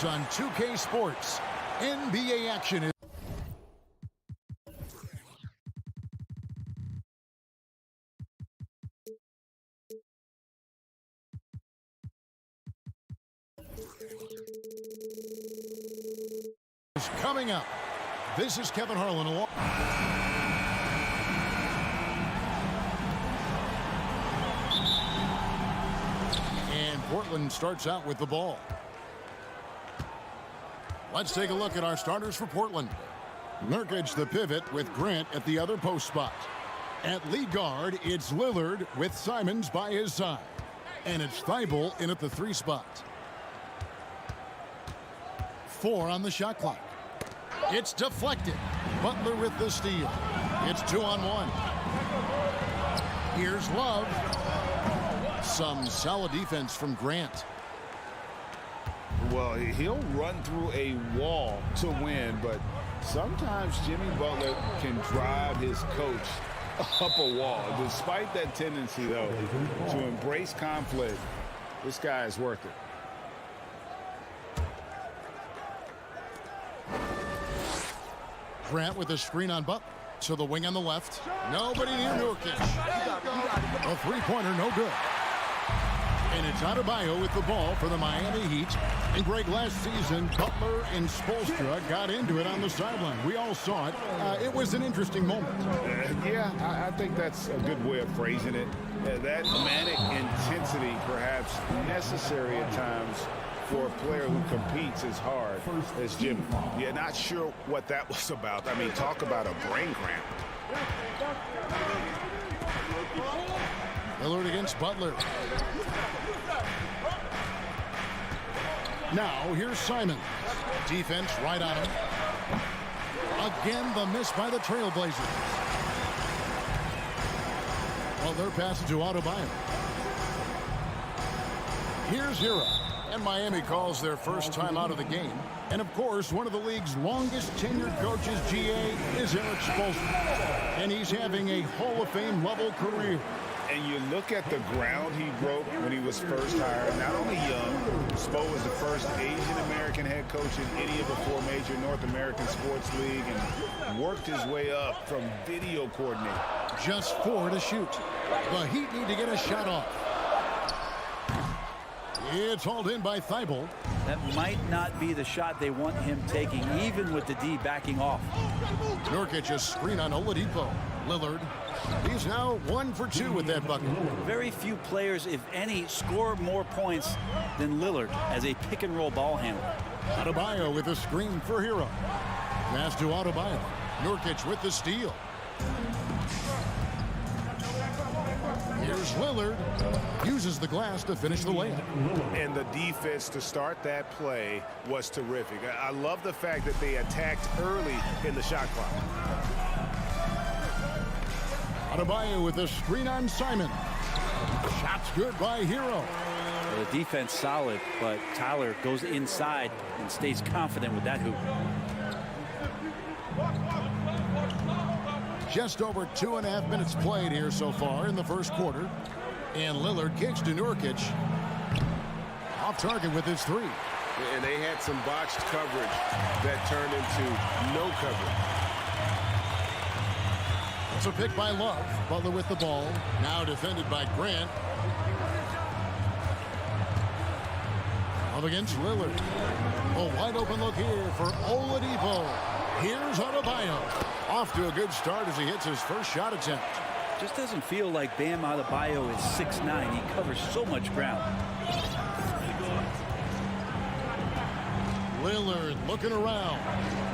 On 2K Sports, NBA action is coming up. This is Kevin Harlan along. And Portland starts out with the ball. Let's take a look at our starters for Portland. Nurkic, the pivot, with Grant at the other post spot. At lead guard, it's Lillard with Simons by his side. And it's Thibault in at the 3 spot. 4 on the shot clock. It's deflected. Butler with the steal. It's 2-on-1. Here's Love. Some solid defense from Grant. Well, he'll run through a wall to win, but sometimes Jimmy Butler can drive his coach up a wall. Despite that tendency, though, to embrace conflict, this guy is worth it. Grant with a screen on Butler. To the wing on the left. Nobody near Nurkic. A three-pointer, no good. And it's Adebayo with the ball for the Miami Heat. And Greg, last season, Butler and Spoelstra got into it on the sideline. We all saw it. It was an interesting moment. Yeah, I think that's a good way of phrasing it. That manic intensity, perhaps necessary at times for a player who competes as hard as Jimmy. Yeah, not sure what that was about. I mean, talk about a brain cramp. Lillard against Butler. Now, here's Simon. Defense right on him. Again, the miss by the Trailblazers. Well, they're passing to Adebayo. Here's Hero. And Miami calls their first time out of the game. And, of course, one of the league's longest tenured coaches, GA, is Eric Spoelstra. And he's having a Hall of Fame level career. And you look at the ground he broke when he was first hired. Not only young, Spo was the first Asian-American head coach in any of the 4 major North American sports league and worked his way up from video coordinator. Just 4 to shoot. The Heat need to get a shot off. It's hauled in by Thibault. That might not be the shot they want him taking, even with the D backing off. Nurkic a screen on Oladipo. Lillard. He's now 1 for 2 with that bucket. Very few players, if any, score more points than Lillard as a pick-and-roll ball handler. Adebayo with a screen for Hero. Pass to Adebayo. Nurkic with the steal. Here's Lillard. Uses the glass to finish the layup. And the defense to start that play was terrific. I love the fact that they attacked early in the shot clock. Adebayo with a screen on Simon. Shot's good by Hero. Well, the defense solid, but Tyler goes inside and stays confident with that hoop. Just over 2.5 minutes played here so far in the first quarter. And Lillard kicks to Nurkic. Off target with his 3. And they had some botched coverage that turned into no coverage. It's a pick by Love. Butler with the ball. Now defended by Grant. Up against Lillard. A wide open look here for Oladipo. Here's Adebayo. Off to a good start as he hits his first shot attempt. Just doesn't feel like Bam Adebayo is 6'9". He covers so much ground. Lillard looking around.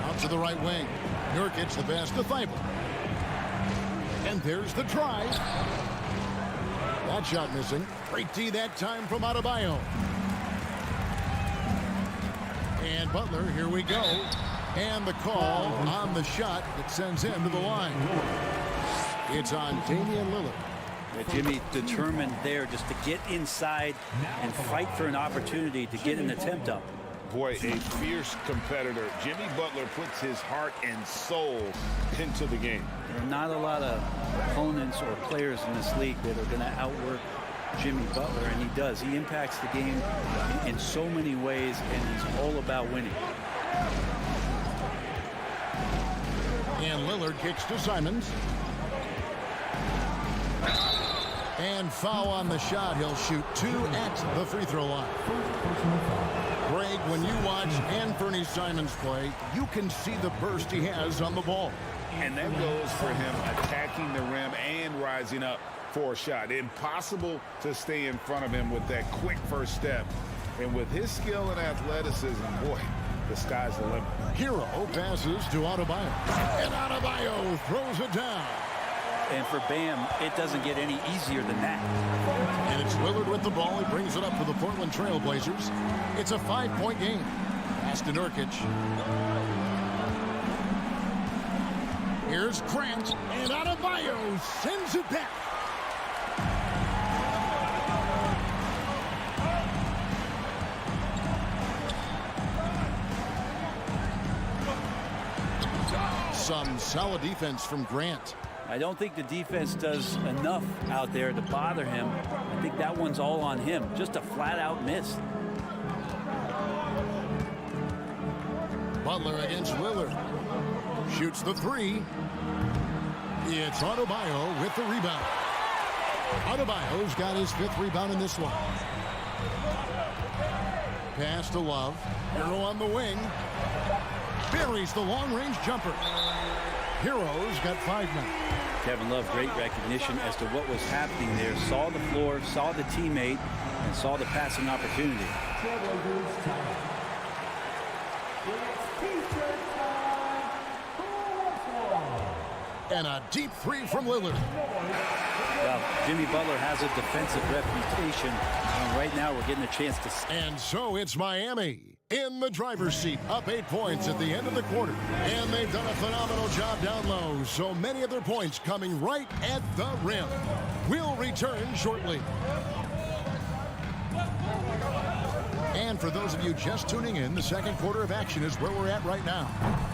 Out to the right wing. Nurkic the pass to Thibault. And there's the try. That shot missing. Great D that time from Adebayo. And Butler, here we go. And the call on the shot that sends him to the line. It's on Damian Lillard. Jimmy determined there just to get inside and fight for an opportunity to get an attempt up. Boy, a fierce competitor. Jimmy Butler puts his heart and soul into the game. There are not a lot of opponents or players in this league that are going to outwork Jimmy Butler, and he does. He impacts the game in so many ways, and he's all about winning. And Lillard kicks to Simons. And foul on the shot. He'll shoot 2 at the free throw line. Greg, when you watch Anthony Simons play, you can see the burst he has on the ball. And that goes for him attacking the rim and rising up for a shot. Impossible to stay in front of him with that quick first step. And with his skill and athleticism, boy, the sky's the limit. Hero passes to Adebayo. And Adebayo throws it down. And for Bam, it doesn't get any easier than that. And it's Lillard with the ball. He brings it up for the Portland Trail Blazers. It's a 5-point game. Pass to Nurkic. Here's Grant. And Adebayo sends it back. Some solid defense from Grant. I don't think the defense does enough out there to bother him. I think that one's all on him. Just a flat-out miss. Butler against Lillard. Shoots the 3. It's Adebayo with the rebound. Adebayo's got his 5th rebound in this one. Pass to Love. Hero on the wing. Buries the long-range jumper. Hero's got 5 now. Kevin Love, great recognition as to what was happening there. Saw the floor, saw the teammate, and saw the passing opportunity. And a deep 3 from Lillard. Well, Jimmy Butler has a defensive reputation, and right now we're getting a chance to... And so it's Miami in the driver's seat, up 8 points at the end of the quarter. And they've done a phenomenal job down low, so many of their points coming right at the rim. We'll return shortly. And for those of you just tuning in, the second quarter of action is where we're at right now.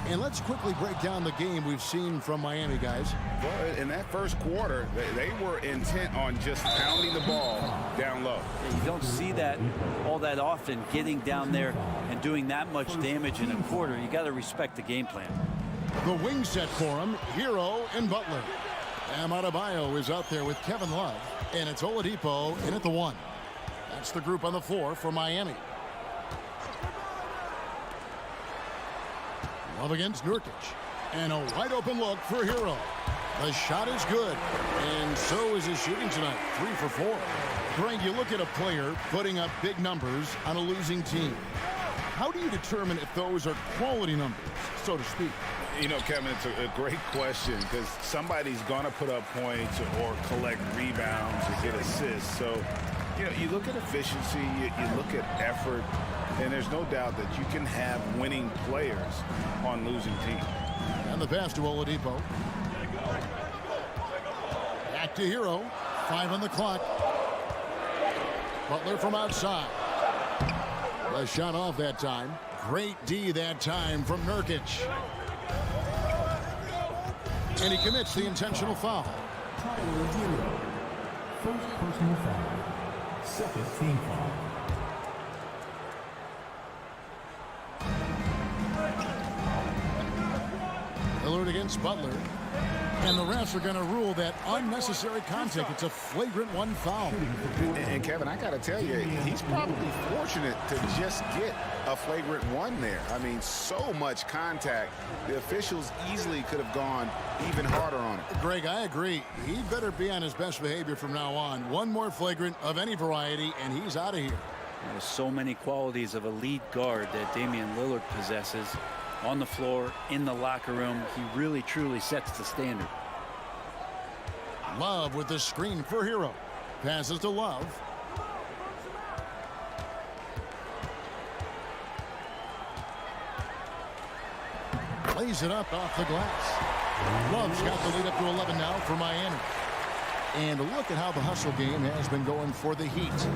And let's quickly break down the game we've seen from Miami, guys. Well, in that first quarter, they were intent on just pounding the ball down low. You don't see that all that often, getting down there and doing that much damage in a quarter. You got to respect the game plan. The wing set for him, Hero and Butler. Adebayo is out there with Kevin Love, and it's Oladipo in at the 1. That's the group on the floor for Miami. Love against Nurkic. And a wide open look for Hero. The shot is good. And so is his shooting tonight. 3 for 4. Greg, you look at a player putting up big numbers on a losing team. How do you determine if those are quality numbers, so to speak? You know, Kevin, it's a great question because somebody's going to put up points or collect rebounds or get assists. So, you know, you look at efficiency, you look at effort, and there's no doubt that you can have winning players on losing teams. And the pass to Oladipo. Back to Hero. 5 on the clock. Butler from outside. The shot off that time. Great D that time from Nurkic. And he commits the intentional foul. First personal foul. Second team foul. Lillard against Butler. And the refs are going to rule that unnecessary contact. It's a flagrant 1 foul. And Kevin, I got to tell you, he's probably fortunate to just get a flagrant 1 there. I mean, so much contact. The officials easily could have gone even harder on it. Greg, I agree. He better be on his best behavior from now on. 1 more flagrant of any variety, and he's out of here. There's so many qualities of a lead guard that Damian Lillard possesses. On the floor, in the locker room, he really truly sets the standard. Love with the screen for Hero. Passes to Love. Plays it up off the glass. Love's got the lead up to 11 now for Miami. And look at how the hustle game has been going for the Heat.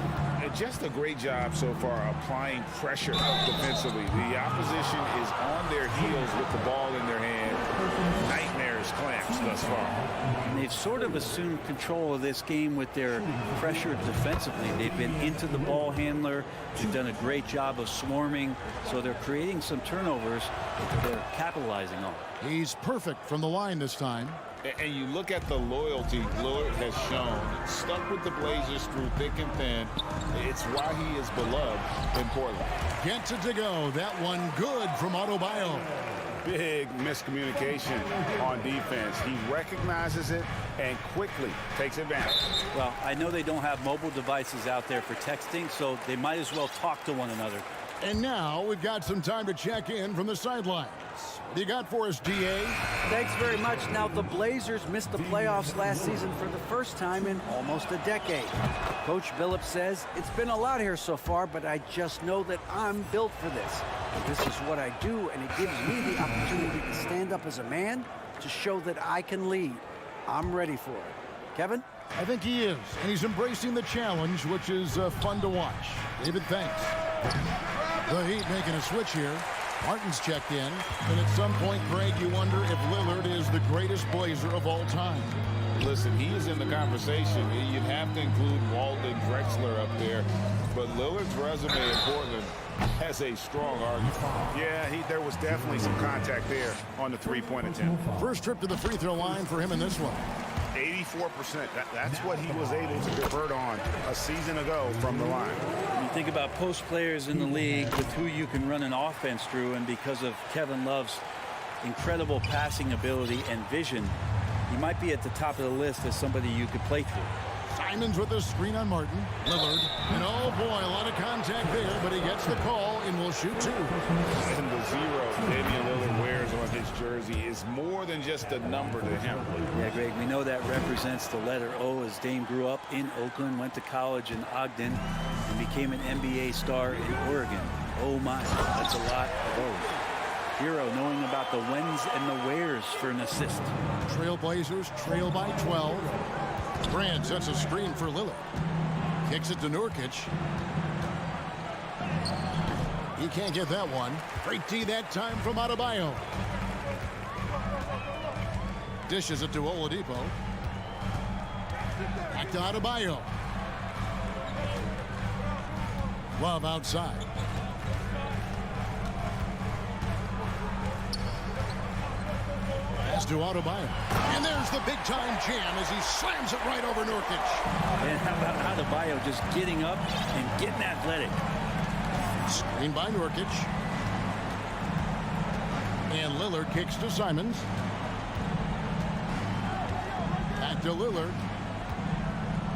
And just a great job so far applying pressure defensively. The opposition is on their heels with the ball in their hand. Nightmares clamps thus far. And they've sort of assumed control of this game with their pressure defensively. They've been into the ball handler. They've done a great job of swarming. So they're creating some turnovers that they're capitalizing on. He's perfect from the line this time. And you look at the loyalty Lillard has shown. Stuck with the Blazers through thick and thin. It's why he is beloved in Portland. Gets it to go. That one good from Adebayo. Big miscommunication on defense. He recognizes it and quickly takes advantage. Well, I know they don't have mobile devices out there for texting, so they might as well talk to one another. And now we've got some time to check in from the sidelines. What do you got for us, DA? Thanks very much. Now, the Blazers missed the playoffs last season for the first time in almost a decade. Coach Billups says, it's been a lot here so far, but I just know that I'm built for this. This is what I do, and it gives me the opportunity to stand up as a man to show that I can lead. I'm ready for it. Kevin? I think he is, and he's embracing the challenge, which is fun to watch. David, thanks. The Heat making a switch here. Martin's checked in, and at some point, Greg, you wonder if Lillard is the greatest Blazer of all time. Listen, he is in the conversation. You'd have to include Walden Drexler up there, but Lillard's resume in Portland has a strong argument. Yeah, there was definitely some contact there on the three-point attempt. First trip to the free throw line for him in this one. 84%. That's what he was able to convert on a season ago from the line. When you think about post players in the league with who you can run an offense through, and because of Kevin Love's incredible passing ability and vision, he might be at the top of the list as somebody you could play through. Simons with the screen on Martin. Lillard. And oh boy, a lot of contact there, but he gets the call and will shoot two. And the zero Damian Lillard wears on his jersey is more than just a number to him. Yeah, Greg, we know that represents the letter O, as Dame grew up in Oakland, went to college in Ogden, and became an NBA star in Oregon. Oh my, that's a lot of O's. Hero knowing about the whens and the wheres for an assist. Trailblazers trail by 12. Brand sets a screen for Lillard. Kicks it to Nurkic. He can't get that one. Great D that time from Adebayo. Dishes it to Oladipo. Back to Adebayo. Love outside. Pass to Adebayo. And there's the big-time jam as he slams it right over Nurkic. And how about Adebayo just getting up and getting athletic? Screen by Nurkic. And Lillard kicks to Simons. Back to Lillard.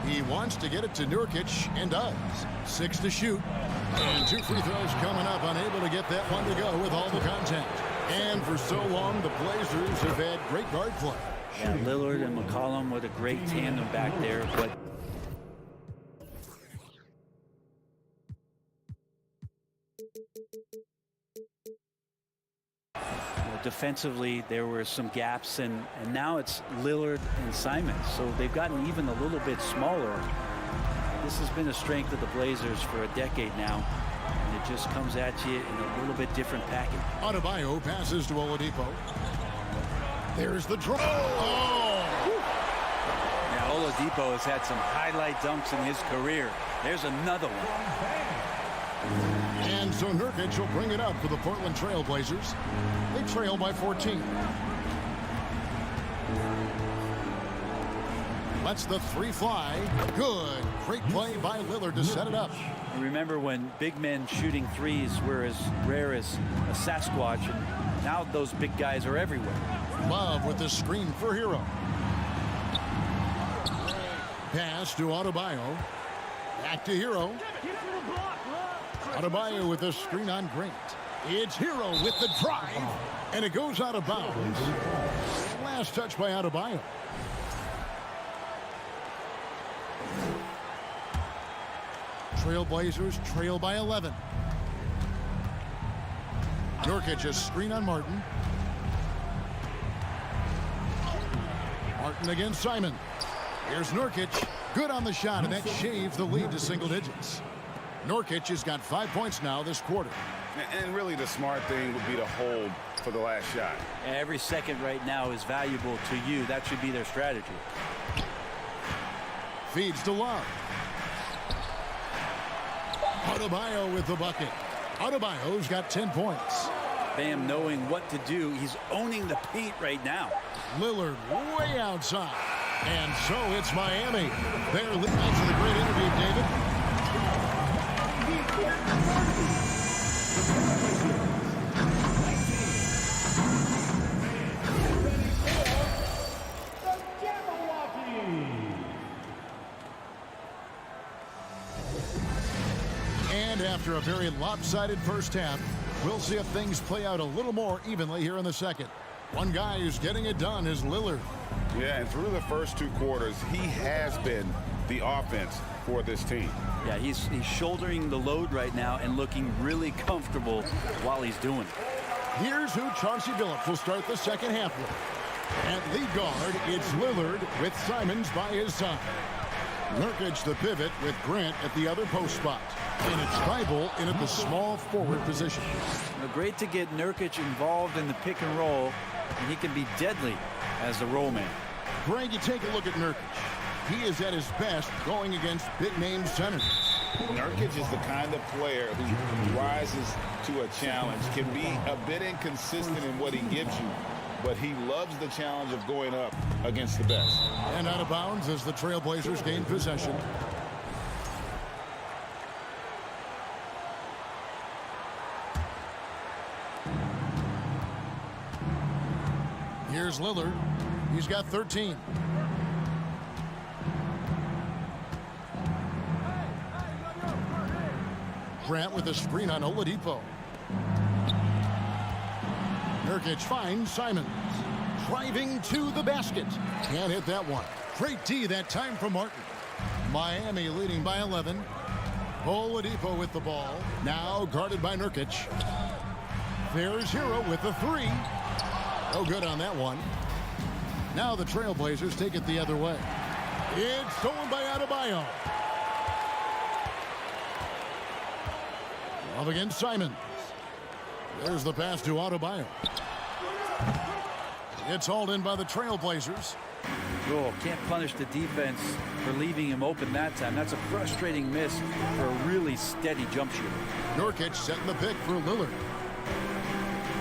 He wants to get it to Nurkic and does. 6 to shoot. And 2 free throws coming up. Unable to get that one to go with all the contact. And for so long, the Blazers have had great guard play. Yeah, Lillard and McCollum, what a great tandem back there. But defensively, there were some gaps, and now it's Lillard and Simons. So they've gotten even a little bit smaller. This has been a strength of the Blazers for a decade now. And it just comes at you in a little bit different package. Adebayo passes to Oladipo. There's the draw. Oh! Now Oladipo has had some highlight dunks in his career. There's another one. And so Nurkic will bring it up for the Portland Trail Blazers. They trail by 14. Lets the three fly. Good. Great play by Lillard to set it up. You remember when big men shooting threes were as rare as a Sasquatch, and now those big guys are everywhere. Love with the screen for Hero. Pass to Adebayo. Back to Hero. Adebayo with the screen on Grant. It's Hero with the drive, and it goes out of bounds. Last touch by Adebayo. Trailblazers trail by 11. Nurkic a screen on Martin. Martin against Simon. Here's Nurkic. Good on the shot, and that shaves the lead to single digits. Nurkic has got 5 points now this quarter. And really the smart thing would be to hold for the last shot. Every second right now is valuable to you. That should be their strategy. Feeds to Love. Adebayo with the bucket. Adebayo's got 10 points. Bam knowing what to do. He's owning the paint right now. Lillard way outside. And so it's Miami. They're leading. Thanks for the great interview, David. And after a very lopsided first half, we'll see if things play out a little more evenly here in the second. One guy who's getting it done is Lillard. Yeah, and through the first 2 quarters, he has been the offense for this team. Yeah, he's shouldering the load right now and looking really comfortable while he's doing it. Here's who Chauncey Billups will start the second half with. At lead guard, it's Lillard with Simons by his side. Nurkic the pivot with Grant at the other post spot. And it's Thibault in at the small forward position. Great to get Nurkic involved in the pick and roll, and he can be deadly as the roll man. Greg, you take a look at Nurkic. He is at his best going against big-name centers. Nurkic is the kind of player who rises to a challenge, can be a bit inconsistent in what he gives you, but he loves the challenge of going up against the best. And out of bounds as the Trailblazers gain possession. Here's Lillard. He's got 13. Grant with a screen on Oladipo. Nurkic finds Simons. Driving to the basket. Can't hit that one. Great D that time from Martin. Miami leading by 11. Oladipo with the ball. Now guarded by Nurkic. There's Hero with the 3. No good on that one. Now the Trailblazers take it the other way. It's stolen by Adebayo. Love against Simons. There's the pass to Adebayo. It's hauled in by the Trailblazers. Oh, can't punish the defense for leaving him open that time. That's a frustrating miss for a really steady jump shooter. Nurkic setting the pick for Lillard.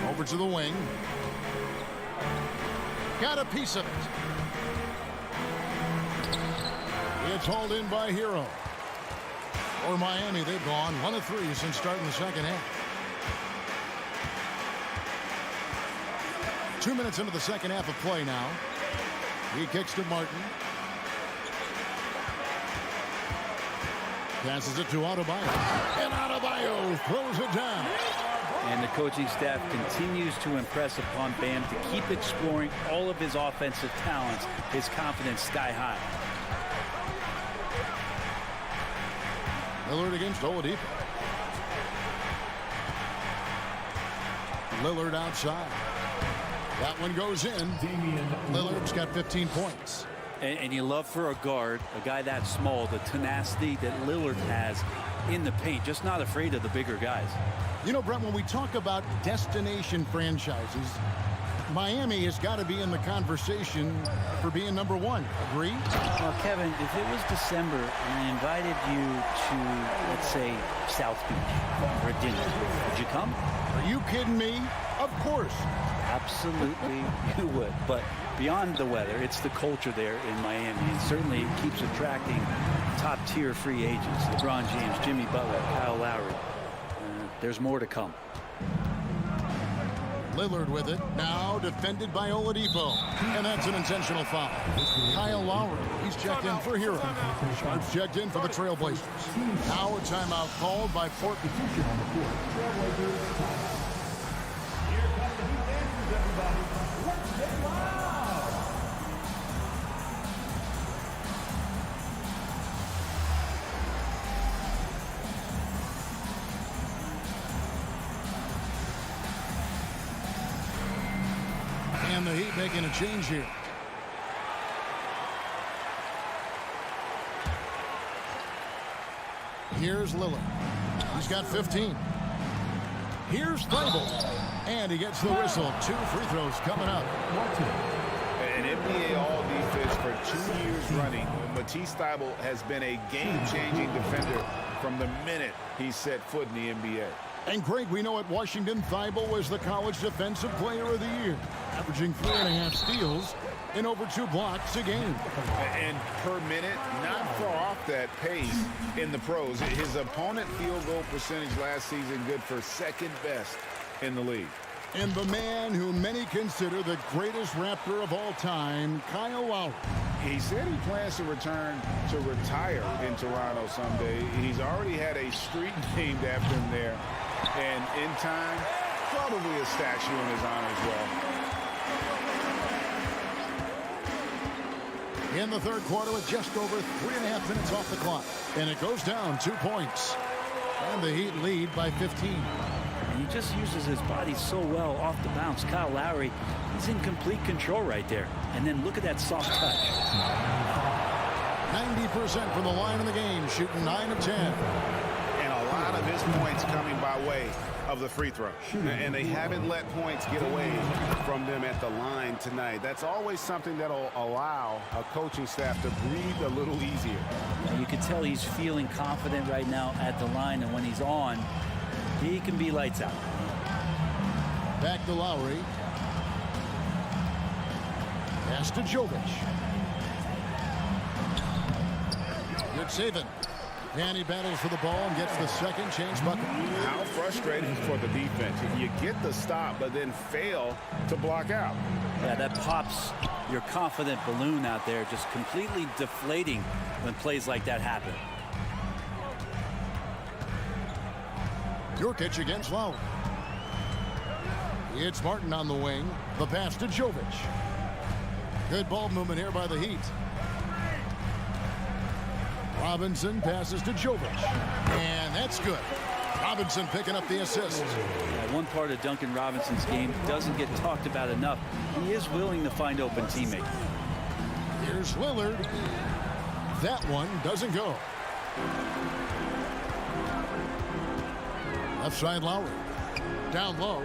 Over to the wing. Got a piece of it. It's hauled in by Hero. For Miami, they've gone 1 of 3 since starting the second half. 2 minutes into the second half of play now. He kicks to Martin. Passes it to Adebayo. And Adebayo throws it down. And the coaching staff continues to impress upon Bam to keep exploring all of his offensive talents, his confidence sky high. Lillard against Oladipo. Lillard outside. That one goes in. Lillard's got 15 points. And you love for a guard, a guy that small, the tenacity that Lillard has in the paint, just not afraid of the bigger guys. You know, Brett, when we talk about destination franchises, Miami has got to be in the conversation for being number 1. Agree? Well, Kevin, if it was December and I invited you to, let's say, South Beach for a dinner, would you come? Are you kidding me? Of course. Absolutely, you would. But beyond the weather, it's the culture there in Miami. It certainly keeps attracting top-tier free agents. LeBron James, Jimmy Butler, Kyle Lowry. There's more to come. Lillard with it. Now defended by Oladipo. And that's an intentional foul. Kyle Lowry. He's checked in for Hero. Sharp's checked in for the Trailblazers. Now a timeout called by Portland. And the Heat making a change here. Here's Lillard. He's got 15. Here's Thibault. And he gets the whistle. 2 free throws coming up. An NBA All-Defense for 2 years running. Matisse Thybulle has been a game-changing defender from the minute he set foot in the NBA. And Greg, we know at Washington, Thibault was the College Defensive Player of the Year, averaging 3.5 steals and over 2 blocks a game. And per minute, not far off that pace in the pros. His opponent field goal percentage last season good for second best in the league. And the man who many consider the greatest Raptor of all time, Kyle Lowry. He said he plans to return to retire in Toronto someday. He's already had a street named after him there. And in time, probably a statue in his honor as well. In the third quarter with just over 3.5 minutes off the clock. And it goes down 2 points. And the Heat lead by 15. He just uses his body so well off the bounce. Kyle Lowry, he's in complete control right there. And then look at that soft touch. 90% from the line in the game, shooting 9 of 10. And a lot of his points coming by way of the free throw. And they haven't let points get away from them at the line tonight. That's always something that'll allow a coaching staff to breathe a little easier. You can tell he's feeling confident right now at the line, and when he's on, he can be lights out. Back to Lowry. Pass to Jovic. Good saving. And he battles for the ball and gets the second chance bucket. How frustrating for the defense. You get the stop, but then fail to block out. Yeah, that pops your confident balloon out there, just completely deflating when plays like that happen. Nurkic against Lowry. It's Martin on the wing. The pass to Jovic. Good ball movement here by the Heat. Robinson passes to Jovic. And that's good. Robinson picking up the assist. One part of Duncan Robinson's game doesn't get talked about enough. He is willing to find open teammates. Here's Lillard. That one doesn't go. Left side Lowry. Down low.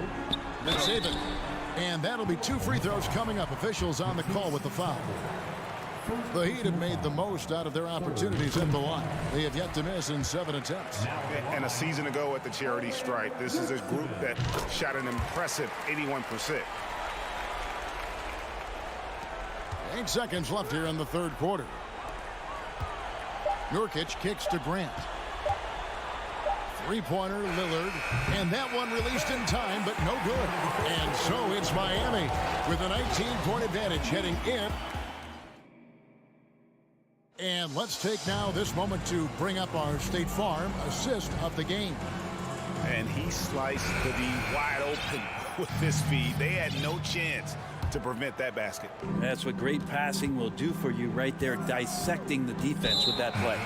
Then save it. And that'll be 2 free throws coming up. Officials on the call with the foul. The Heat have made the most out of their opportunities at the line. They have yet to miss in 7 attempts. And a season ago at the charity stripe, this is a group that shot an impressive 81%. 8 seconds left here in the third quarter. Nurkic kicks to Grant. Three-pointer, Lillard. And that one released in time, but no good. And so it's Miami with a 19-point advantage heading in. And let's take now this moment to bring up our State Farm assist of the game. And he sliced the D wide open with this feed. They had no chance to prevent that basket. That's what great passing will do for you right there, dissecting the defense with that play.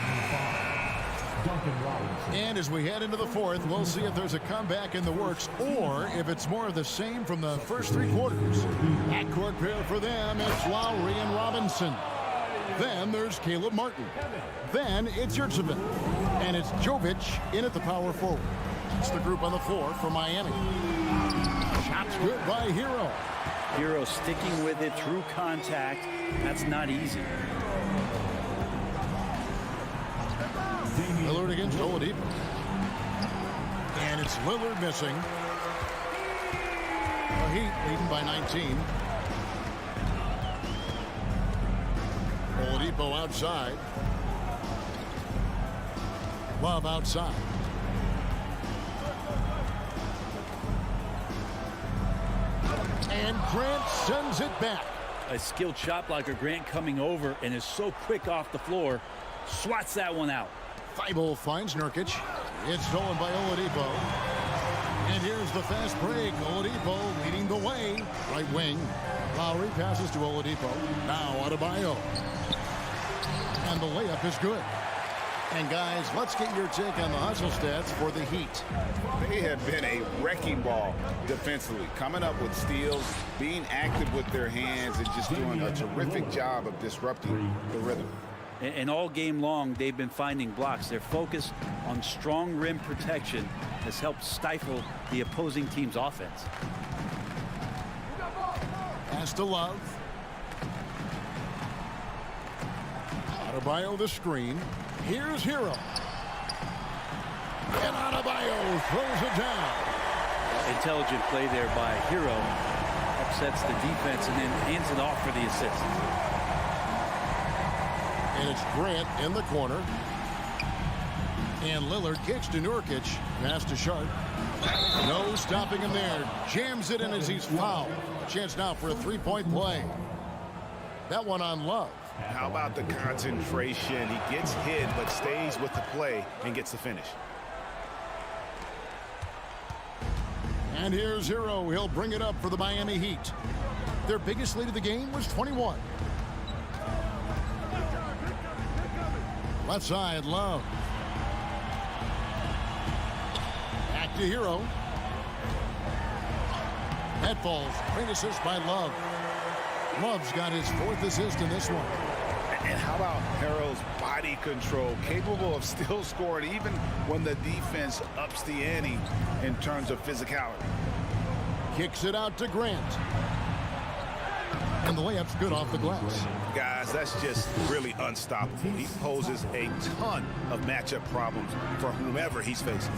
And as we head into the fourth, we'll see if there's a comeback in the works or if it's more of the same from the first 3 quarters. Backcourt pair for them, it's Lowry and Robinson. Then there's Caleb Martin. Then it's Yurtseven. And it's Jovic in at the power forward. It's the group on the floor for Miami. Shots good by Hero. Hero sticking with it through contact. That's not easy. Lillard against Oladipo. And it's Lillard missing. The Heat leading by 19. Oladipo outside. Love outside. And Grant sends it back. A skilled shot blocker, Grant coming over and is so quick off the floor. Swats that one out. Thibault finds Nurkic. It's stolen by Oladipo. And here's the fast break. Oladipo leading the way. Right wing. Lowry passes to Oladipo. Now Adebayo. And the layup is good. And guys, let's get your take on the hustle stats for the Heat. They have been a wrecking ball defensively, coming up with steals, being active with their hands, and just doing a terrific job of disrupting the rhythm. And all game long, they've been finding blocks. Their focus on strong rim protection has helped stifle the opposing team's offense. Pass to Love. Adebayo the screen. Here's Hero. And Adebayo throws it down. Intelligent play there by Hero. Upsets the defense and then hands it off for the assist. And it's Grant in the corner. And Lillard kicks to Nurkic. Pass to Sharp. No stopping him there. Jams it in as he's fouled. A chance now for a three-point play. That one on Love. How about the concentration? He gets hit but stays with the play and gets the finish. And here's Hero. He'll bring it up for the Miami Heat. Their biggest lead of the game was 21. Left side, Love. Back to Hero. That falls. Great assist by Love. Love's got his 4th assist in this one. And how about Hero's body control, capable of still scoring even when the defense ups the ante in terms of physicality. Kicks it out to Grant. And the layup's good off the glass. Guys, that's just really unstoppable. He poses a ton of matchup problems for whomever he's facing.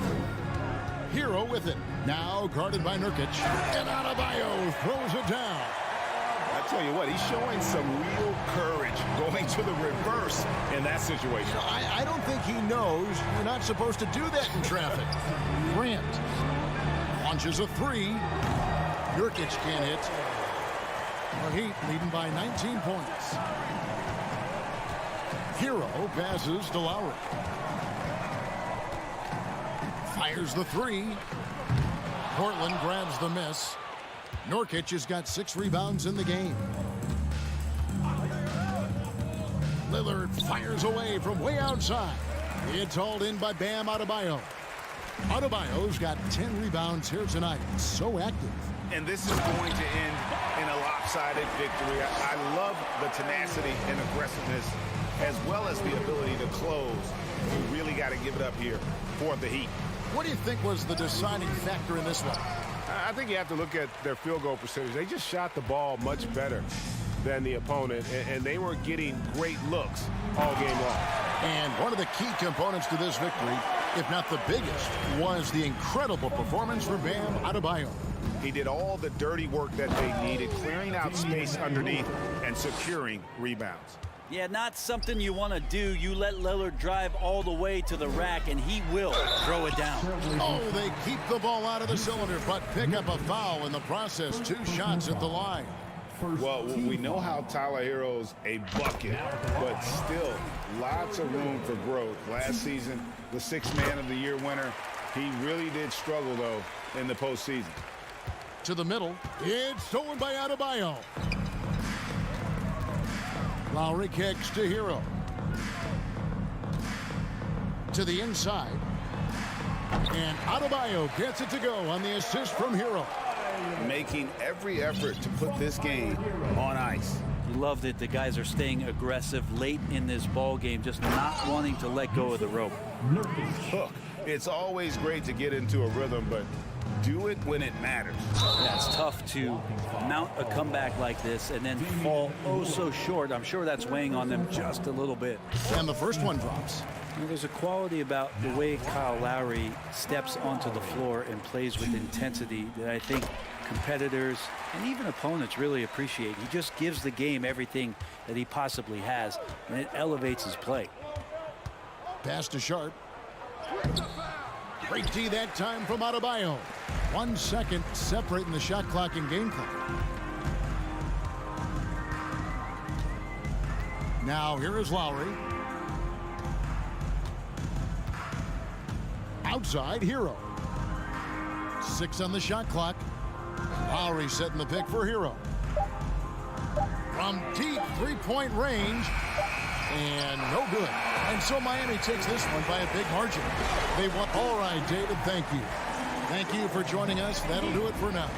Hero with it. Now guarded by Nurkic. And Adebayo throws it down. I tell you what, he's showing some real courage going to the reverse in that situation. I don't think he knows you're not supposed to do that in traffic. Grant launches a 3. Nurkic can't hit. The Heat leading by 19 points. Hero passes to Lowry. Fires the 3. Portland grabs the miss. Nurkic has got 6 rebounds in the game. Lillard fires away from way outside. It's hauled in by Bam Adebayo. Adebayo's got 10 rebounds here tonight. So active. And this is going to end in a lopsided victory. I love the tenacity and aggressiveness as well as the ability to close. You really got to give it up here for the Heat. What do you think was the deciding factor in this one? I think you have to look at their field goal percentage. They just shot the ball much better than the opponent, and they were getting great looks all game long. And one of the key components to this victory, if not the biggest, was the incredible performance from Bam Adebayo. He did all the dirty work that they needed, clearing out space underneath and securing rebounds. Yeah, not something you want to do. You let Lillard drive all the way to the rack, and he will throw it down. Oh, they keep the ball out of the cylinder, but pick up a foul in the process. 2 shots at the line. Well, we know how Tyler Hero's a bucket, but still lots of room for growth. Last season, the 6th Man of the Year winner, he really did struggle, though, in the postseason. To the middle. It's stolen by Adebayo. Lowry kicks to Hero. To the inside. And Adebayo gets it to go on the assist from Hero. Making every effort to put this game on ice. You love that the guys are staying aggressive late in this ball game, just not wanting to let go of the rope. Look, it's always great to get into a rhythm, but do it when it matters. Yeah, it's tough to mount a comeback like this and then fall oh so short. I'm sure that's weighing on them just a little bit. And the first one drops. You know, there's a quality about the way Kyle Lowry steps onto the floor and plays with intensity that I think competitors and even opponents really appreciate. He just gives the game everything that he possibly has, and it elevates his play. Pass to Sharp. Great D that time from Adebayo. 1 second separating the shot clock and game clock. Now here is Lowry. Outside, Hero. 6 on the shot clock. Lowry setting the pick for Hero. From deep 3-point range. And no good. And so Miami takes this one by a big margin. They won. All right, David, thank you. Thank you for joining us. That'll do it for now.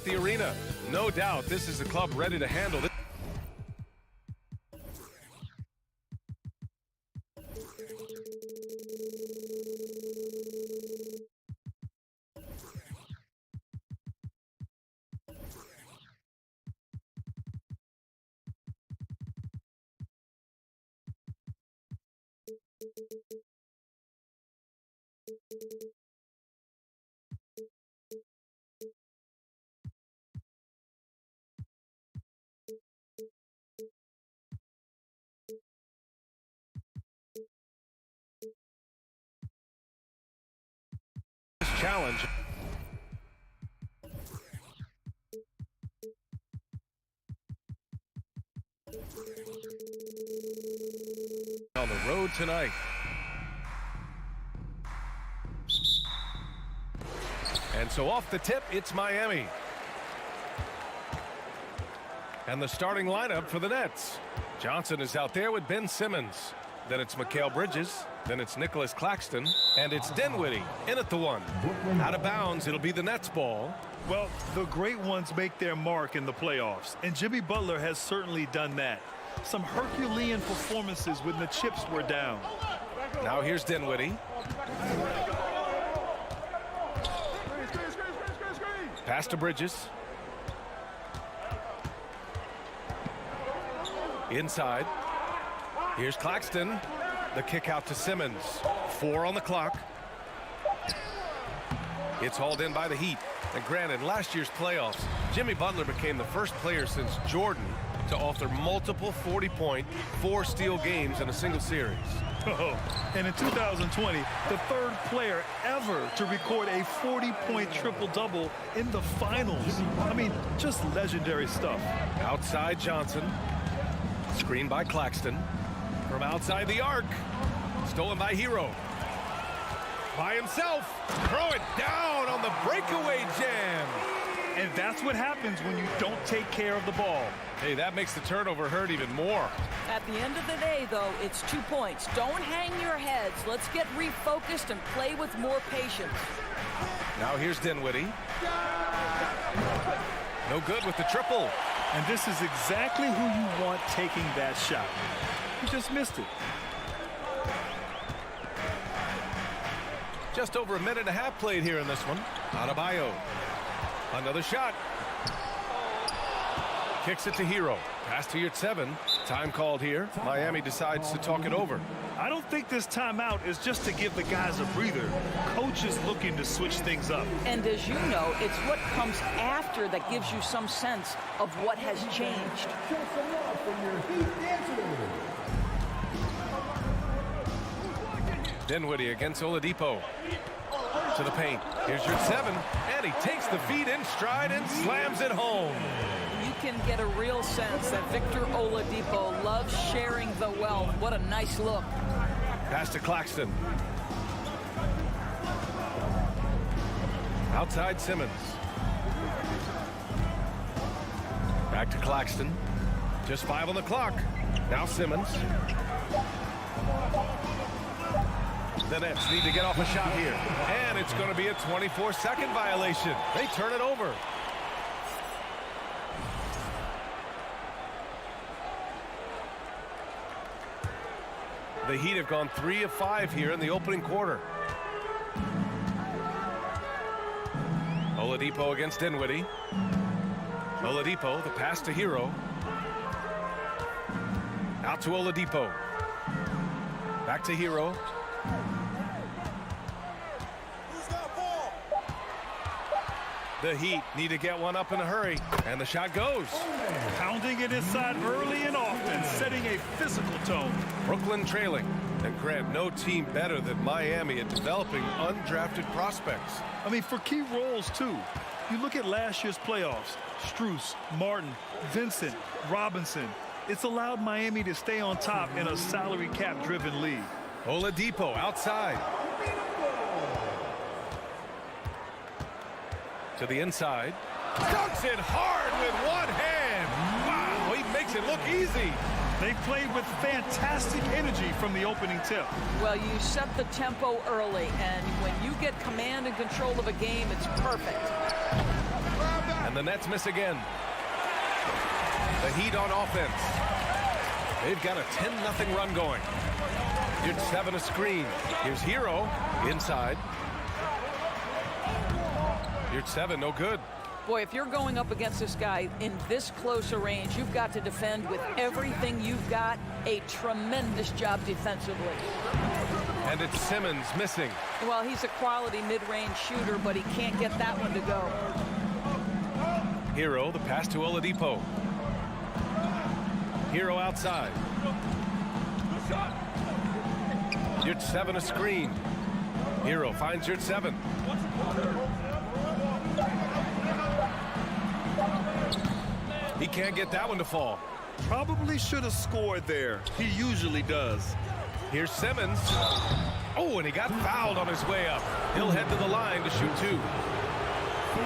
left the arena. No doubt this is a club ready to handle this. Challenge. On the road tonight. And so off the tip, it's Miami. And the starting lineup for the Nets. Johnson is out there with Ben Simmons. Then it's Mikal Bridges. Then it's Nicholas Claxton. And it's Dinwiddie in at the one. Out of bounds, it'll be the Nets ball. Well, the great ones make their mark in the playoffs, and Jimmy Butler has certainly done that. Some Herculean performances when the chips were down. Now here's Dinwiddie. Pass to Bridges. Inside. Here's Claxton. The kick out to Simmons. 4 on the clock. It's hauled in by the Heat. And granted, last year's playoffs, Jimmy Butler became the first player since Jordan to author multiple 40-point, 4-steal games in a single series. Oh, and in 2020, the third player ever to record a 40-point triple-double in the finals. I mean, just legendary stuff. Outside Johnson. Screened by Claxton. From outside the arc. Stolen by Hero. By himself. Throw it down on the breakaway jam. And that's what happens when you don't take care of the ball. Hey, that makes the turnover hurt even more. At the end of the day, though, it's 2 points. Don't hang your heads. Let's get refocused and play with more patience. Now here's Dinwiddie. No good with the triple. And this is exactly who you want taking that shot. He just missed it. Just over a minute and a half played here in this one. Adebayo. Another shot. Kicks it to Hero. Pass to your 7. Time called here. Miami decides to talk it over. I don't think this timeout is just to give the guys a breather. Coach is looking to switch things up. And as you know, it's what comes after that gives you some sense of what has changed. Dinwiddie against Oladipo. To the paint. Here's your 7. And he takes the feed in stride and slams it home. You can get a real sense that Victor Oladipo loves sharing the wealth. What a nice look. Pass to Claxton. Outside Simmons. Back to Claxton. Just 5 on the clock. Now Simmons. The Nets need to get off a shot here. And it's going to be a 24-second violation. They turn it over. The Heat have gone 3 of 5 here in the opening quarter. Oladipo against Dinwiddie. Oladipo, the pass to Hero. Out to Oladipo. Back to Hero. The Heat need to get one up in a hurry, and the shot goes. Pounding it inside early and often, setting a physical tone. Brooklyn trailing, and Grant, no team better than Miami at developing undrafted prospects. I mean, for key roles, too. You look at last year's playoffs, Strus, Martin, Vincent, Robinson. It's allowed Miami to stay on top in a salary cap-driven league. Oladipo outside. To the inside. Dunks it hard with one hand. Wow, he makes it look easy. They played with fantastic energy from the opening tip. Well, you set the tempo early, and when you get command and control of a game, it's perfect. Grab that And the Nets miss again. The Heat on offense. They've got a 10-0 run going. Here's 7 a screen. Here's Hero inside. Here's 7, no good. Boy, if you're going up against this guy in this close a range, you've got to defend with everything you've got. A tremendous job defensively. And it's Simmons missing. Well, he's a quality mid-range shooter, but he can't get that one to go. Hero, the pass to Oladipo. Hero outside. Here's 7 a screen. Hero finds your 7. He can't get that one to fall. Probably should have scored there. He usually does. Here's Simmons. Oh, and he got fouled on his way up. He'll head to the line to shoot 2.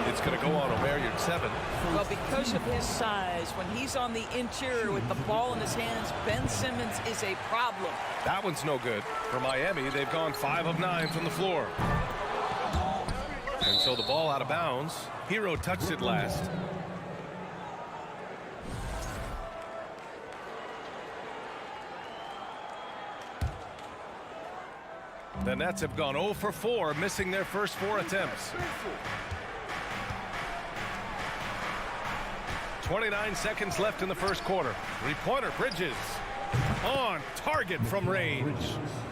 It's going to go on Omer, your 7. Well, because of his size, when he's on the interior with the ball in his hands, Ben Simmons is a problem. That one's no good. For Miami, they've gone 5 of 9 from the floor. And so the ball out of bounds. Hero touched it last. The Nets have gone 0 for 4, missing their first 4 attempts. 29 seconds left in the first quarter. Three-pointer, Bridges. On target from range.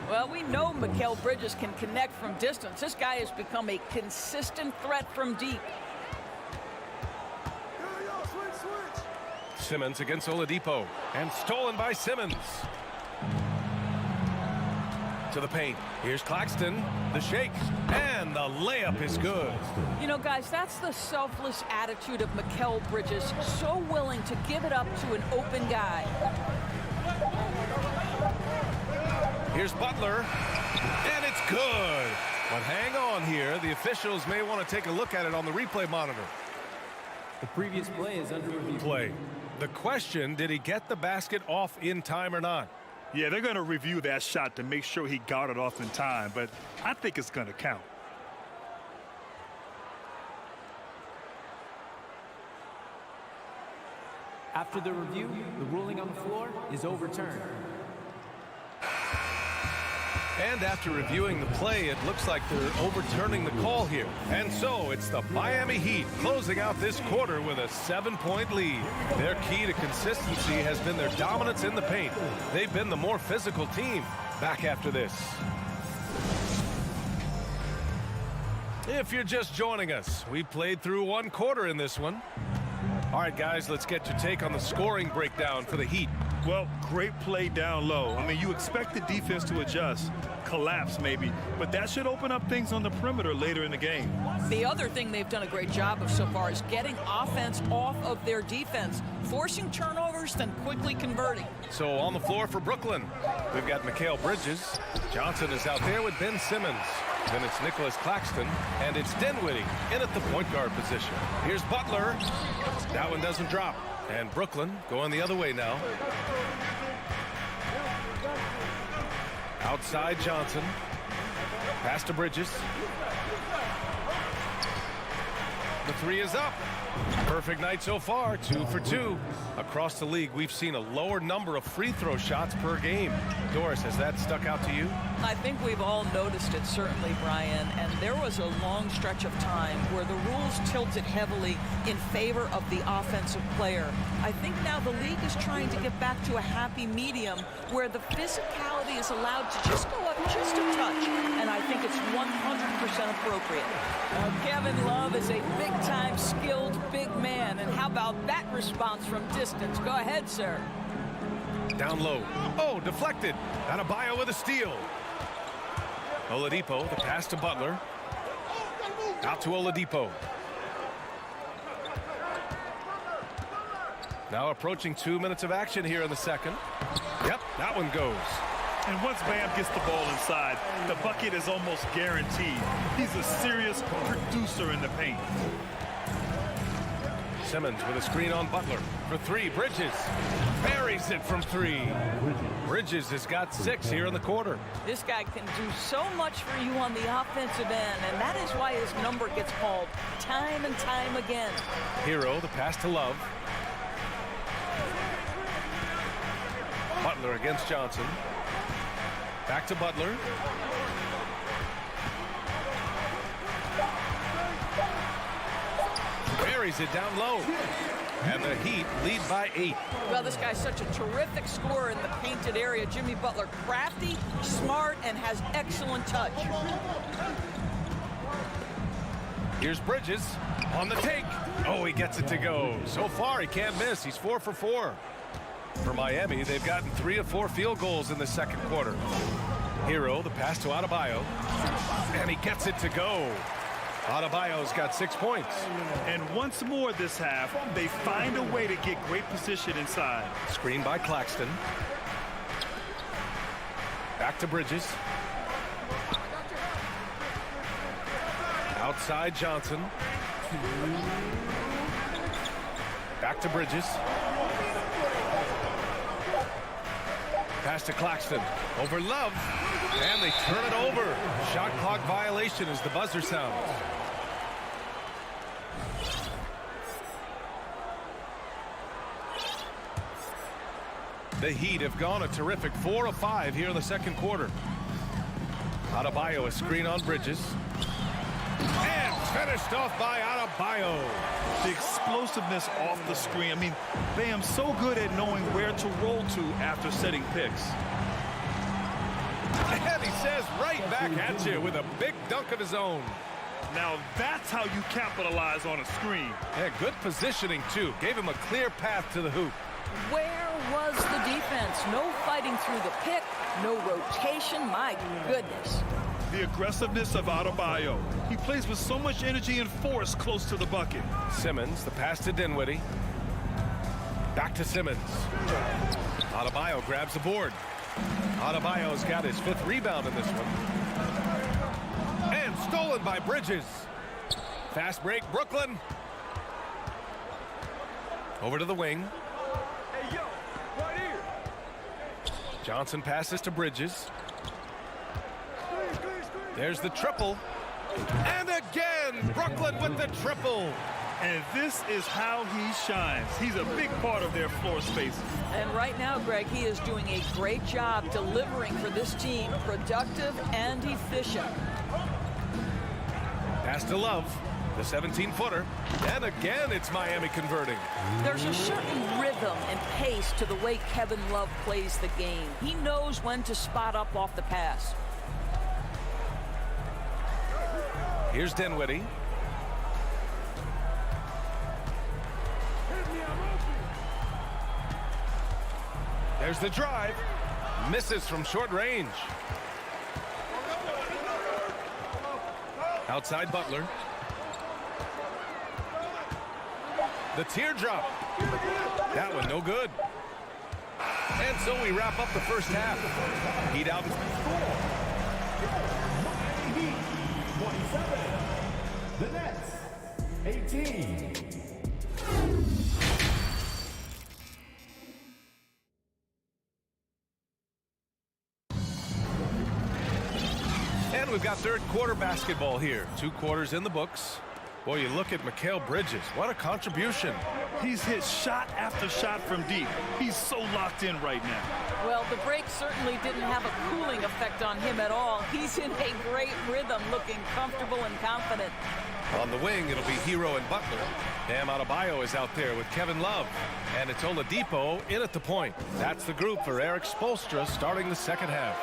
Well, we know Mikal Bridges can connect from distance. This guy has become a consistent threat from deep. Simmons against Oladipo. And stolen by Simmons. To the paint. Here's Claxton. The shake. And the layup is good. You know, guys, that's the selfless attitude of Mikal Bridges. So willing to give it up to an open guy. Here's Butler. And it's good. But hang on here. The officials may want to take a look at it on the replay monitor. The previous play is under review. Play. The question, did he get the basket off in time or not? Yeah, they're going to review that shot to make sure he got it off in time, but I think it's going to count. After the review, the ruling on the floor is overturned. And after reviewing the play, it looks like they're overturning the call here. And so it's the Miami Heat closing out this quarter with a 7-point lead. Their key to consistency has been their dominance in the paint. They've been the more physical team. Back after this. If you're just joining us, we played through 1 quarter in this one. All right, guys, let's get your take on the scoring breakdown for the Heat. Well, great play down low. I mean, you expect the defense to adjust, collapse maybe, but that should open up things on the perimeter later in the game. The other thing they've done a great job of so far is getting offense off of their defense, forcing turnovers, then quickly converting. So on the floor for Brooklyn, we've got Mikal Bridges. Johnson is out there with Ben Simmons. Then it's Nicholas Claxton, and it's Dinwiddie in at the point guard position. Here's Butler. That one doesn't drop. And Brooklyn going the other way now. Outside Johnson. Pass to Bridges. The 3 is up. Perfect night so far, 2 for 2. Across the league, we've seen a lower number of free throw shots per game. Doris, has that stuck out to you? I think we've all noticed it, certainly, Brian, and there was a long stretch of time where the rules tilted heavily in favor of the offensive player. I think now the league is trying to get back to a happy medium where the physicality is allowed to just go up just a touch, and I think it's 100% appropriate. Kevin Love is a big-time skilled big man, and how about that response from distance? Go ahead, sir. Down low. Oh, deflected. Adebayo with a steal. Oladipo, the pass to Butler. Out to Oladipo. Now approaching 2 minutes of action here in the second. Yep, that one goes. And once Bam gets the ball inside, the bucket is almost guaranteed. He's a serious producer in the paint. Simmons with a screen on Butler. For 3, Bridges. Buries it from 3. Bridges has got 6 here in the quarter. This guy can do so much for you on the offensive end, and that is why his number gets called time and time again. Hero, the pass to Love. Butler against Johnson. Back to Butler. Buries it down low. And the Heat lead by 8. Well, this guy's such a terrific scorer in the painted area. Jimmy Butler, crafty, smart, and has excellent touch. Here's Bridges on the take. Oh, he gets it to go. So far, he can't miss. He's 4 for 4. For Miami, they've gotten 3 of 4 field goals in the second quarter. Hero, the pass to Adebayo. And he gets it to go. Adebayo's got 6 points. And once more this half, they find a way to get great position inside. Screen by Claxton. Back to Bridges. Outside Johnson. Back to Bridges. Pass to Claxton. Over Love. And they turn it over. Shot clock violation as the buzzer sounds. The Heat have gone a terrific 4 of 5 here in the second quarter. Adebayo, a screen on Bridges. And finished off by Adebayo. The explosiveness off the screen. I mean, Bam's so good at knowing where to roll to after setting picks. And he says right back at you with a big dunk of his own. Now that's how you capitalize on a screen. Yeah, good positioning, too. Gave him a clear path to the hoop. Where was the defense? No fighting through the pick, no rotation. My goodness. The aggressiveness of Adebayo. He plays with so much energy and force close to the bucket. Simmons, the pass to Dinwiddie. Back to Simmons. Adebayo grabs the board. Adebayo's got his 5th rebound in this one. And stolen by Bridges. Fast break, Brooklyn. Over to the wing. Hey, yo, right here. Johnson passes to Bridges. There's the triple. And again, Brooklyn with the triple. And this is how he shines. He's a big part of their floor space. And right now, Greg, he is doing a great job delivering for this team, productive and efficient. Pass to Love, the 17-footer. And again, it's Miami converting. There's a certain rhythm and pace to the way Kevin Love plays the game. He knows when to spot up off the pass. Here's Dinwiddie. There's the drive. Misses from short range. Outside Butler. The teardrop. That one no good. And so we wrap up the first half. Heat out. 27. The Nets, 18. And we've got third quarter basketball here. 2 quarters in the books. Boy, you look at Mikal Bridges. What a contribution. He's hit shot after shot from deep. He's so locked in right now. Well, the break certainly didn't have a cooling effect on him at all. He's in a great rhythm, looking comfortable and confident. On the wing, it'll be Hero and Butler. Bam Adebayo is out there with Kevin Love. And it's Oladipo in at the point. That's the group for Eric Spoelstra starting the second half.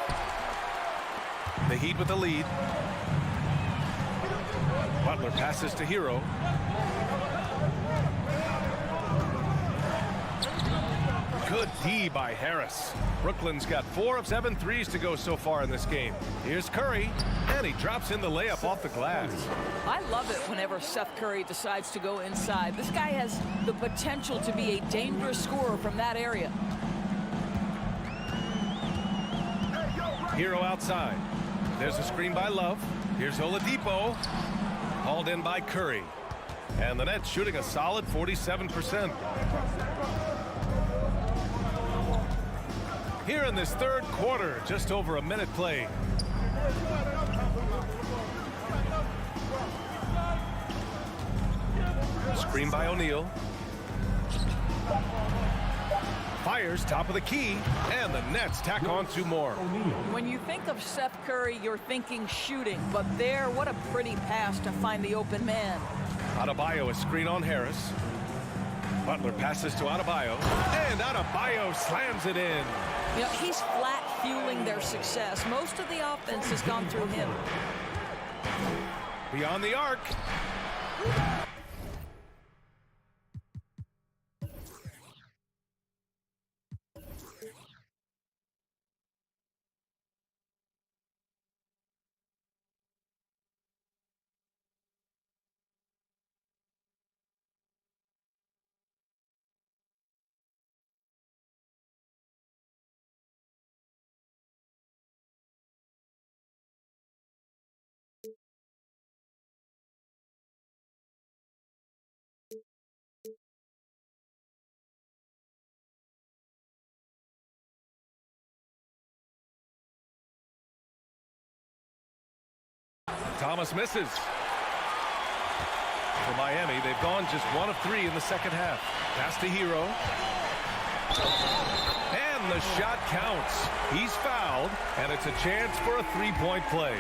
The Heat with the lead. Butler passes to Hero. Good D by Harris. Brooklyn's got 4 of 7 threes to go so far in this game. Here's Curry, and he drops in the layup off the glass. I love it whenever Seth Curry decides to go inside. This guy has the potential to be a dangerous scorer from that area. Hero outside. There's a screen by Love. Here's Oladipo. Hauled in by Curry. And the Nets shooting a solid 47%. here in this third quarter. Just over a minute played. Screen by O'Neal. Fires top of the key, and the Nets tack on 2 more. When you think of Seth Curry, you're thinking shooting, but there, what a pretty pass to find the open man. Adebayo, a screen on Harris. Butler passes to Adebayo, and Adebayo slams it in. You know, he's flat fueling their success. Most of the offense has gone through him. Beyond the arc. Thomas misses. For Miami, they've gone just 1 of 3 in the second half. Pass to Hero. And the shot counts. He's fouled, and it's a chance for a 3-point play.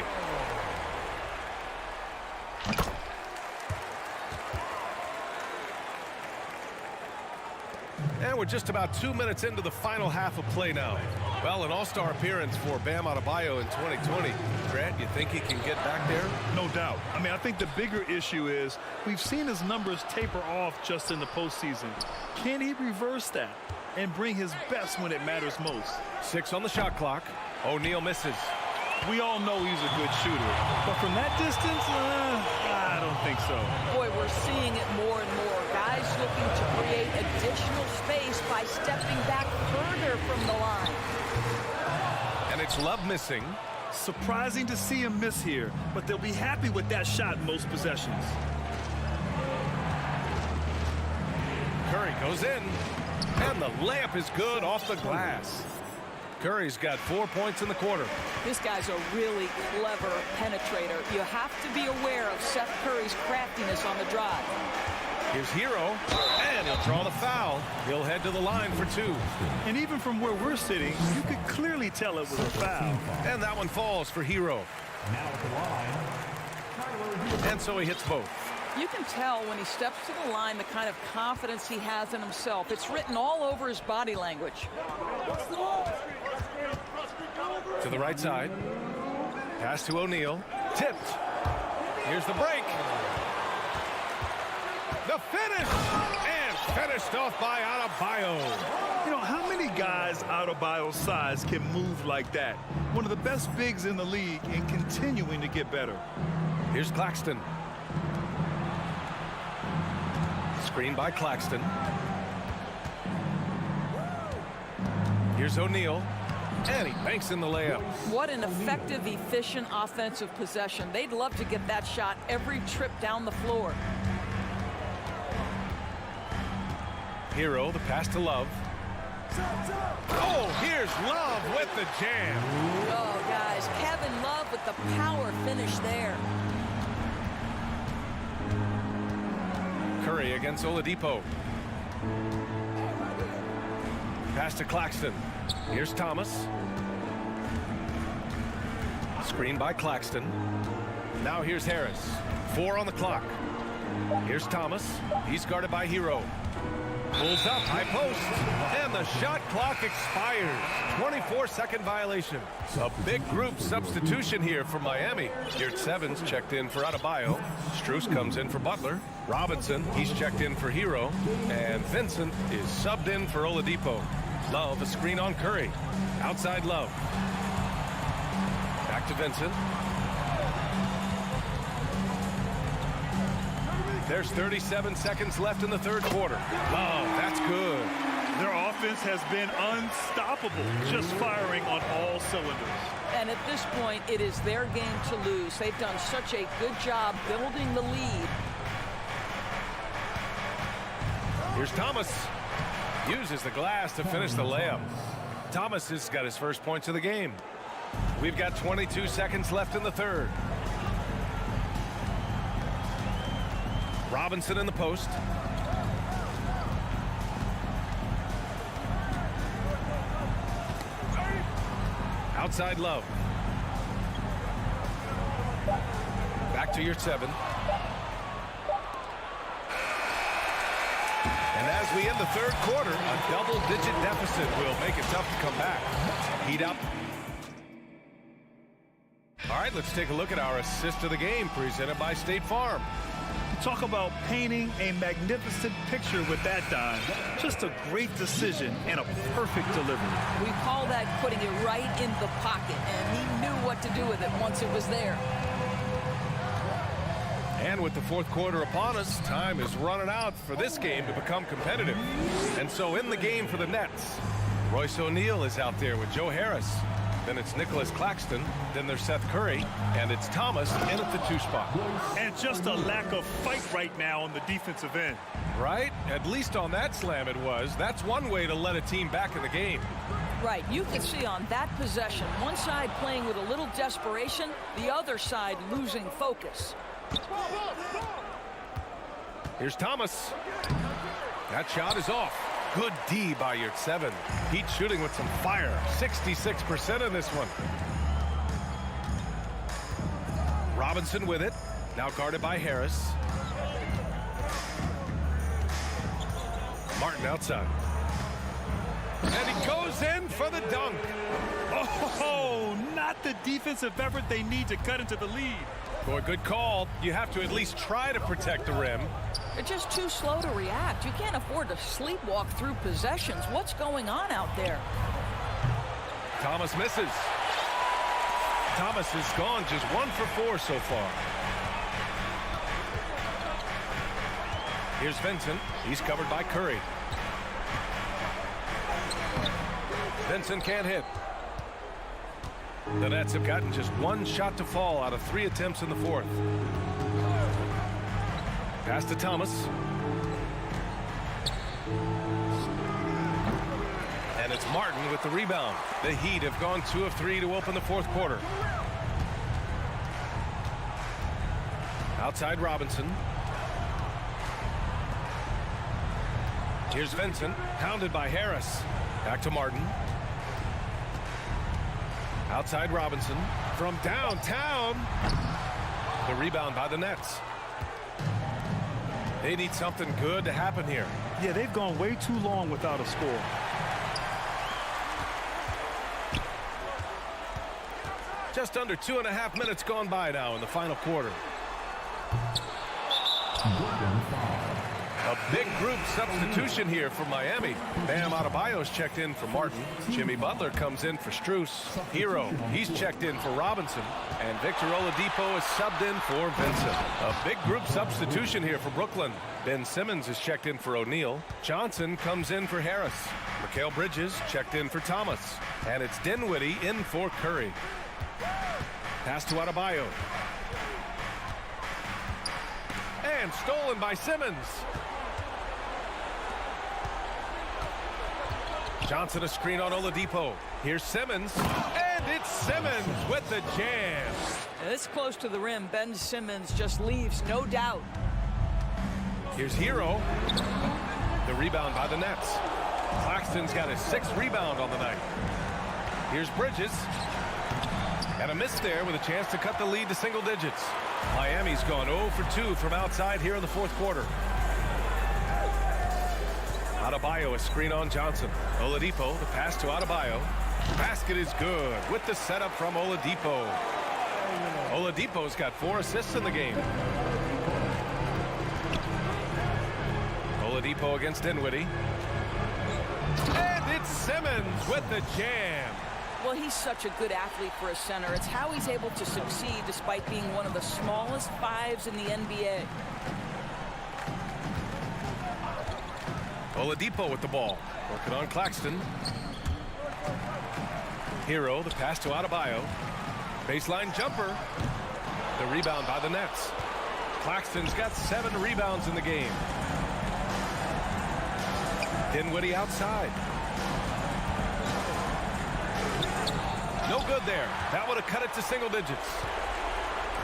And we're just about 2 minutes into the final half of play now. Well, an all-star appearance for Bam Adebayo in 2020. Grant, you think he can get back there? No doubt. I mean, I think the bigger issue is we've seen his numbers taper off just in the postseason. Can he reverse that and bring his best when it matters most? 6 on the shot clock. O'Neal misses. We all know he's a good shooter, but from that distance, I don't think so. Boy, we're seeing it more and more. Guys looking to create additional space by stepping back further from the line. And it's Love missing. Surprising to see him miss here, but they'll be happy with that shot in most possessions. Curry goes in, and the layup is good off the glass. Curry's got 4 points in the quarter. This guy's a really clever penetrator. You have to be aware of Seth Curry's craftiness on the drive. Here's Hero, and he'll draw the foul. He'll head to the line for 2. And even from where we're sitting, you could clearly tell it was a foul. And that one falls for Hero. Now at the line. And so he hits both. You can tell when he steps to the line the kind of confidence he has in himself. It's written all over his body language. To the right side. Pass to O'Neal. Tipped. Here's the break. The finish. And finished off by Adebayo. You know, how many guys Adebayo's size can move like that? One of the best bigs in the league and continuing to get better. Here's Claxton. Screen by Claxton. Here's O'Neal. And he banks in the layup. What an effective, efficient offensive possession. They'd love to get that shot every trip down the floor. Hero, the pass to Love. Oh, here's Love with the jam. Oh, guys, Kevin Love with the power finish there. Curry against Oladipo. Pass to Claxton. Here's Thomas. Screen by Claxton. Now here's Harris. 4 on the clock. Here's Thomas. He's guarded by Hero. Pulls up, high post, and the shot clock expires. 24-second violation. A big group substitution here for Miami. Geert Evans checked in for Adebayo. Strus comes in for Butler. Robinson, he's checked in for Hero. And Vincent is subbed in for Oladipo. Love, a screen on Curry. Outside Love. Back to Vincent. There's 37 seconds left in the third quarter. Love, that's good. Their offense has been unstoppable, just firing on all cylinders. And at this point, it is their game to lose. They've done such a good job building the lead. Here's Thomas. Uses the glass to finish the layup. Thomas has got his first points of the game. We've got 22 seconds left in the third. Robinson in the post. Outside Love. Back to your 7. And as we end the third quarter, a double-digit deficit will make it tough to come back. Heat up. All right, let's take a look at our assist of the game presented by State Farm. Talk about painting a magnificent picture with that dime. Just a great decision and a perfect delivery. We call that putting it right in the pocket, and he knew what to do with it once it was there. And with the fourth quarter upon us, time is running out for this game to become competitive. And so in the game for the Nets, Royce O'Neal is out there with Joe Harris. Then it's Nicholas Claxton. Then there's Seth Curry. And it's Thomas in at the 2 spot. And just a lack of fight right now on the defensive end. Right? At least on that slam it was. That's one way to let a team back in the game. Right. You can see on that possession, one side playing with a little desperation, the other side losing focus. Here's Thomas. That shot is off. Good D by your 7. Heat shooting with some fire. 66% in this one. Robinson with it. Now guarded by Harris. Martin outside. And he goes in for the dunk. Oh, not the defensive effort they need to cut into the lead. Boy, good call. You have to at least try to protect the rim. They're just too slow to react. You can't afford to sleepwalk through possessions. What's going on out there? Thomas misses. Thomas has gone just 1 for 4 so far. Here's Vincent. He's covered by Curry. Vincent can't hit. The Nets have gotten just 1 shot to fall out of 3 attempts in the fourth. Pass to Thomas. And it's Martin with the rebound. The Heat have gone 2 of 3 to open the fourth quarter. Outside Robinson. Here's Vincent, pounded by Harris. Back to Martin. Outside Robinson from downtown. The rebound by the Nets. They need something good to happen here. Yeah, they've gone way too long without a score. Just under 2.5 minutes gone by now in the final quarter. A big group substitution here for Miami. Bam Adebayo's checked in for Martin. Jimmy Butler comes in for Strus. Hero, he's checked in for Robinson. And Victor Oladipo is subbed in for Vincent. A big group substitution here for Brooklyn. Ben Simmons is checked in for O'Neal. Johnson comes in for Harris. Mikal Bridges checked in for Thomas. And it's Dinwiddie in for Curry. Pass to Adebayo. And stolen by Simmons. Johnson a screen on Oladipo. Here's Simmons. And it's Simmons with the jam. This close to the rim, Ben Simmons just leaves, no doubt. Here's Hero. The rebound by the Nets. Claxton's got his 6th rebound on the night. Here's Bridges. And a miss there with a chance to cut the lead to single digits. Miami's gone 0 for 2 from outside here in the fourth quarter. Adebayo, a screen on Johnson. Oladipo, the pass to Adebayo. Basket is good with the setup from Oladipo. Oladipo's got 4 assists in the game. Oladipo against Dinwiddie. And it's Simmons with the jam. Well, he's such a good athlete for a center. It's how he's able to succeed despite being one of the smallest 5s in the NBA. Oladipo with the ball. Working on Claxton. Hero, the pass to Adebayo. Baseline jumper. The rebound by the Nets. Claxton's got 7 rebounds in the game. Dinwiddie outside. No good there. That would have cut it to single digits.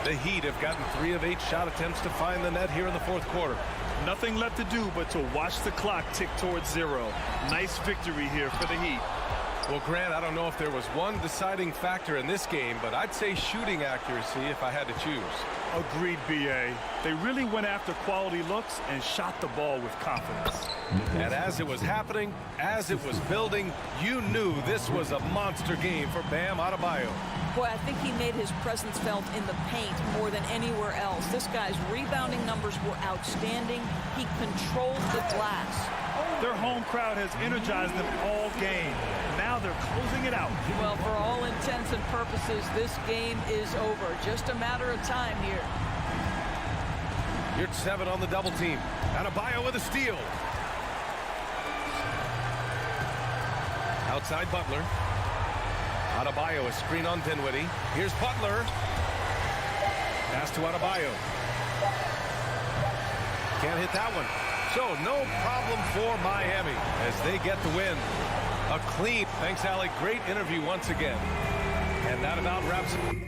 The Heat have gotten 3 of 8 shot attempts to find the net here in the fourth quarter. Nothing left to do but to watch the clock tick towards 0. Nice victory here for the Heat. Well, Grant, I don't know if there was one deciding factor in this game, but I'd say shooting accuracy if I had to choose. Agreed, B.A. They really went after quality looks and shot the ball with confidence. And as it was happening, as it was building, you knew this was a monster game for Bam Adebayo. Boy, I think he made his presence felt in the paint more than anywhere else. This guy's rebounding numbers were outstanding. He controlled the glass. Their home crowd has energized them all game. Now they're closing it out. Well, for all intents and purposes, this game is over. Just a matter of time here. You're 7 on the double team. Adebayo with a steal. Outside Butler. Adebayo, a screen on Dinwiddie. Here's Butler. Pass to Adebayo. Can't hit that one. So no problem for Miami as they get the win. A clean. Thanks, Alec. Great interview once again. And that about wraps it.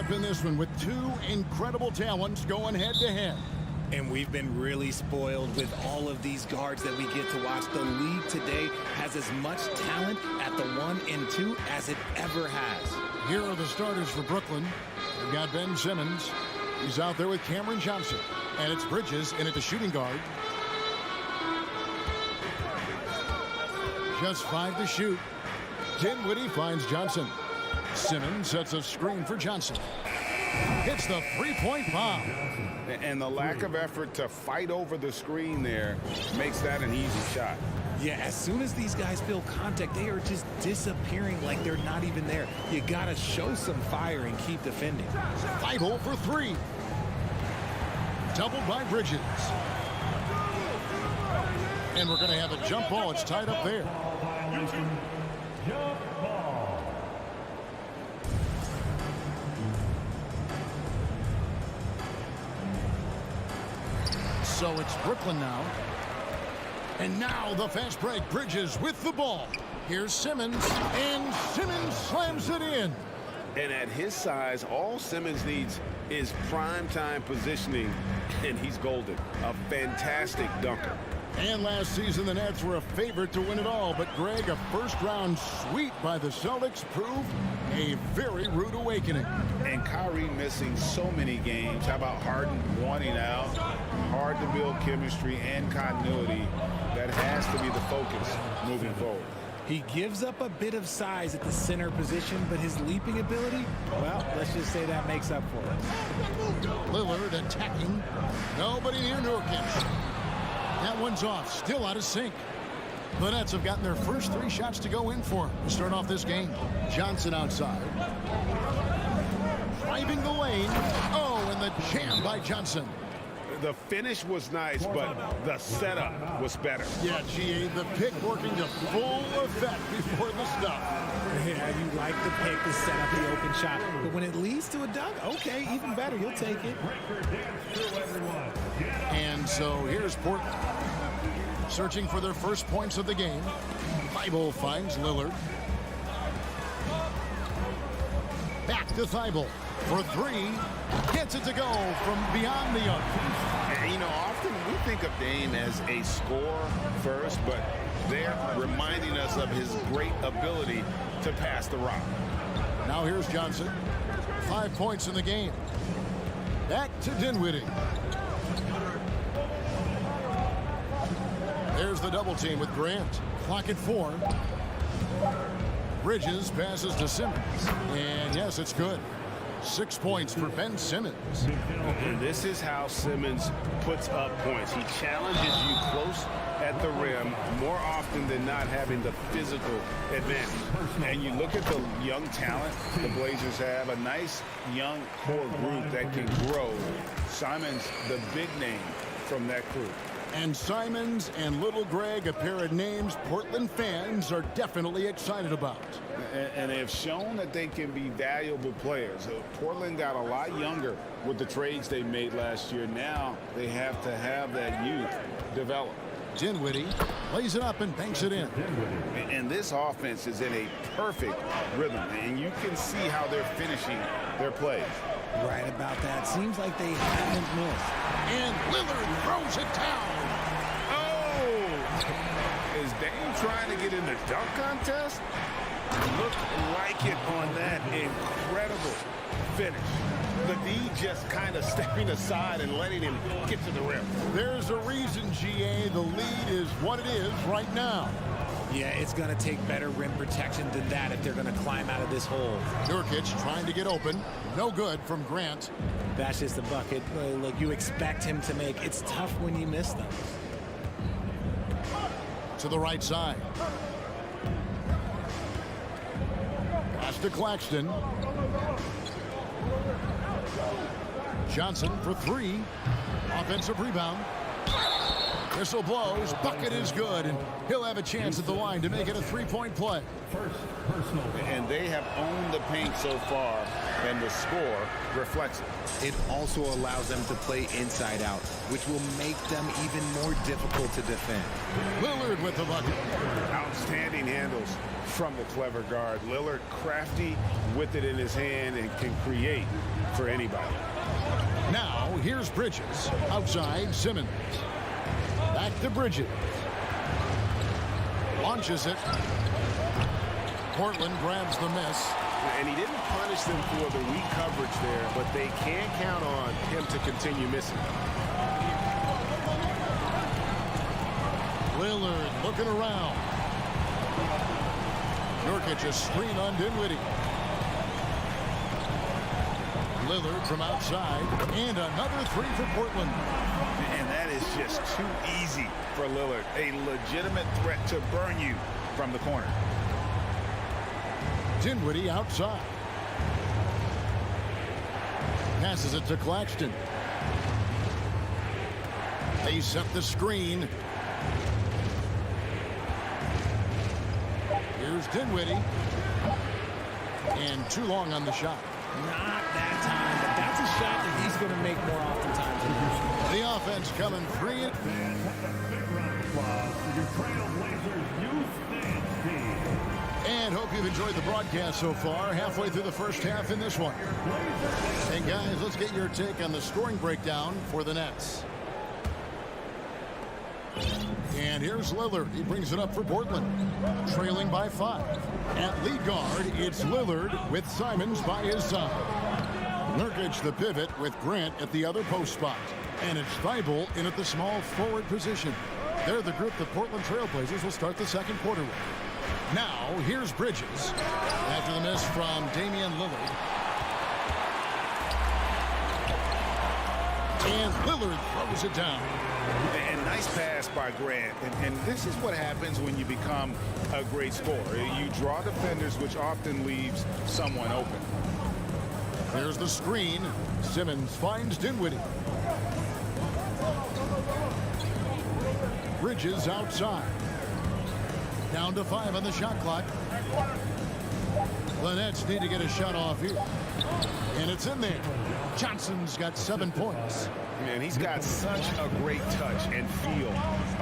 up in this one with two incredible talents going head-to-head. And we've been really spoiled with all of these guards that we get to watch. The league today has as much talent at the 1 and 2 as it ever has. Here are the starters for Brooklyn. We've got Ben Simmons. He's out there with Cameron Johnson. And it's Bridges in at the shooting guard. Just 5 to shoot. Dinwiddie finds Johnson. Simmons sets a screen for Johnson. Hits the three-point bomb. And the lack of effort to fight over the screen there makes that an easy shot. Yeah, as soon as these guys feel contact, they are just disappearing like they're not even there. You got to show some fire and keep defending. Thibault for 3. Doubled by Bridges. And we're going to have a jump ball. It's tied up there. So it's Brooklyn now. And now the fast break. Bridges with the ball. Here's Simmons. And Simmons slams it in. And at his size, all Simmons needs is prime-time positioning, and he's golden. A fantastic dunker. And last season, the Nets were a favorite to win it all. But, Greg, a first-round sweep by the Celtics proved a very rude awakening. And Kyrie missing so many games. How about Harden wanting out? Hard to build chemistry and continuity. That has to be the focus moving forward. He gives up a bit of size at the center position, but his leaping ability, well, let's just say that makes up for it. Lillard attacking. Nobody near Nurkic. That one's off. Still out of sync. The Nets have gotten their first 3 shots to go in for to start off this game. Johnson outside. Driving the lane. Oh, and the jam by Johnson. The finish was nice, but the setup was better. Yeah, GA, the pick working to full effect before the stuff. Yeah, you like the pick to set up the open shot. But when it leads to a dunk, okay, even better. You'll take it. And so here's Portland. Searching for their first points of the game. Thibault finds Lillard. Back to Thibault for 3. Gets it to go from beyond the arc. And, you know, often we think of Dame as a scorer first, but they're reminding us of his great ability to pass the rock. Now here's Johnson. 5 points in the game. Back to Dinwiddie. There's the double team with Grant. Clock at 4. Bridges passes to Simmons. And yes, it's good. 6 points for Ben Simmons. And this is how Simmons puts up points. He challenges you close at the rim more often than not, having the physical advantage. And you look at the young talent the Blazers have, a nice young core group that can grow. Simon's the big name from that group. And Simons and Little Greg, a pair of names Portland fans are definitely excited about. And they have shown that they can be valuable players. Portland got a lot younger with the trades they made last year. Now they have to have that youth develop. Dinwiddie lays it up and banks it in. And this offense is in a perfect rhythm. And you can see how they're finishing their plays. Right about that. Seems like they haven't missed. And Lillard throws it down. Oh! Is Dame trying to get in the dunk contest? Looked like it on that incredible finish. The D just kind of stepping aside and letting him get to the rim. There's a reason, GA, the lead is what it is right now. Yeah, it's going to take better rim protection than that if they're going to climb out of this hole. Nurkic trying to get open. No good from Grant. That's just a bucket. Look, you expect him to make. It's tough when you miss them. To the right side. Pass to Claxton. Johnson for 3. Offensive rebound. Whistle blows. Bucket is good. And he'll have a chance at the line to make it a 3-point play. And they have owned the paint so far. and the score reflects it. It also allows them to play inside out, which will make them even more difficult to defend. Lillard with the bucket. Outstanding handles from the clever guard. Lillard crafty with it in his hand and can create for anybody. Now, here's Bridges. Outside, Simmons. Back to Bridges. Launches it. Portland grabs the miss. And he didn't punish them for the weak coverage there, but they can't count on him to continue missing. Lillard looking around. Nurkic a screen on Dinwiddie. Lillard from outside, and another three for Portland. And that is just too easy for Lillard. A legitimate threat to burn you from the corner. Dinwiddie outside. Passes it to Claxton. They set the screen. Here's Dinwiddie. And too long on the shot. Not that time, but that's a shot that he's going to make more oftentimes. The offense coming free. And hope you've enjoyed the broadcast so far. Halfway through the first half in this one. And guys, let's get your take on the scoring breakdown for the Nets. And here's Lillard. He brings it up for Portland. Trailing by 5. At lead guard, it's Lillard with Simons by his side. Nurkic the pivot with Grant at the other post spot. And it's Thibault in at the small forward position. They're the group the Portland Trailblazers will start the second quarter with. Now, here's Bridges. After the miss from Damian Lillard. And Lillard throws it down. And nice pass by Grant. And this is what happens when you become a great scorer. You draw defenders, which often leaves someone open. There's the screen. Simmons finds Dinwiddie. Bridges outside. Down to 5 on the shot clock. The Nets need to get a shot off here. And it's in there. Johnson's got 7 points. Man, he's got such a great touch and feel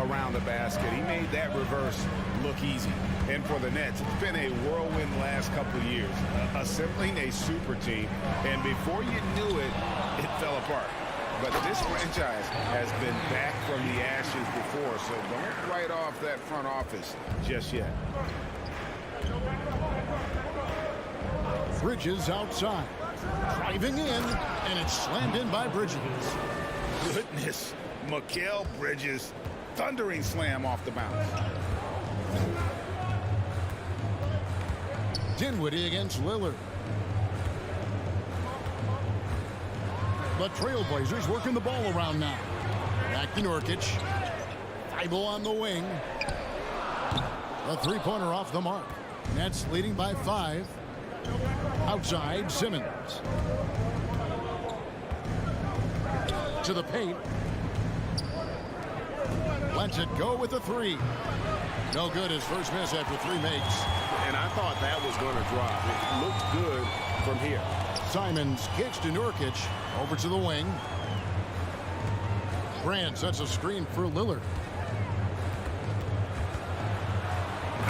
around the basket. He made that reverse look easy. And for the Nets, it's been a whirlwind last couple of years. Assembling a super team. And before you knew it, it fell apart. But this franchise has been back from the ashes before, so don't write off that front office just yet. Bridges outside. Driving in, and it's slammed in by Bridges. Goodness, Mikal Bridges, thundering slam off the bounce. Dinwiddie against Lillard. The Trailblazers working the ball around now. Back to Nurkic. Thibault on the wing. A three-pointer off the mark. Nets leading by 5. Outside, Simmons. To the paint. Lets it go with the 3. No good. His first miss after 3 makes. And I thought that was going to drop. It looked good from here. Simons kicks to Nurkic. Over to the wing. Grant sets a screen for Lillard.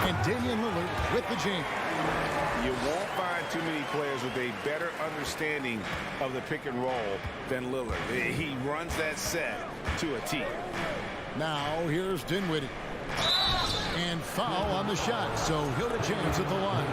And Damian Lillard with the jam. You won't find too many players with a better understanding of the pick and roll than Lillard. He runs that set to a T. Now here's Dinwiddie. And foul on the shot, so he'll get a chance at the line.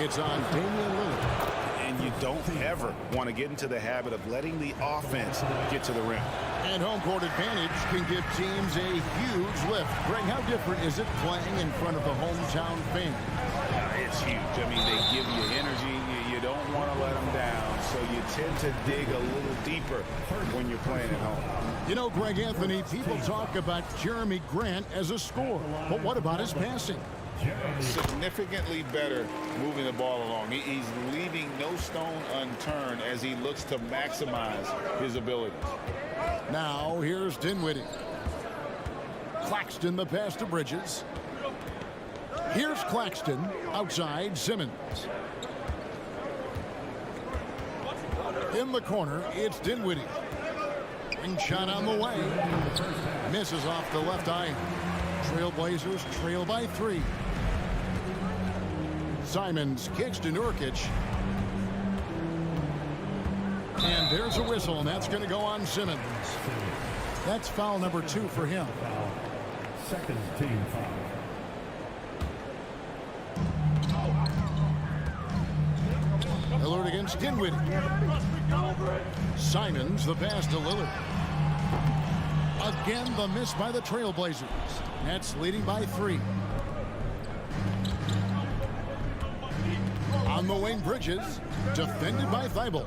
It's on Damian Lillard. And you don't ever want to get into the habit of letting the offense get to the rim. And home court advantage can give teams a huge lift. Greg, how different is it playing in front of the hometown fans? It's huge. I mean, they give you energy. You don't want to let them down, so you tend to dig a little deeper when you're playing at home. You know, Greg Anthony, people talk about Jeremy Grant as a scorer, but what about his passing? Significantly better moving the ball along. He's leaving no stone unturned as he looks to maximize his abilities. Now here's Dinwiddie. Claxton the pass to Bridges. Here's Claxton outside Simmons. In the corner, it's Dinwiddie. Wing shot on the way. Misses off the left eye. Trailblazers trail by 3. Simons kicks to Nurkic. And there's a whistle, and that's going to go on Simmons. That's foul number 2 for him. Second team foul. Lillard against Dinwiddie. Simons, the pass to Lillard. Again, the miss by the Trailblazers. Nets leading by 3. On the wing, Bridges. Defended by Thibault.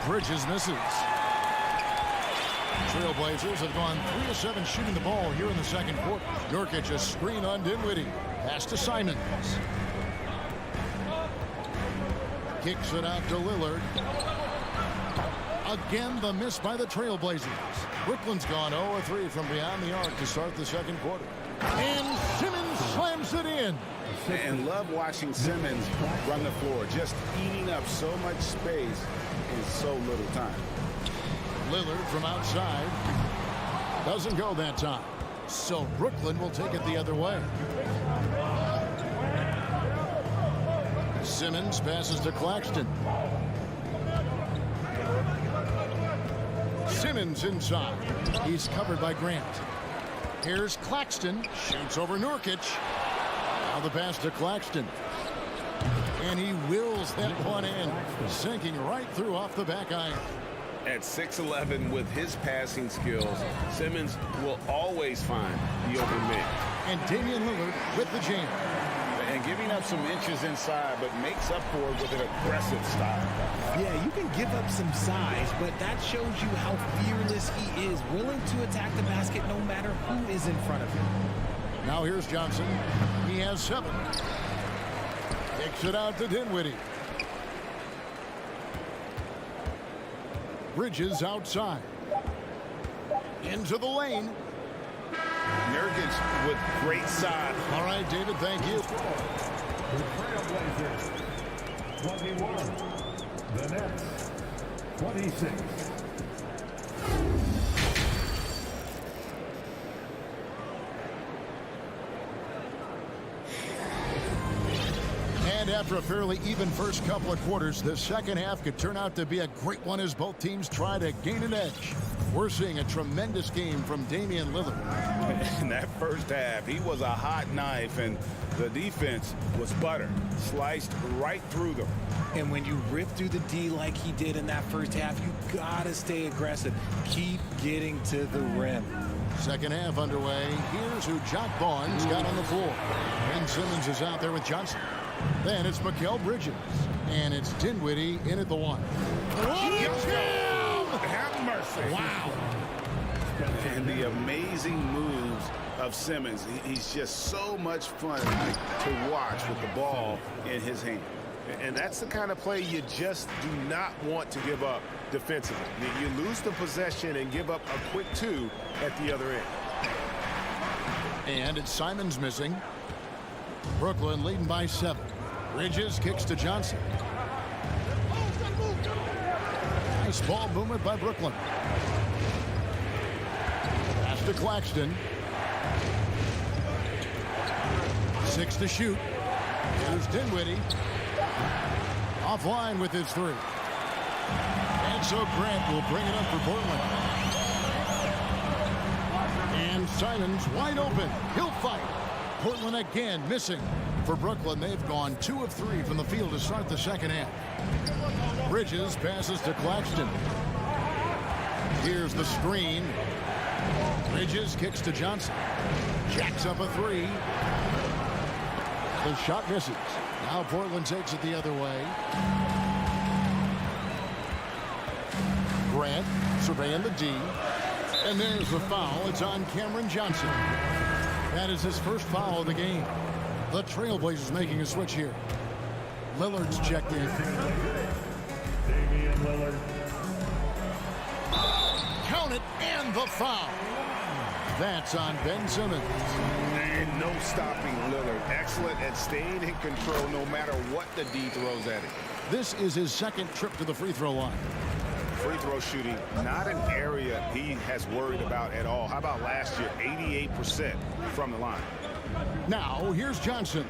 Bridges misses. Trailblazers have gone 3 of 7 shooting the ball here in the second quarter. Nurkic, a screen on Dinwiddie. Pass to Simons. Kicks it out to Lillard. Again, the miss by the Trailblazers. Brooklyn's gone 0 of 3 from beyond the arc to start the second quarter. And Simmons slams it in. And love watching Simmons run the floor, just eating up so much space in so little time. Lillard from outside. Doesn't go that time. So Brooklyn will take it the other way. Simmons passes to Claxton. Simmons inside. He's covered by Grant. Here's Claxton. Shoots over Nurkic. Now the pass to Claxton. And he wills that one in. Sinking right through off the back iron. At 6'11" with his passing skills, Simmons will always find the open man. And Damian Lillard with the jam. And giving up some inches inside, but makes up for it with an aggressive style. Yeah, you can give up some size, but that shows you how fearless he is, willing to attack the basket no matter who is in front of him. Now here's Johnson. He has 7. Kicks it out to Dinwiddie. Bridges outside. Into the lane. Nurkic with great size. All right, David, thank you. The Trailblazers, 21. The Nets, 26. And after a fairly even first couple of quarters, the second half could turn out to be a great one as both teams try to gain an edge. We're seeing a tremendous game from Damian Lillard. In that first half, he was a hot knife, and the defense was butter. Sliced right through them. And when you rip through the D like he did in that first half, you gotta stay aggressive. Keep getting to the rim. Second half underway. Here's who Jock Vaughn's got on the floor. Ben Simmons is out there with Johnson. Then it's Mikal Bridges. And it's Dinwiddie in at the 1. Have mercy. Wow. And the amazing moves of Simmons. He's just so much fun to watch with the ball in his hand. And that's the kind of play you just do not want to give up defensively. You lose the possession and give up a quick 2 at the other end. And it's Simons missing. Brooklyn leading by 7. Bridges kicks to Johnson. Nice ball movement by Brooklyn. Pass to Claxton. 6 to shoot. Here's Dinwiddie. Offline with his 3. And so Grant will bring it up for Portland. And Simons wide open. He'll fight. Portland again missing. For Brooklyn, they've gone 2 of 3 from the field to start the second half. Bridges passes to Claxton. Here's the screen. Bridges kicks to Johnson. Jacks up a 3. The shot misses. Now Portland takes it the other way. Grant surveying the D. And there's the foul. It's on Cameron Johnson. That is his first foul of the game. The Trailblazers making a switch here. Lillard's checked in. Damian Lillard. Count it, and the foul. That's on Ben Simmons. And no stopping Lillard. Excellent at staying in control no matter what the D throws at him. This is his second trip to the free throw line. Free throw shooting, not an area he has worried about at all. How about last year? 88% from the line. Now, here's Johnson.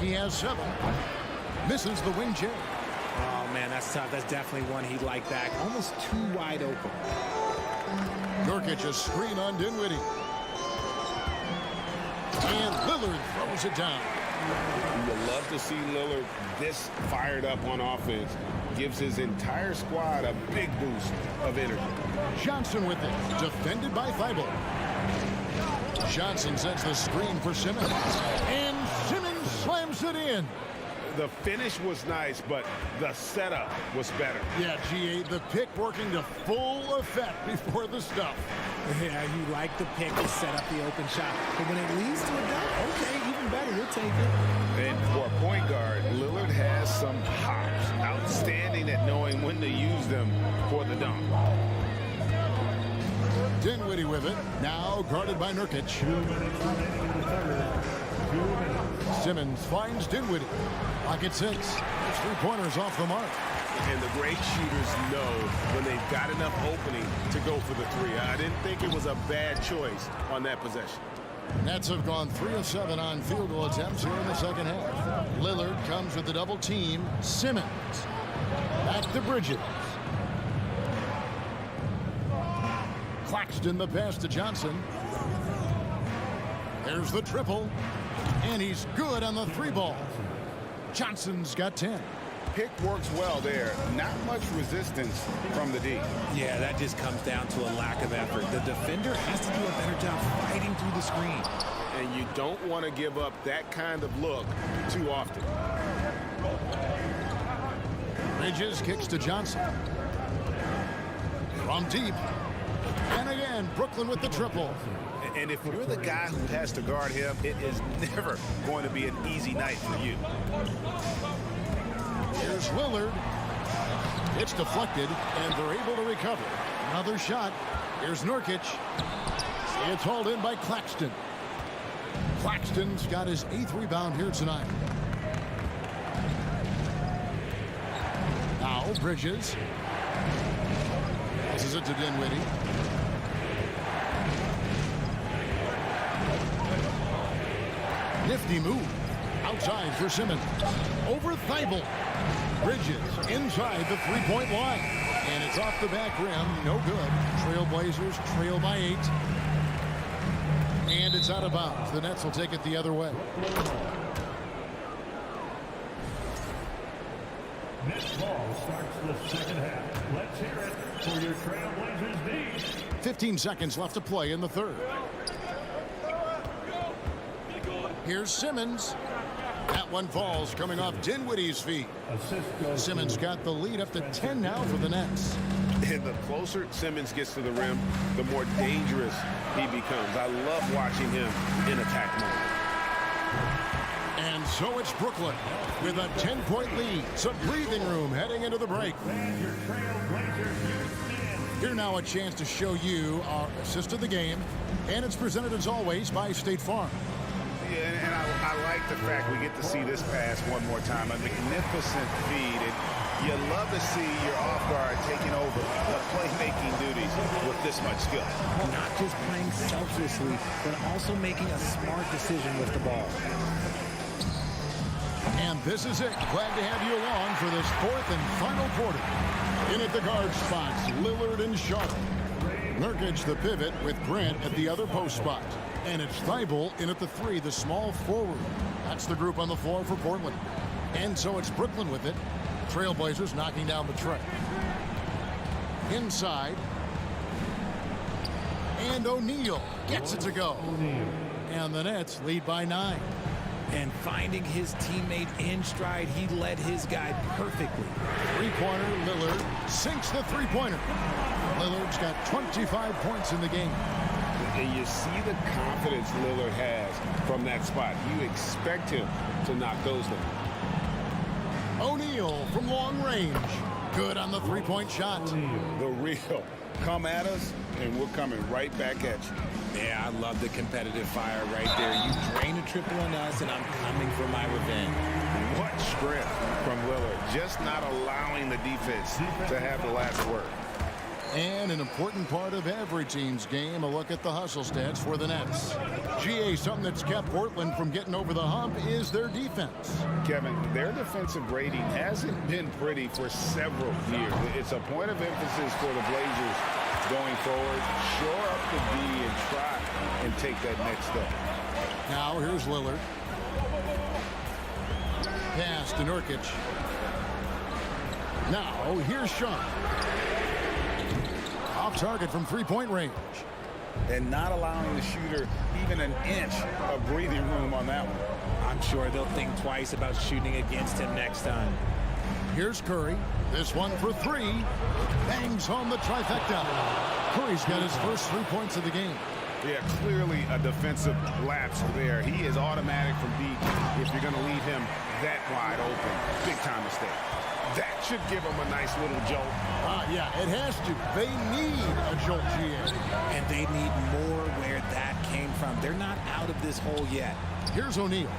He has 7. Misses the wing J. Oh, man, that's tough. That's definitely one he'd like back. Almost too wide open. Nurkic a screen on Dinwiddie. And Lillard throws it down. You would love to see Lillard this fired up on offense. Gives his entire squad a big boost of energy. Johnson with it. Defended by Thibault. Johnson sets the screen for Simmons. And Simmons slams it in. The finish was nice, but the setup was better. Yeah, G8, the pick working to full effect before the stuff. Yeah, you like the pick to set up the open shot. But when it leads to a dunk, okay, even better, you'll take it. And for a point guard, Lillard has some hops. Outstanding at knowing when to use them for the dunk. Dinwiddie with it. Now guarded by Nurkic. 2 minutes remaining in the third. 2 minutes. Simmons finds Dinwiddie. Pocket 6. His 3-pointers off the mark. And the great shooters know when they've got enough opening to go for the 3. I didn't think it was a bad choice on that possession. Nets have gone 3 of 7 on field goal attempts here in the second half. Lillard comes with the double team. Simmons. Back to Bridges. Claxton the pass to Johnson. There's the triple. And he's good on the 3-ball. Johnson's got 10. Pick works well there. Not much resistance from the D. Yeah, that just comes down to a lack of effort. The defender has to do a better job fighting through the screen. And you don't want to give up that kind of look too often. Bridges kicks to Johnson. From deep. And again, Brooklyn with the triple. And if you're the guy who has to guard him, it is never going to be an easy night for you. Here's Lillard. It's deflected, and they're able to recover. Another shot. Here's Nurkic. It's hauled in by Claxton. Claxton's got his 8th rebound here tonight. Now Bridges. Passes it to Dinwiddie. Nifty move. Outside for Simmons. Over Thibault. Bridges inside the 3-point line. And it's off the back rim. No good. Trailblazers trail by 8. And it's out of bounds. The Nets will take it the other way. Next ball starts the second half. Let's hear it for your Trailblazers D. 15 seconds left to play in the third. Here's Simmons. That one falls coming off Dinwiddie's feet. Simmons got the lead up to 10 now for the Nets. And the closer Simmons gets to the rim, the more dangerous he becomes. I love watching him in attack mode. And so it's Brooklyn with a 10-point lead. Some breathing room heading into the break. Here now a chance to show you our assist of the game. And it's presented as always by State Farm. Yeah, and I like the fact we get to see this pass one more time. A magnificent feed. And you love to see your off guard taking over the playmaking duties with this much skill. Not just playing selflessly, but also making a smart decision with the ball. And this is it. Glad to have you along for this 4th and final quarter. In at the guard spots, Lillard and Sharp. Nurkic the pivot with Grant at the other post spot. And it's Thibault in at the 3, the small forward. That's the group on the floor for Portland. And so it's Brooklyn with it. Trailblazers knocking down the tray. Inside. And O'Neal gets it to go. And the Nets lead by 9. And finding his teammate in stride, he led his guy perfectly. 3-pointer, Lillard sinks the 3-pointer. Lillard's got 25 points in the game. And you see the confidence Lillard has from that spot. You expect him to knock those down. O'Neal from long range. Good on the 3-point shot. The real. Come at us, and we're coming right back at you. Yeah, I love the competitive fire right there. You drain a triple on us, and I'm coming for my revenge. What strength from Lillard, just not allowing the defense to have the last word. And an important part of every team's game, a look at the hustle stats for the Nets. GA, something that's kept Portland from getting over the hump is their defense. Kevin, their defensive rating hasn't been pretty for several years. It's a point of emphasis for the Blazers going forward. Shore up the D and try and take that next step. Now here's Lillard. Pass to Nurkic. Now here's Sean. Off target from three-point range. And not allowing the shooter even an inch of breathing room on that one. I'm sure they'll think twice about shooting against him next time. Here's Curry. This one for three. Bangs home the trifecta. Curry's got his first 3 points of the game. Yeah, clearly a defensive lapse there. He is automatic from deep if you're going to leave him that wide open. Big time mistake. That should give him a nice little jolt. Yeah, it has to. They need a jolt, GA. And they need more where that came from. They're not out of this hole yet. Here's O'Neal.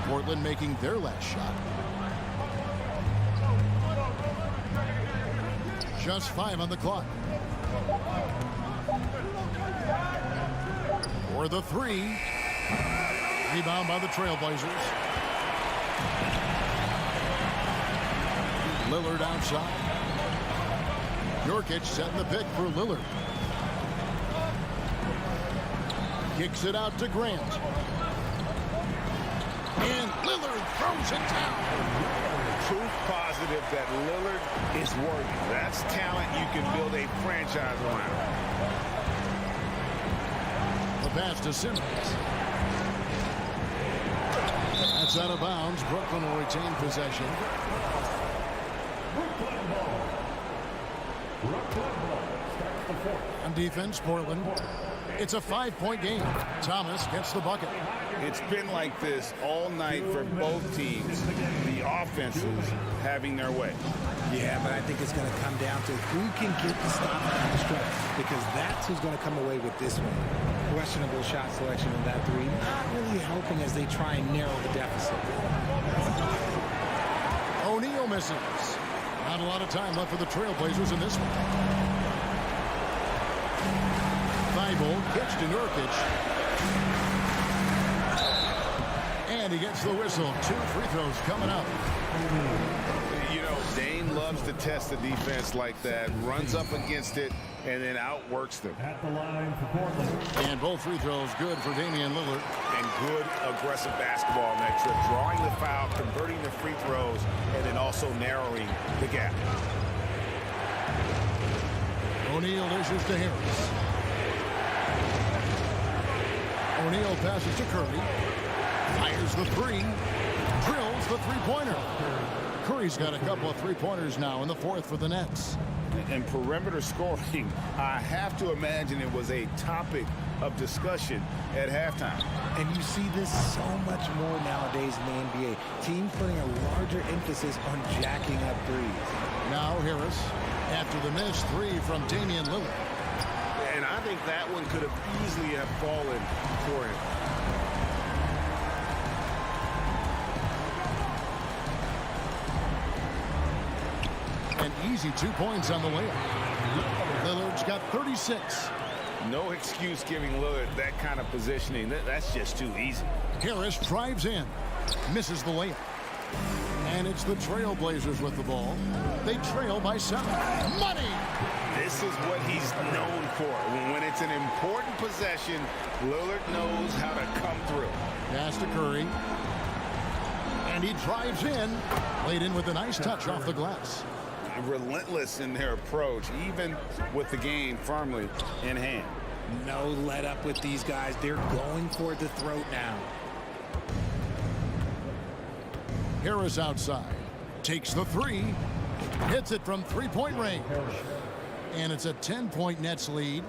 Portland making their last shot. Just 5 on the clock. For the three. Rebound by the Trailblazers. Lillard outside. Nurkic setting the pick for Lillard. Kicks it out to Grant. And Lillard throws it down. Proof positive that Lillard is worthy. That's talent you can build a franchise around. The pass to Simmons. That's out of bounds. Brooklyn will retain possession. On defense, Portland. It's a 5-point game. Thomas gets the bucket. It's been like this all night for both teams. The offenses having their way. Yeah, but I think it's going to come down to who can get the stop down the stretch, because that's who's going to come away with this one. Questionable shot selection in that three, not really helping as they try and narrow the deficit. O'Neal misses. Not a lot of time left for the Trailblazers in this one. Thibault kicks to Nurkic. And he gets the whistle. 2 free throws coming up. You know, Dame loves to test the defense like that. Runs up against it and then outworks them. At the line for Portland. And both free throws good for Damian Lillard. And good aggressive basketball on that trip. Drawing the foul, converting the free throws, and then also narrowing the gap. O'Neal issues to Harris. O'Neal passes to Curry. Fires the three. Drills the three-pointer. Curry's got a couple of three-pointers now in the fourth for the Nets. And perimeter scoring, I have to imagine it was a topic of discussion at halftime. And you see this so much more nowadays in the NBA. Teams putting a larger emphasis on jacking up threes. Now Harris, after the missed three from Damian Lillard. And I think that one could have easily have fallen for him. An easy 2 points on the layup. Lillard's got 36. No excuse giving Lillard that kind of positioning. That's just too easy. Harris drives in. Misses the layup. And it's the Trailblazers with the ball. They trail by 7. Money! This is what he's known for. When it's an important possession, Lillard knows how to come through. Pass to Curry. And he drives in. Laid in with a nice touch off the glass. Relentless in their approach, even with the game firmly in hand. No let up with these guys. They're going for the throat now. Harris outside. Takes the three. Hits it from three-point range. And it's a 10-point Nets lead.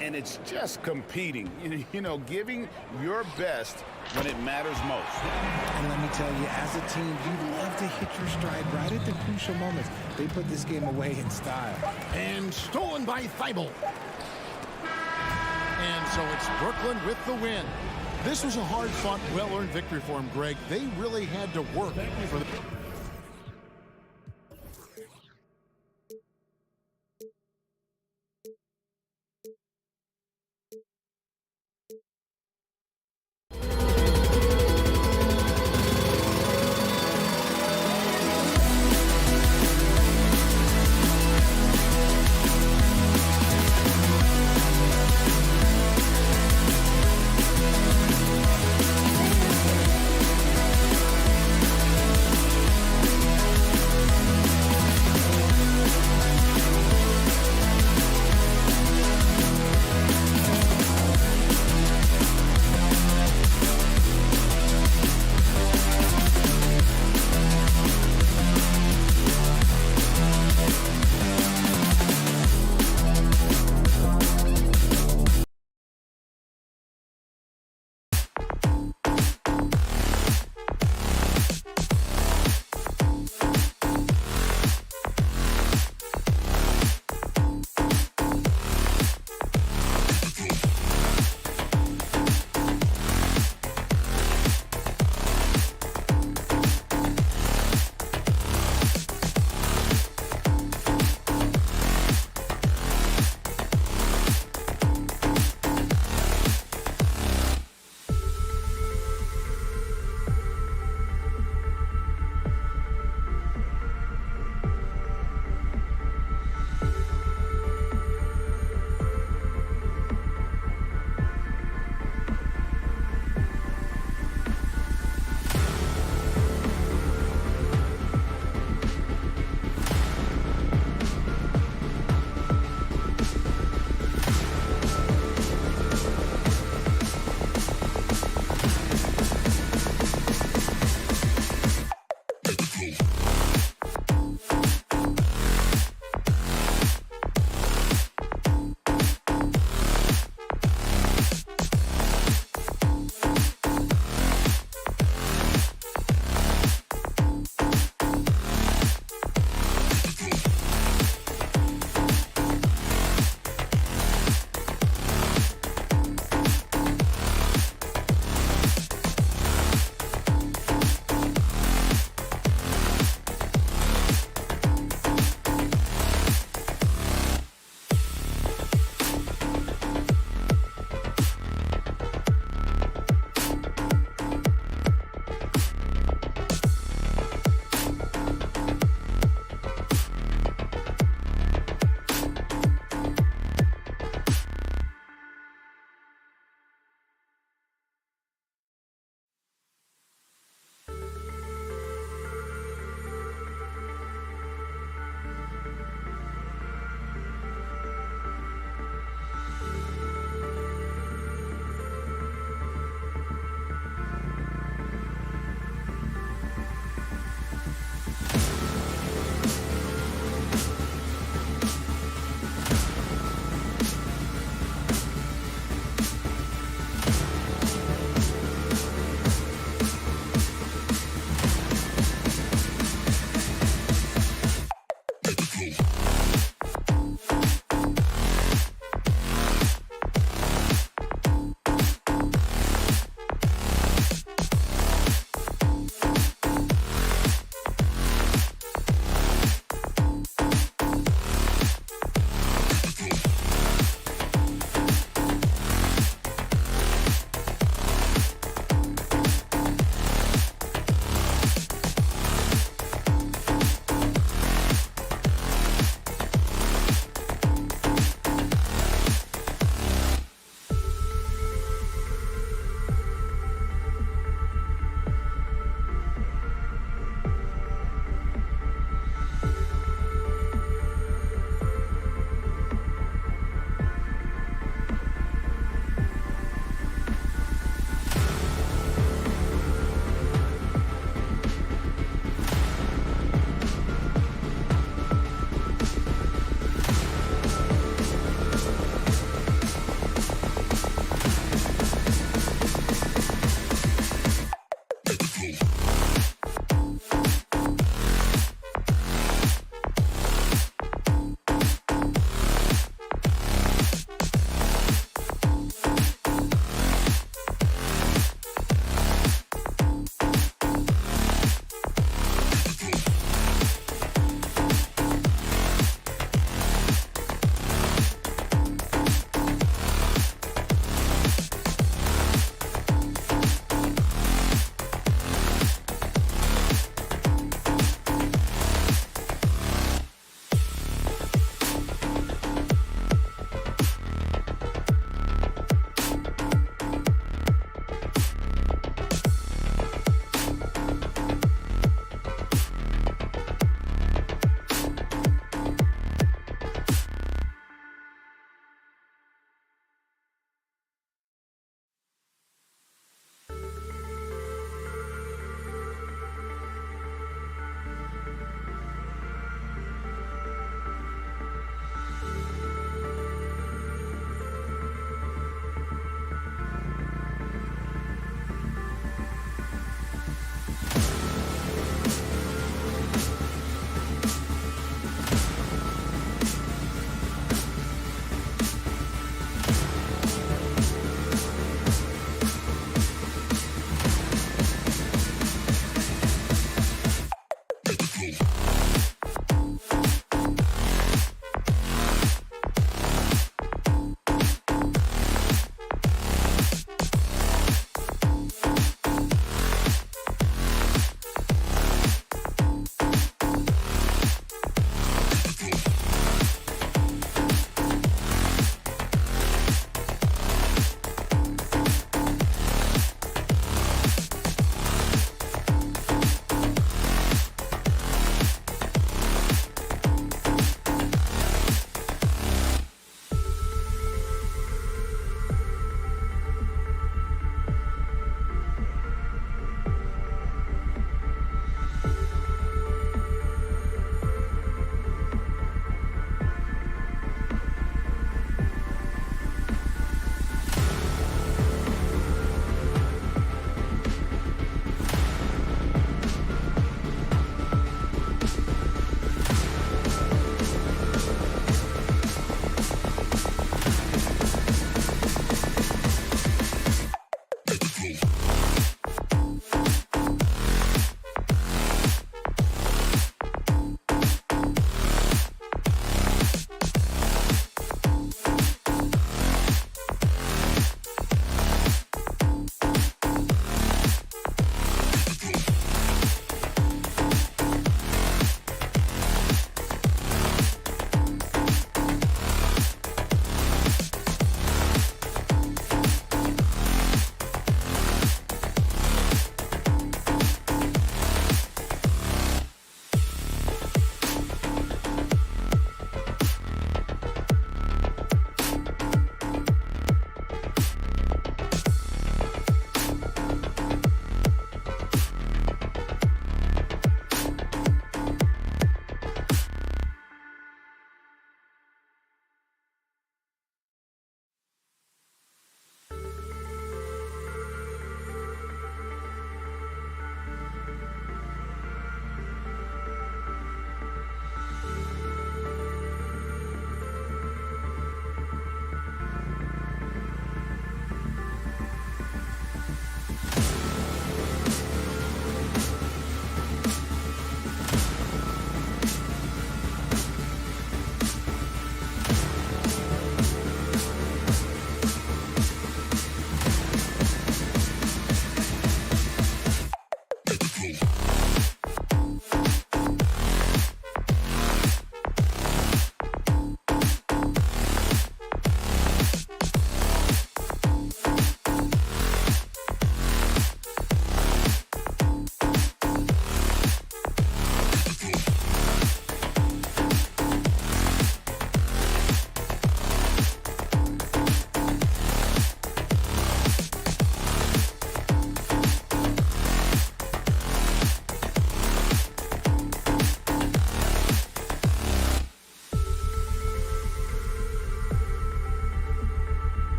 And it's just competing. You know, giving your best when it matters most. And let me tell you, as a team, you love to hit your stride right at the crucial moments. They put this game away in style. And stolen by Thibault. And so it's Brooklyn with the win. This was a hard-fought, well-earned victory for him, Greg. They really had to work for the...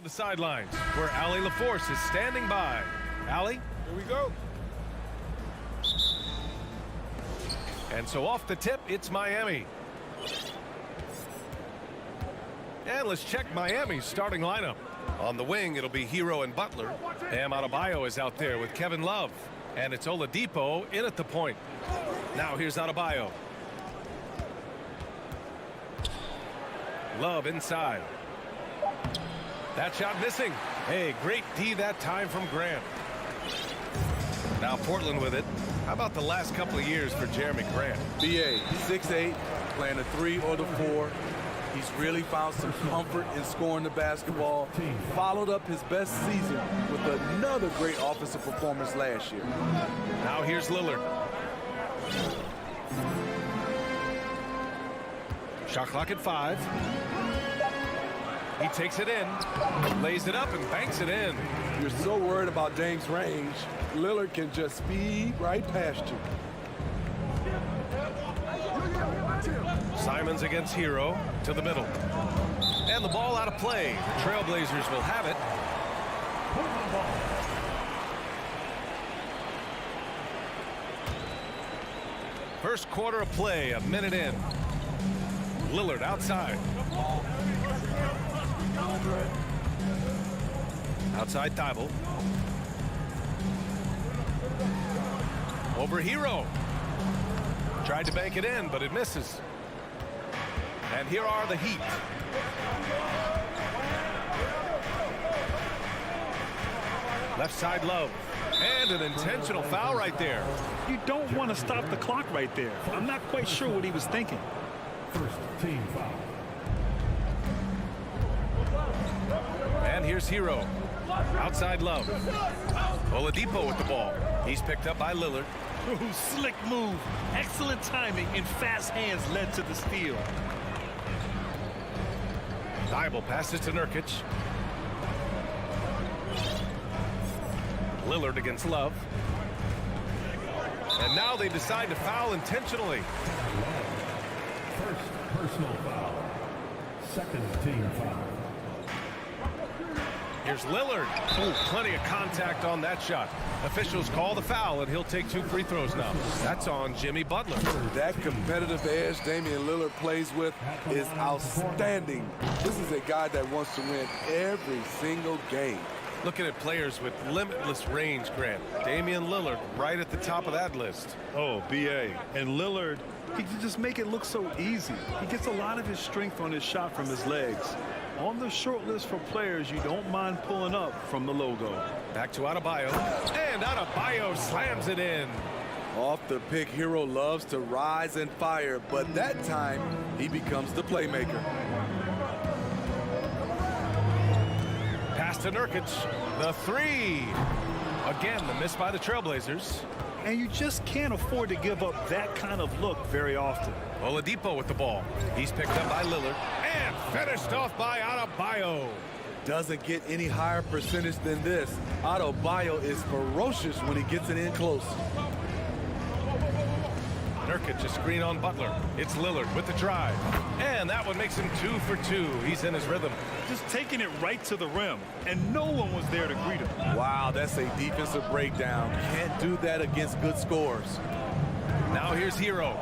the sidelines, where Allie LaForce is standing by. Allie? Here we go. And so off the tip, it's Miami. And let's check Miami's starting lineup. On the wing, it'll be Hero and Butler. Bam Adebayo is out there with Kevin Love. And it's Oladipo in at the point. Now here's Adebayo. Love inside. That shot missing. Hey, great D that time from Grant. Now Portland with it. How about the last couple of years for Jeremy Grant? BA, 6'8", playing the 3 or the 4. He's really found some comfort in scoring the basketball. Followed up his best season with another great offensive performance last year. Now here's Lillard. Shot clock at 5. He takes it in, lays it up, and banks it in. You're so worried about Dame's range. Lillard can just speed right past you. Simons against Hero to the middle. And the ball out of play. The Trailblazers will have it. First quarter of play, a minute in. Lillard outside. Outside Thibault. Over Hero. Tried to bank it in, but it misses. And here are the Heat. Left side Love. And an intentional foul right there. You don't want to stop the clock right there. I'm not quite sure what he was thinking. First team foul. And here's Hero. Outside Love. Oladipo with the ball. He's picked up by Lillard. Ooh, slick move. Excellent timing and fast hands led to the steal. Thibault passes to Nurkic. Lillard against Love. And now they decide to foul intentionally. First personal foul. Second team foul. Here's Lillard. Ooh, plenty of contact on that shot. Officials call the foul, and he'll take 2 free throws now. That's on Jimmy Butler. That competitive edge Damian Lillard plays with is outstanding. This is a guy that wants to win every single game. Looking at players with limitless range, Grant. Damian Lillard right at the top of that list. Oh, BA. And Lillard, he can just make it look so easy. He gets a lot of his strength on his shot from his legs. On the short list for players you don't mind pulling up from the logo. Back to Adebayo. And Adebayo slams it in. Off the pick, Hero loves to rise and fire, but that time he becomes the playmaker. Pass to Nurkic. The 3. Again, the miss by the Trailblazers. And you just can't afford to give up that kind of look very often. Oladipo with the ball. He's picked up by Lillard. And finished off by Adebayo. Doesn't get any higher percentage than this. Adebayo is ferocious when he gets it in close. Nurkic, a screen on Butler. It's Lillard with the drive. And that one makes him 2 for 2. He's in his rhythm. Just taking it right to the rim, and no one was there to greet him. Wow, that's a defensive breakdown. Can't do that against good scores. Now here's Hero.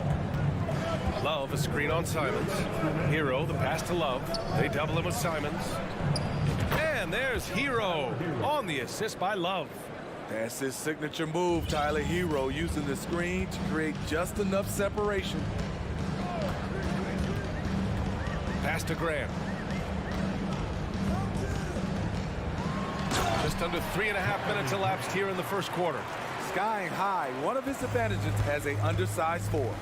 Love, a screen on Simons. Hero, the pass to Love. They double him with Simons. And there's Hero on the assist by Love. That's his signature move, Tyler. Hero using the screen to create just enough separation. Pass to Grant. Just under 3.5 minutes elapsed here in the first quarter. Skying high, one of his advantages as an undersized 4.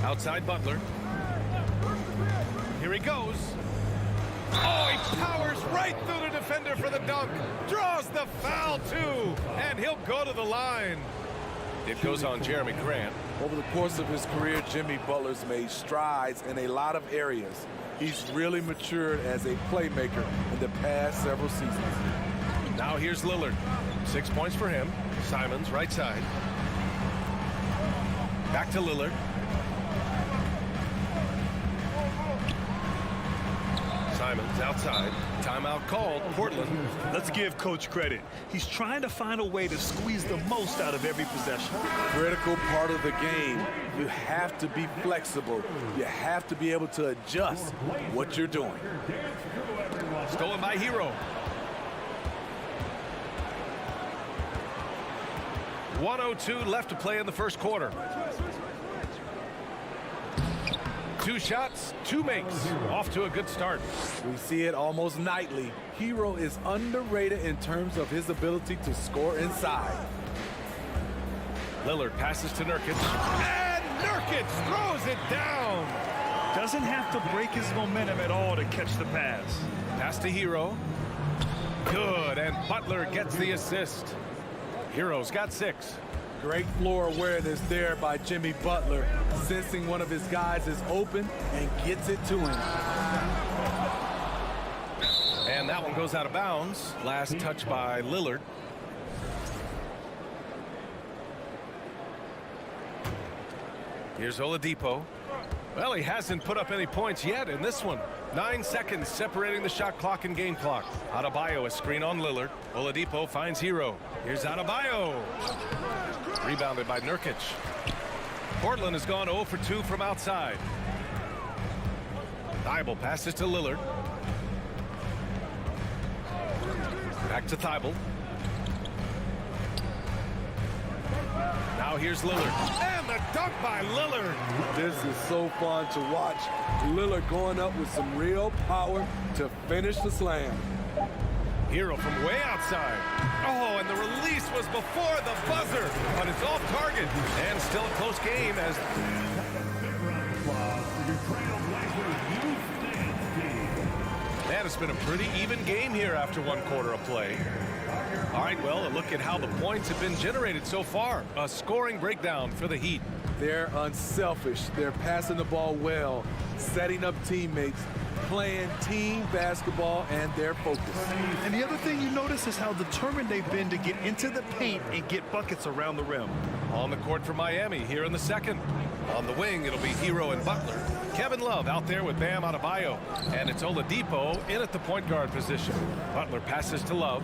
Outside Butler. Here he goes. Oh, he powers right through the defender for the dunk. Draws the foul, too. And he'll go to the line. It goes on Jeremy Grant. Over the course of his career, Jimmy Butler's made strides in a lot of areas. He's really matured as a playmaker in the past several seasons. Now here's Lillard. 6 points for him. Simons, right side. Back to Lillard. Simons outside. Timeout called. Portland. Let's give Coach credit. He's trying to find a way to squeeze the most out of every possession. Critical part of the game. You have to be flexible. You have to be able to adjust what you're doing. Stolen by Hero. 1:02 left to play in the first quarter. 2 shots, 2 makes. Off to a good start. We see it almost nightly. Hero is underrated in terms of his ability to score inside. Lillard passes to Nurkic. And Nurkic throws it down. Doesn't have to break his momentum at all to catch the pass. Pass to Hero. Good, and Butler gets the assist. Hero's got 6. Great floor awareness there by Jimmy Butler, sensing one of his guys is open and gets it to him. And that one goes out of bounds. Last touch by Lillard. Here's Oladipo. Well, he hasn't put up any points yet in this one. 9 seconds separating the shot clock and game clock. Adebayo a screen on Lillard. Oladipo finds Hero. Here's Adebayo. Rebounded by Nurkic. Portland has gone 0 for 2 from outside. Thibault passes to Lillard. Back to Thibault. Now here's Lillard. And the dunk by Lillard. This is so fun to watch. Lillard going up with some real power to finish the slam. Hero from way outside. Oh, and the release was before the buzzer, but it's off target. And still a close game as... Man, it's been a pretty even game here after 1 quarter of play. All right, well, a look at how the points have been generated so far. A scoring breakdown for the Heat. They're unselfish. They're passing the ball well, setting up teammates, playing team basketball, and they're focused. And the other thing you notice is how determined they've been to get into the paint and get buckets around the rim. On the court for Miami here in the second. On the wing, it'll be Hero and Butler. Kevin Love out there with Bam Adebayo. And it's Oladipo in at the point guard position. Butler passes to Love.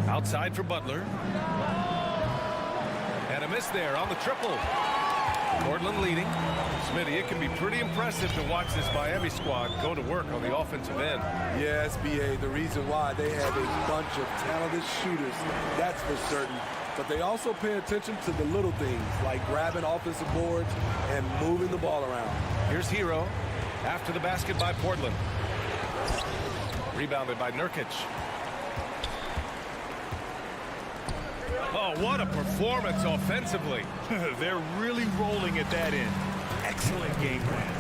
Outside for Butler. And a miss there on the triple. Portland leading. Smitty, it can be pretty impressive to watch this Miami squad go to work on the offensive end. Yes, B.A., the reason why they have a bunch of talented shooters, that's for certain. But they also pay attention to the little things, like grabbing offensive boards and moving the ball around. Here's Hero after the basket by Portland. Rebounded by Nurkic. Oh, what a performance offensively. They're really rolling at that end. Excellent game plan.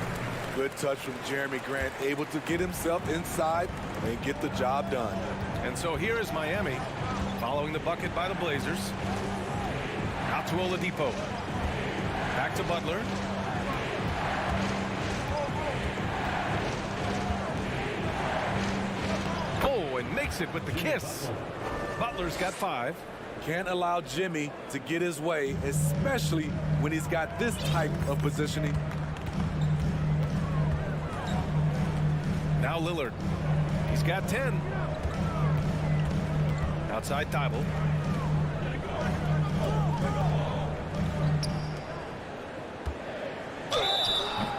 Good touch from Jeremy Grant, able to get himself inside and get the job done. And so here is Miami following the bucket by the Blazers. Out to Oladipo. Back to Butler. Oh, and makes it with the kiss. Butler's got 5. Can't allow Jimmy to get his way, especially when he's got this type of positioning. Now Lillard. He's got 10. Outside Thibault.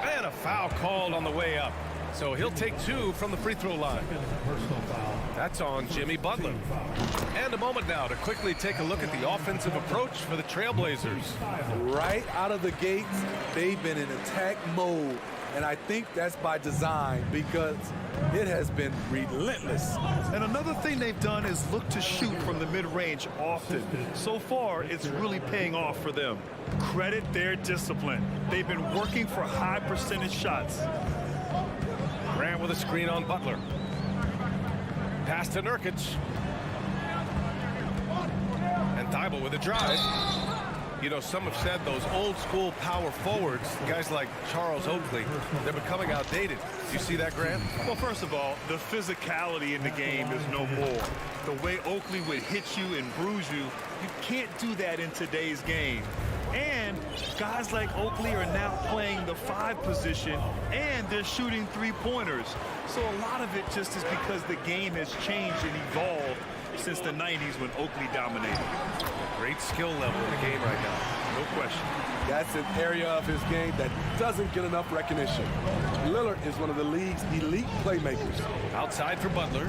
And a foul called on the way up. So he'll take 2 from the free throw line. That's on Jimmy Butler. And a moment now to quickly take a look at the offensive approach for the Trailblazers. Right out of the gates, they've been in attack mode. And I think that's by design because it has been relentless. And another thing they've done is look to shoot from the mid-range often. So far, it's really paying off for them. Credit their discipline. They've been working for high percentage shots. Grant with a screen on Butler. Pass to Nurkic. And Thibault with a drive. You know, some have said those old school power forwards, guys like Charles Oakley, they're becoming outdated. Do you see that, Grant? Well, first of all, the physicality in the game is no more. The way Oakley would hit you and bruise you, you can't do that in today's game. And guys like Oakley are now playing the 5 position, and they're shooting 3-pointers. So a lot of it just is because the game has changed and evolved since the 90s when Oakley dominated. Great skill level in the game right now. No question. That's an area of his game that doesn't get enough recognition. Lillard is one of the league's elite playmakers. Outside for Butler.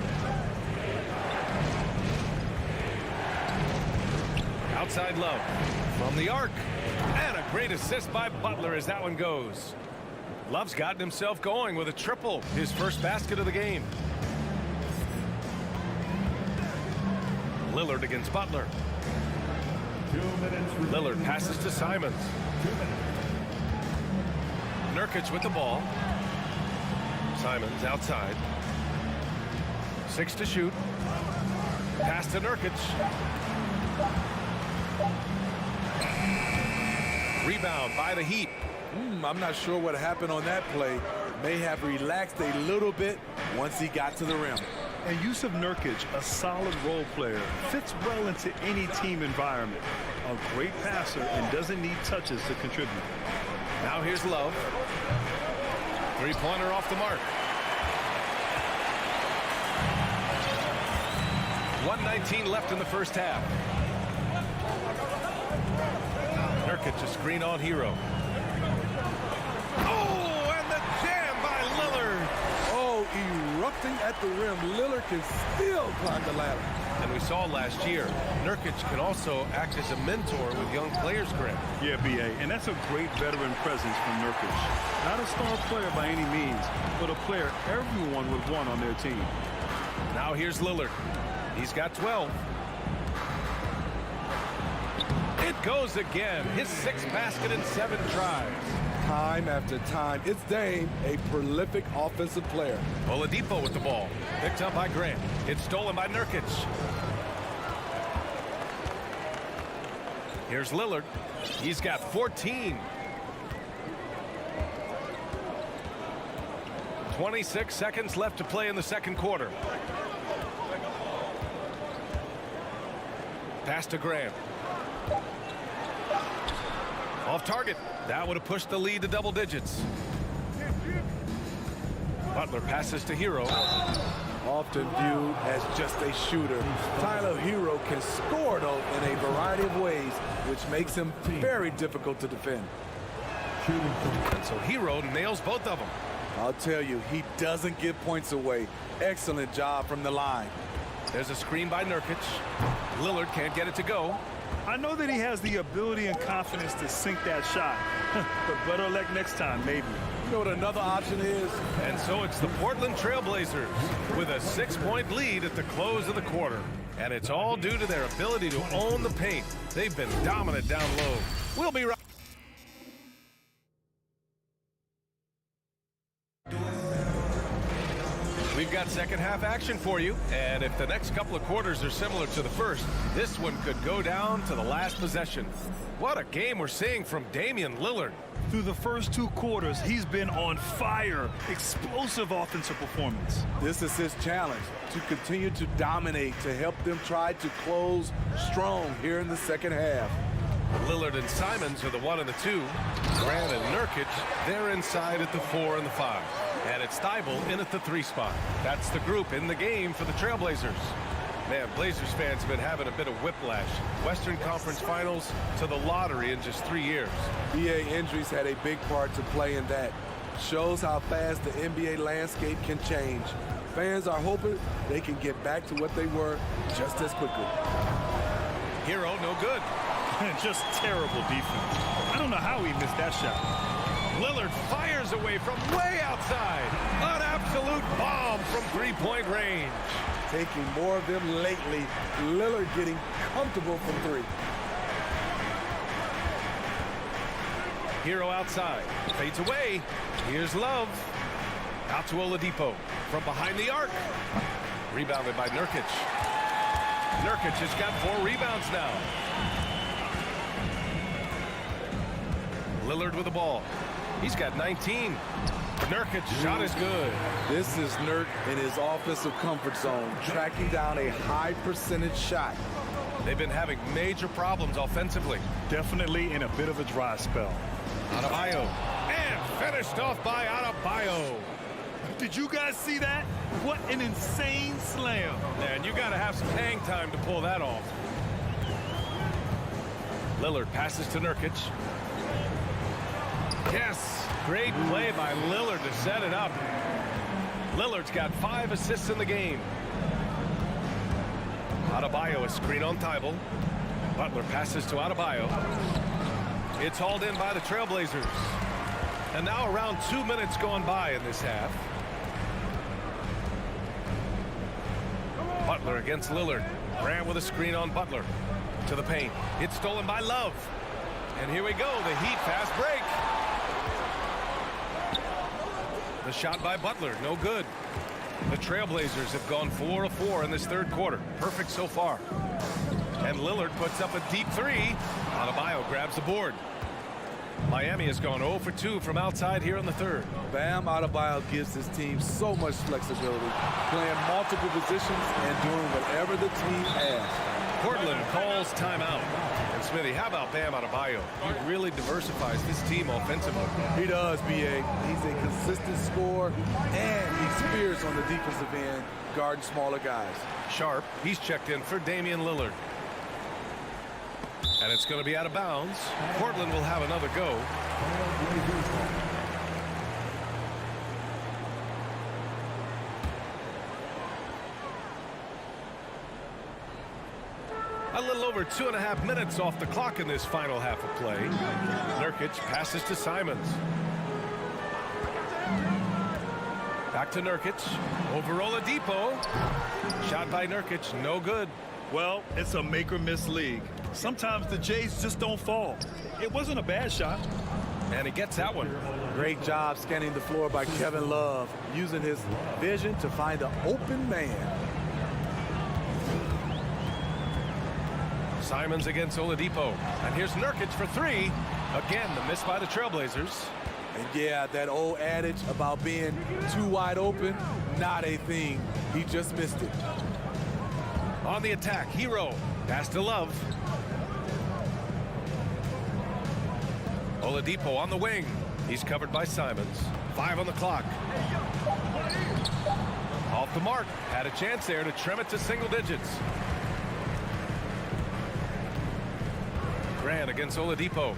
Outside Love from the arc. And a great assist by Butler as that one goes. Love's gotten himself going with a triple, his first basket of the game. Lillard against Butler. 2 minutes. Lillard passes to Simons. 2 minutes. Nurkic with the ball. Simons outside. 6 to shoot. Pass to Nurkic. Rebound by the Heat. I'm not sure what happened on that play. May have relaxed a little bit once he got to the rim. And Yusuf Nurkic, a solid role player, fits well into any team environment. A great passer and doesn't need touches to contribute. Now here's Love. 3-pointer off the mark. 1:19 left in the first half. Nurkic a screen on Hero. Oh, and the jam by Lillard. Oh, erupting at the rim. Lillard can still climb the ladder. And we saw last year, Nurkic can also act as a mentor with young players, Grant. Yeah, B.A., and that's a great veteran presence from Nurkic. Not a star player by any means, but a player everyone would want on their team. Now here's Lillard. He's got 12. It goes again. His 6th basket in 7 tries. Time after time. It's Dame, a prolific offensive player. Oladipo with the ball. Picked up by Grant. It's stolen by Nurkic. Here's Lillard. He's got 14. 26 seconds left to play in the second quarter. Pass to Grant. Off target. That would have pushed the lead to double digits. Butler passes to Hero. Often viewed as just a shooter, Tyler Hero can score, though, in a variety of ways, which makes him very difficult to defend. And so Hero nails both of them. I'll tell you, he doesn't give points away. Excellent job from the line. There's a screen by Nurkic. Lillard can't get it to go. I know that he has the ability and confidence to sink that shot, but better luck next time, maybe. You know what another option is? And so it's the Portland Trailblazers with a 6-point lead at the close of the quarter. And it's all due to their ability to own the paint. They've been dominant down low. We'll be right. We've got second half action for you, and if the next couple of quarters are similar to the first, this one could go down to the last possession. What a game we're seeing from Damian Lillard. Through the first 2 quarters, he's been on fire. Explosive offensive performance. This is his challenge, to continue to dominate, to help them try to close strong here in the second half. Lillard and Simons are the 1 and the 2. Grant and Nurkic, they're inside at the 4 and the 5. And it's Thibault in at the 3 spot. That's the group in the game for the Trailblazers. Man, Blazers fans have been having a bit of whiplash. Western Conference Finals to the lottery in just 3 years. NBA injuries had a big part to play in that. Shows how fast the NBA landscape can change. Fans are hoping they can get back to what they were just as quickly. Hero, no good. Just terrible defense. I don't know how he missed that shot. Lillard fires away from way outside. An absolute bomb from 3-point range. Taking more of them lately. Lillard getting comfortable from 3. Hero outside. Fades away. Here's Love. Out to Oladipo. From behind the arc. Rebounded by Nurkic. Nurkic has got 4 rebounds now. Lillard with the ball. He's got 19. Nurkic's shot is good. This is Nurk in his offensive comfort zone, tracking down a high percentage shot. They've been having major problems offensively. Definitely in a bit of a dry spell. Adebayo. And finished off by Adebayo. Did you guys see that? What an insane slam. Man, you got to have some hang time to pull that off. Lillard passes to Nurkic. Yes, great play by Lillard to set it up. Lillard's got 5 assists in the game. Adebayo, a screen on Thibault. Butler passes to Adebayo. It's hauled in by the Trailblazers. And now around 2 minutes gone by in this half. Butler against Lillard. Grant with a screen on Butler. To the paint. It's stolen by Love. And here we go. The Heat fast break. The shot by Butler. No good. The Trailblazers have gone 4 of 4 in this third quarter. Perfect so far. And Lillard puts up a deep 3. Adebayo grabs the board. Miami has gone 0 for 2 from outside here in the third. Bam Adebayo gives his team so much flexibility, playing multiple positions and doing whatever the team asks. Portland calls timeout. And Smithy, how about Bam Adebayo? He really diversifies this team offensively. He does, B.A. He's a consistent scorer, and he's fierce on the defensive end, guarding smaller guys. Sharp, he's checked in for Damian Lillard. And it's going to be out of bounds. Portland will have another go. A little over 2.5 minutes off the clock in this final half of play. Nurkic passes to Simons. Back to Nurkic. Over Oladipo. Shot by Nurkic. No good. Well, it's a make or miss league. Sometimes the Jays just don't fall. It wasn't a bad shot. And he gets that one. Great job scanning the floor by Kevin Love, using his vision to find an open man. Simons against Oladipo. And here's Nurkic for 3. Again, the miss by the Trailblazers. And yeah, that old adage about being too wide open, not a thing. He just missed it. On the attack, Hero. Pass to Love. Oladipo on the wing. He's covered by Simons. 5 on the clock. Off the mark. Had a chance there to trim it to single digits. Grant against Oladipo.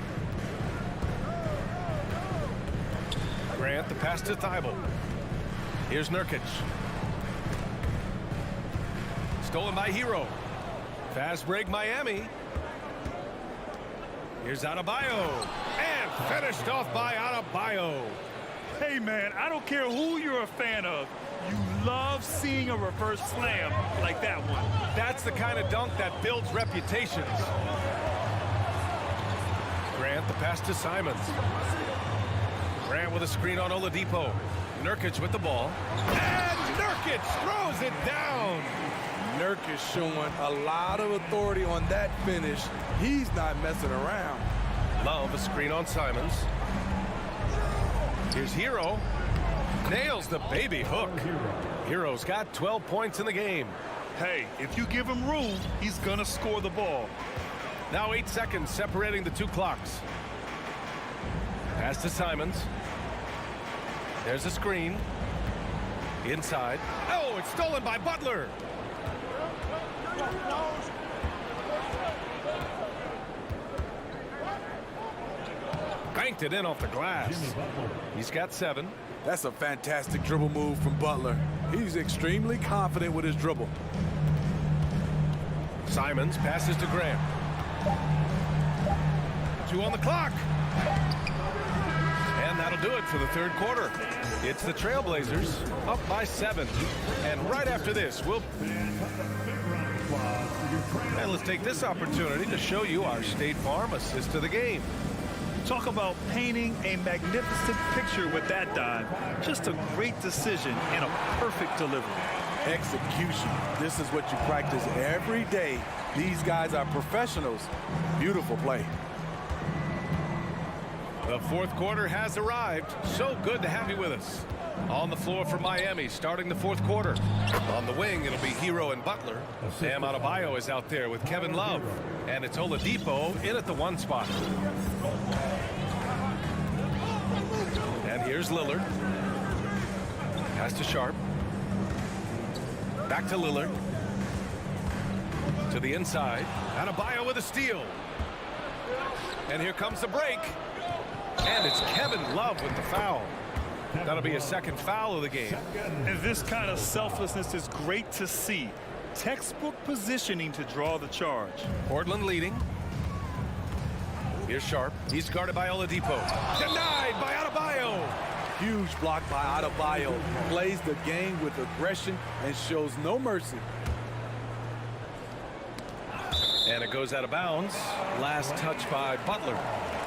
Grant, the pass to Thibault. Here's Nurkic. Stolen by Hero. Fast break Miami. Here's Adebayo. And finished off by Adebayo. Hey, man, I don't care who you're a fan of. You love seeing a reverse slam like that one. That's the kind of dunk that builds reputations. Grant, the pass to Simons. Grant with a screen on Oladipo. Nurkic with the ball. And Nurkic throws it down. Nurkic showing a lot of authority on that finish. He's not messing around. Love, a screen on Simons. Here's Hero. Nails the baby hook. Hero's got 12 points in the game. Hey, if you give him room, he's going to score the ball. Now 8 seconds separating the two clocks. Pass to Simons. There's a screen. Inside. Oh, it's stolen by Butler. Banked it in off the glass. He's got 7. That's a fantastic dribble move from Butler. He's extremely confident with his dribble. Simons passes to Grant. 2 on the clock. And that'll do it for the third quarter. It's the Trailblazers up by 7. And right after this, and let's take this opportunity to show you our State Farm assist to the game. Talk about painting a magnificent picture with that dive. Just a great decision and a perfect delivery. Execution. This is what you practice every day. These guys are professionals. Beautiful play. The fourth quarter has arrived. So good to have you with us. On the floor for Miami, starting the fourth quarter. On the wing, it'll be Hero and Butler. Bam Adebayo is out there with Kevin Love. And it's Oladipo in at the 1 spot. And here's Lillard. Pass to Sharp. Back to Lillard. To the inside. Adebayo with a steal. And here comes the break. And it's Kevin Love with the foul. That'll be a second foul of the game. And this kind of selflessness is great to see. Textbook positioning to draw the charge. Portland leading. Here's Sharp. He's guarded by Oladipo. Denied by Adebayo. Huge block by Adebayo. Plays the game with aggression and shows no mercy. And it goes out of bounds. Last touch by Butler.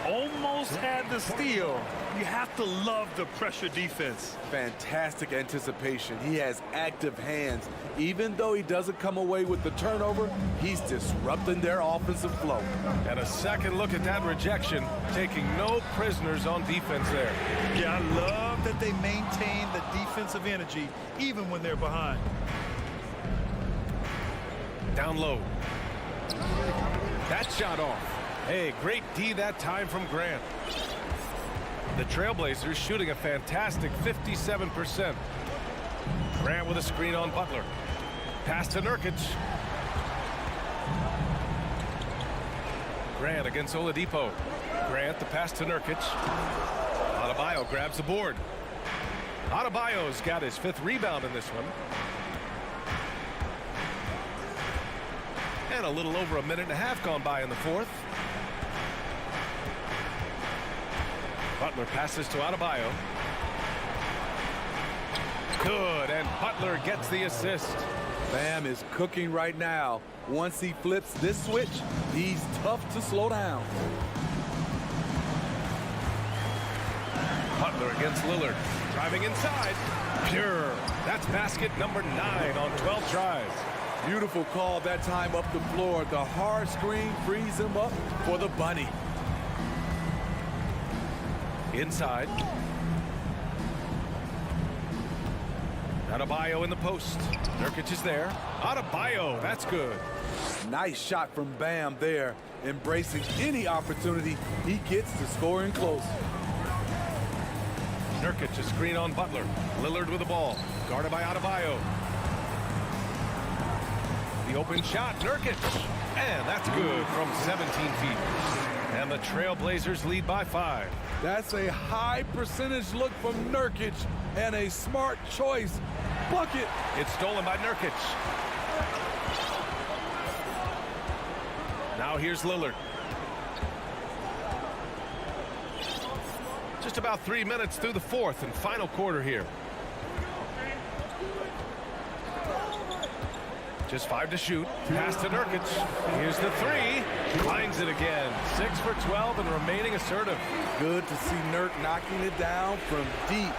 Almost had the steal. You have to love the pressure defense. Fantastic anticipation. He has active hands. Even though he doesn't come away with the turnover, he's disrupting their offensive flow. And a second look at that rejection, taking no prisoners on defense there. Yeah, I love that they maintain the defensive energy even when they're behind. Down low. That shot off. Hey, great D that time from Grant. The Trailblazers shooting a fantastic 57%. Grant with a screen on Butler. Pass to Nurkic. Grant against Oladipo. Grant the pass to Nurkic. Adebayo grabs the board. Adebayo's got his 5th rebound in this one. And a little over a minute and a half gone by in the fourth. Butler passes to Adebayo. Good, and Butler gets the assist. Bam is cooking right now. Once he flips this switch, he's tough to slow down. Butler against Lillard. Driving inside. Pure. That's basket number 9 on 12 tries. Beautiful call that time up the floor. The hard screen frees him up for the bunny. Inside. Adebayo in the post. Nurkic is there. Adebayo, that's good. Nice shot from Bam there. Embracing any opportunity he gets to scoring close. Nurkic a screen on Butler. Lillard with the ball. Guarded by Adebayo. The open shot, Nurkic. And that's good from 17 feet. And the Trailblazers lead by 5. That's a high percentage look from Nurkic and a smart choice. Bucket. It's stolen by Nurkic. Now here's Lillard. Just about 3 minutes through the fourth and final quarter here. Just 5 to shoot. Pass to Nurkic. Here's the 3. Finds it again. 6 for 12 and remaining assertive. Good to see Nurk knocking it down from deep,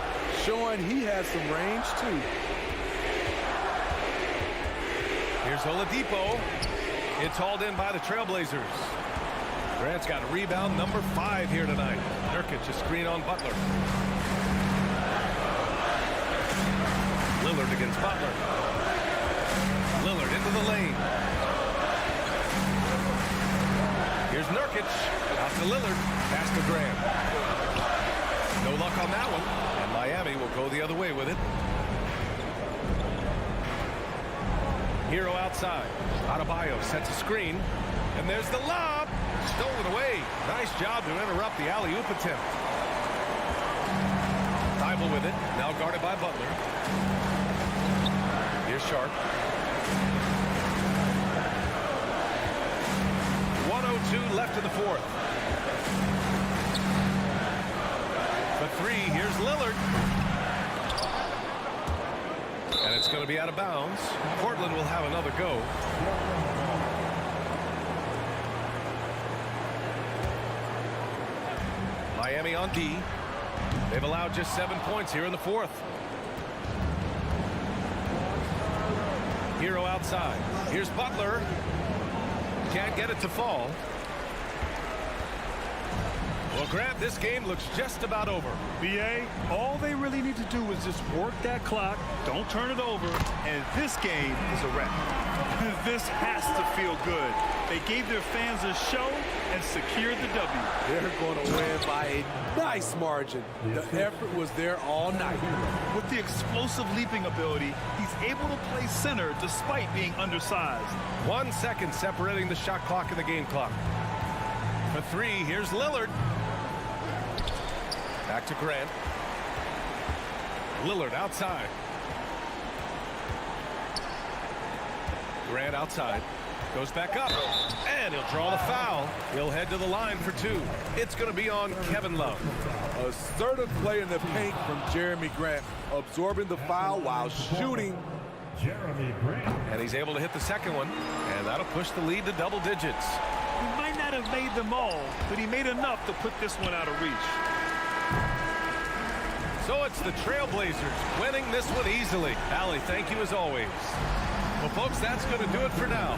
showing he has some range too. Here's Oladipo. It's hauled in by the Trailblazers. Grant's got rebound number 5 here tonight. Nurkic a screen on Butler. Lillard against Butler. Lillard into the lane. Here's Nurkic. Out to Lillard. Pass to Grant. No luck on that one. And Miami will go the other way with it. Hero outside. Adebayo sets a screen. And there's the lob. Stolen away. Nice job to interrupt the alley-oop attempt. Thibault with it. Now guarded by Butler. Here's Sharp. 1:02 left in the fourth. For 3, here's Lillard. And it's going to be out of bounds. Portland will have another go. Miami on D. They've allowed just 7 points here in the fourth. Hero outside. Here's Butler. Can't get it to fall. Well, Grant, this game looks just about over. BA, all they really need to do is just work that clock, don't turn it over, and this game is a wrap. This has to feel good. They gave their fans a show and secured the W. They're going to win by a nice margin. The effort was there all night. With the explosive leaping ability, he's able to play center despite being undersized. 1 second separating the shot clock and the game clock. For three, here's Lillard. Back to Grant. Lillard outside. Grant outside. Goes back up. And he'll draw the foul. He'll head to the line for two. It's going to be on Kevin Love. Assertive play in the paint from Jeremy Grant, absorbing the foul while shooting. Jeremy Grant. And he's able to hit the second one. And that'll push the lead to double digits. He might not have made them all, but he made enough to put this one out of reach. So it's the Trailblazers winning this one easily. Allie, thank you as always. Well, folks, that's going to do it for now.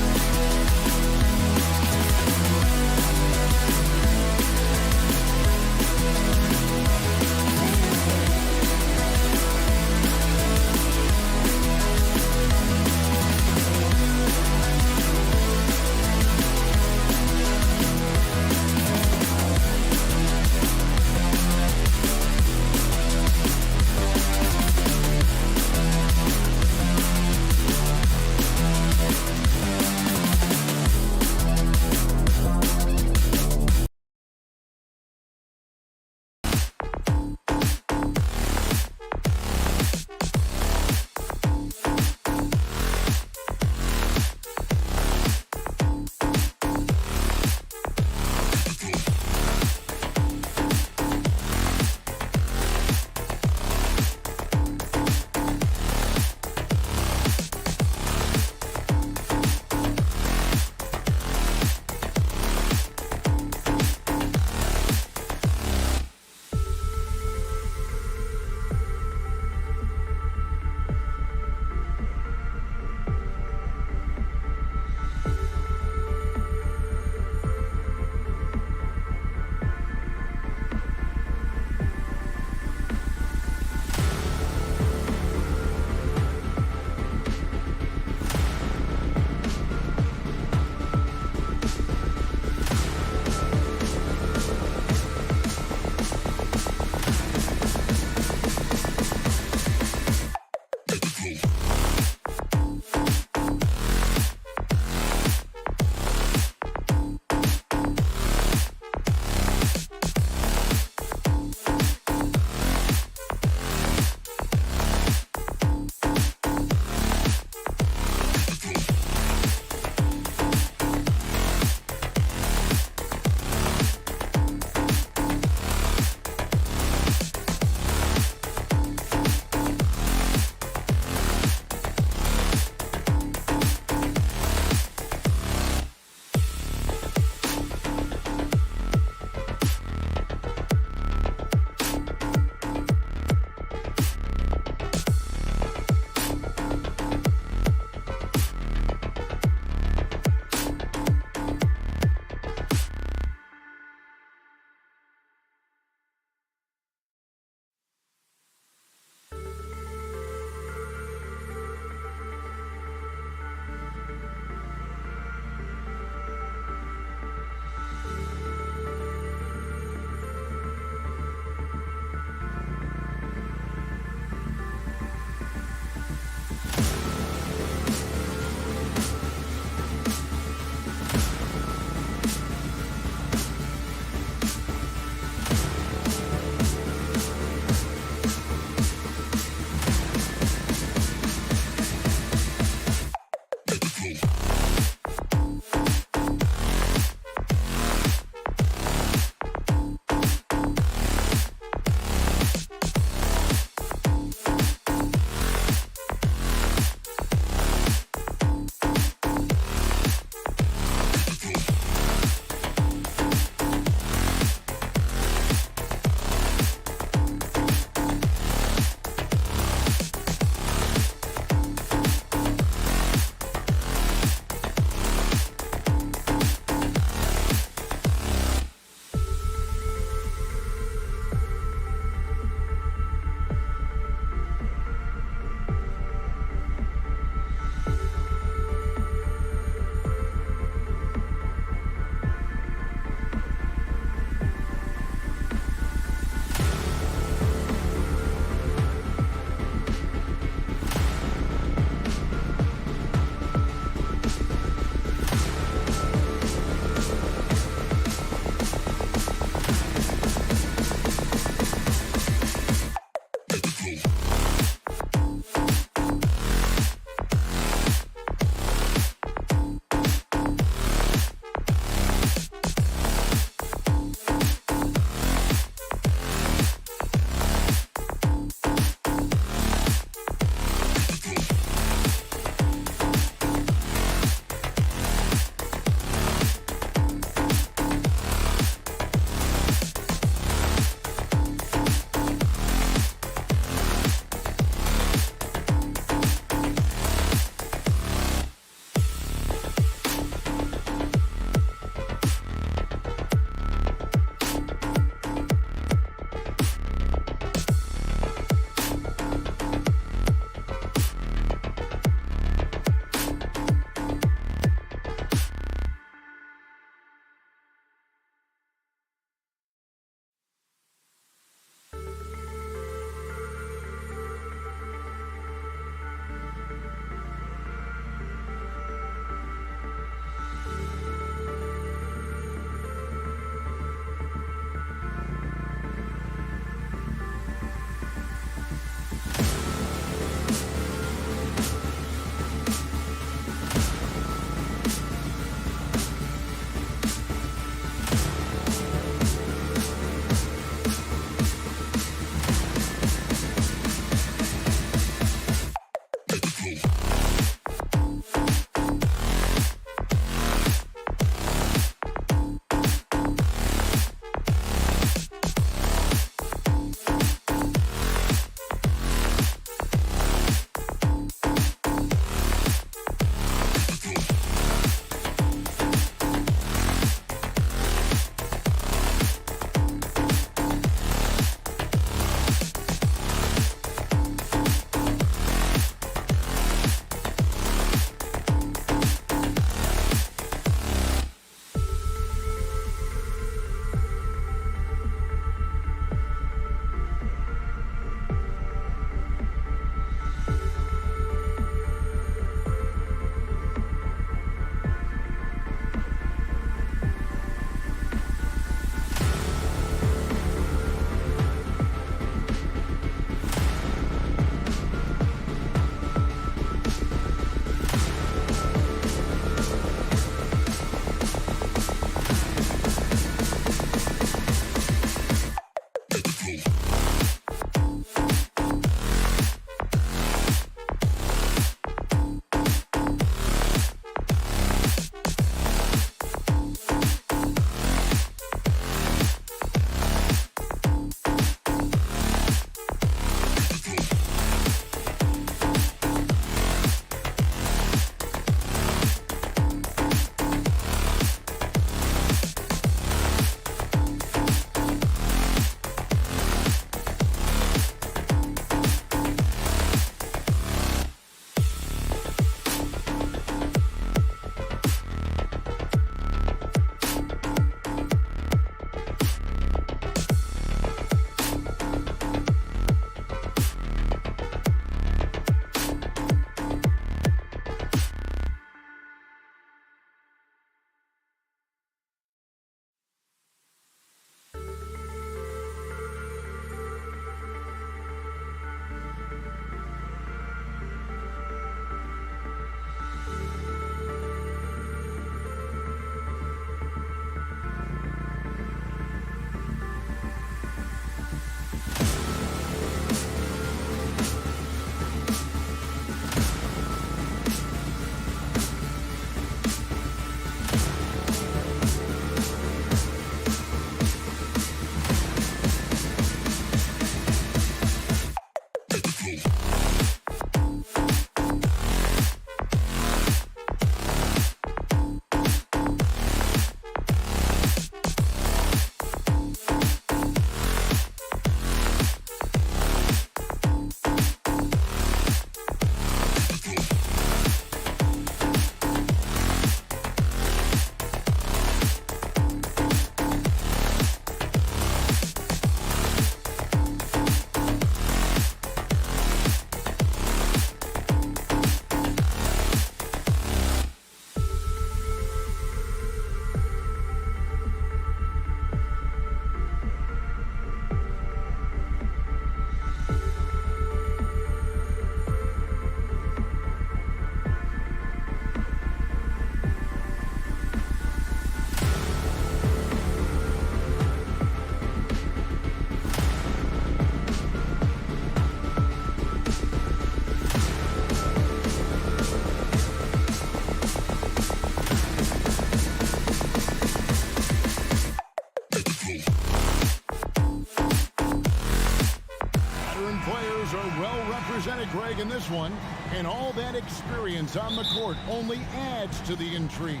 players are well represented, Greg, in this one. And all that experience on the court only adds to the intrigue.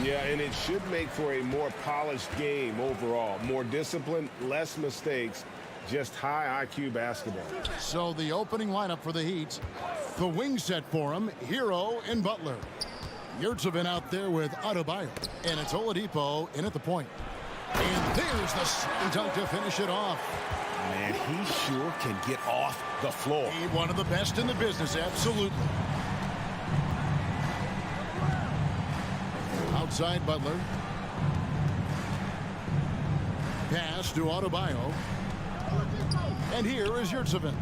Yeah, and it should make for a more polished game overall. More discipline, less mistakes, just high IQ basketball. So the opening lineup for the Heat, the wing set for him, Hero and Butler. Yurtsevin out there with Adebayo, and it's Oladipo in at the point. And there's the slam dunk to finish it off. Man, he sure can get off the floor. He's one of the best in the business, absolutely. Outside Butler. Pass to Adebayo. And here is Yurtsevin.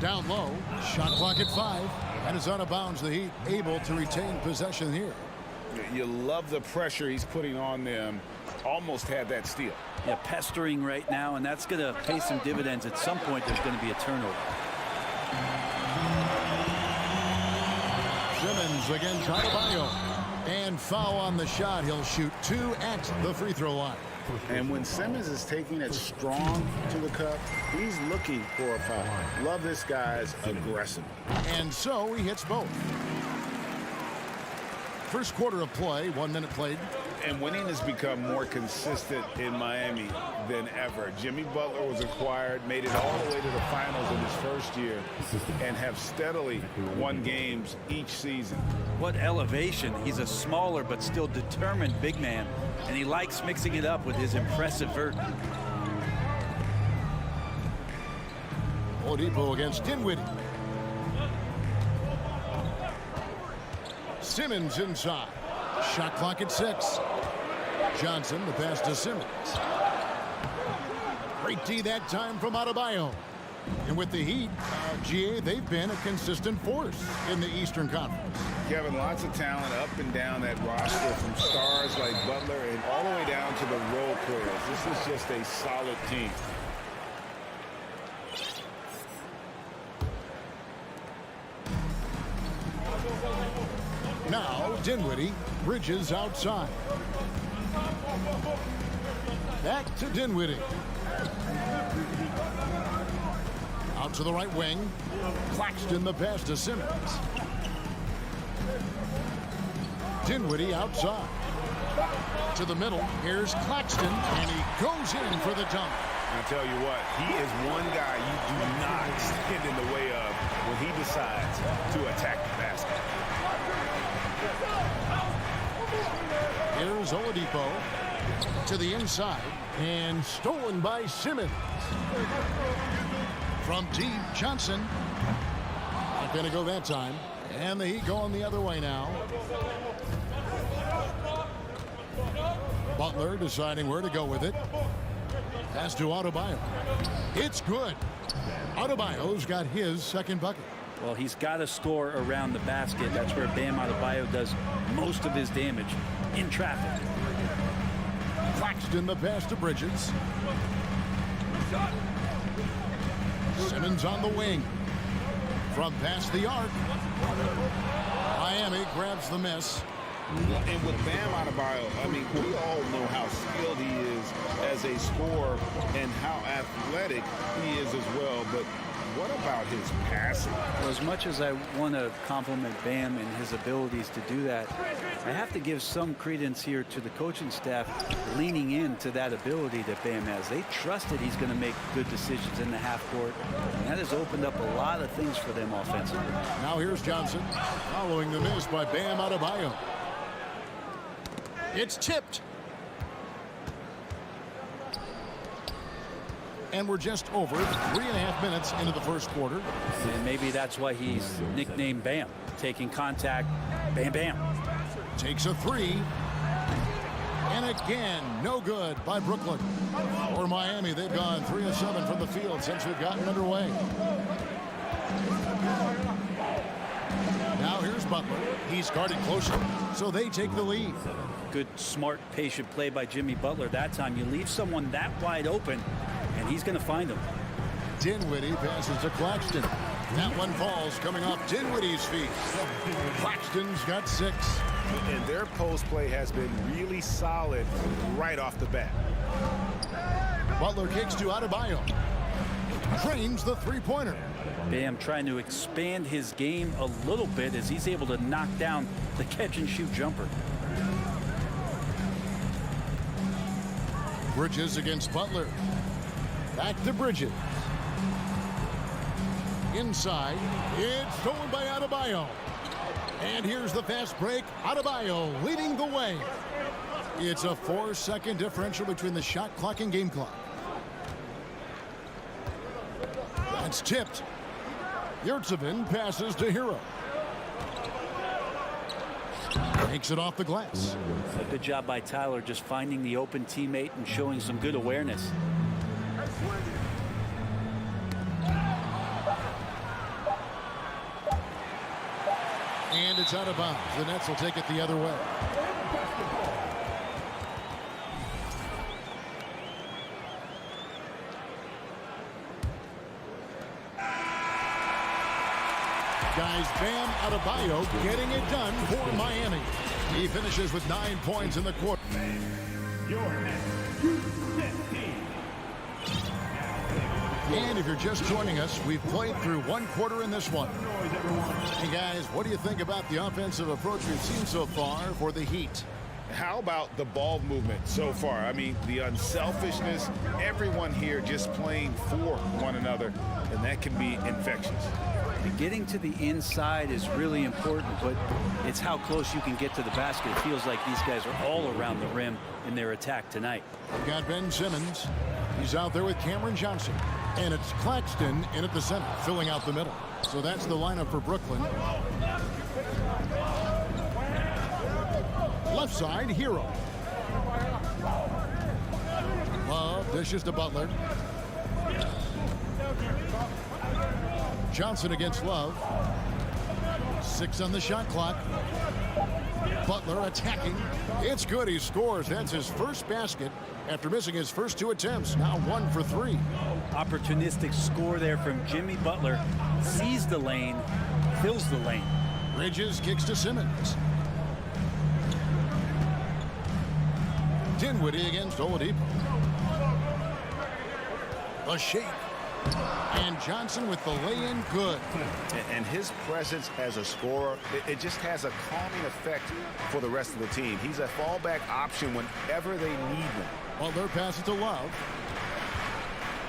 Down low. Shot clock at 5. And it's out of bounds. The Heat able to retain possession here. You love the pressure he's putting on them. Almost had that steal. Yeah, pestering right now, and that's going to pay some dividends. At some point, there's going to be a turnover. Simmons against Adebayo. And foul on the shot. He'll shoot 2 at the free throw line. And when Simmons is taking it strong to the cup, he's looking for a foul. Love this guy's aggressive. And so he hits both. First quarter of play, 1 minute played. And winning has become more consistent in Miami than ever. Jimmy Butler was acquired, made it all the way to the finals in his first year, and have steadily won games each season. What elevation. He's a smaller but still determined big man, and he likes mixing it up with his impressive vert. Oladipo against Dinwiddie. Simmons inside. Shot clock at 6. Johnson, the pass to Simmons. Great D that time from Adebayo. And with the Heat, GA, they've been a consistent force in the Eastern Conference. Kevin, lots of talent up and down that roster, from stars like Butler and all the way down to the role players. This is just a solid team. Now Dinwiddie, Bridges outside. Back to Dinwiddie. Out to the right wing. Claxton the pass to Simmons. Dinwiddie outside. To the middle. Here's Claxton, and he goes in for the dunk. I'll tell you what, he is one guy you do not stand in the way of when he decides to attack the basket. Here's Oladipo to the inside, and stolen by Simmons. From deep, Johnson. Not going to go that time. And the Heat going the other way now. Butler deciding where to go with it. Pass to Adebayo. It's good. Adebayo's got his second bucket. Well, he's got to score around the basket. That's where Bam Adebayo does most of his damage, in traffic. Claxton the pass to Bridges. Simmons on the wing. From past the arc. Miami grabs the miss. And with Bam Adebayo, I mean, we all know how skilled he is as a scorer and how athletic he is as well. But what about his passing? Well, as much as I want to compliment Bam and his abilities to do that, I have to give some credence here to the coaching staff leaning into that ability that Bam has. They trusted he's going to make good decisions in the half court, and that has opened up a lot of things for them offensively. Now here's Johnson following the miss by Bam Adebayo. It's tipped. And we're just over 3.5 minutes into the first quarter. And maybe that's why he's nicknamed Bam. Taking contact, bam, bam. Takes a 3. And again, no good by Brooklyn. For Miami, they've gone 3 of 7 from the field since we've gotten underway. Now here's Butler. He's guarded closer, so they take the lead. Good, smart, patient play by Jimmy Butler. That time you leave someone that wide open, and he's going to find him. Dinwiddie passes to Claxton. That one falls coming off Dinwiddie's feet. Claxton's got 6. And their post play has been really solid right off the bat. Butler kicks to Adebayo. Drains the three-pointer. Bam trying to expand his game a little bit as he's able to knock down the catch-and-shoot jumper. Bridges against Butler. Back to Bridges. Inside. It's stolen by Adebayo. And here's the fast break. Adebayo leading the way. It's a 4-second differential between the shot clock and game clock. That's tipped. Yurtsevin passes to Hero. Takes it off the glass. A good job by Tyler just finding the open teammate and showing some good awareness. And it's out of bounds. The Nets will take it the other way. Guys, Bam Adebayo getting it done for Miami. He finishes with 9 points in the quarter. And if you're just joining us, we've played through one quarter in this one. Hey guys, what do you think about the offensive approach we've seen so far for the Heat? How about the ball movement so far? I mean, the unselfishness, everyone here just playing for one another, and that can be infectious. Getting to the inside is really important, but it's how close you can get to the basket. It feels like these guys are all around the rim in their attack tonight. We've got Ben Simmons. He's out there with Cameron Johnson. And it's Claxton in at the center, filling out the middle. So that's the lineup for Brooklyn. Left side, Hero. Love dishes to Butler. Johnson against Love. 6 on the shot clock. Butler attacking. It's good. He scores. That's his first basket after missing his first 2 attempts. Now 1 for 3. Opportunistic score there from Jimmy Butler. Sees the lane, fills the lane. Bridges kicks to Simmons. Dinwiddie against Oladipo. A shake. And Johnson with the lay-in good. And his presence as a scorer, it just has a calming effect for the rest of the team. He's a fallback option whenever they need him. Butler passes to Love.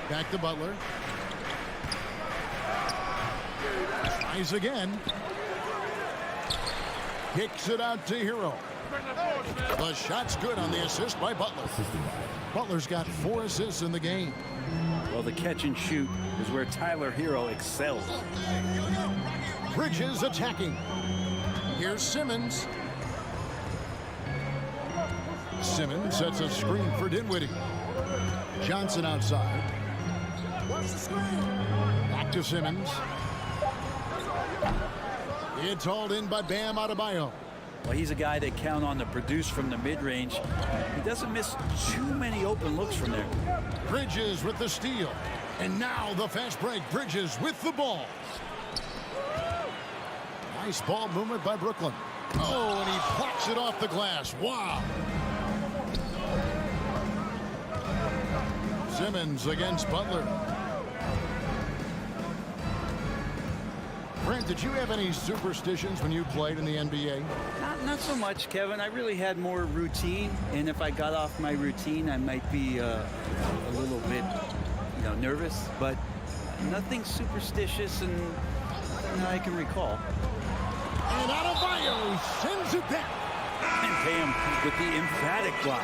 Back to Butler. Tries again. Kicks it out to Hero. The shot's good on the assist by Butler. Butler's got 4 assists in the game. Well, the catch and shoot is where Tyler Hero excels. Bridges attacking. Here's Simmons. Simmons sets a screen for Dinwiddie. Johnson outside. Back to Simmons. It's hauled in by Bam Adebayo. Well, he's a guy that count on to produce from the mid-range. He doesn't miss too many open looks from there. Bridges with the steal. And now the fast break. Bridges with the ball. Nice ball movement by Brooklyn. Oh, and he plucks it off the glass. Wow. Simmons against Butler. Brent, did you have any superstitions when you played in the NBA? Not so much, Kevin. I really had more routine, and if I got off my routine, I might be a little bit, nervous. But nothing superstitious, and nothing that I can recall. And Adebayo sends it back. And Bam with the emphatic block.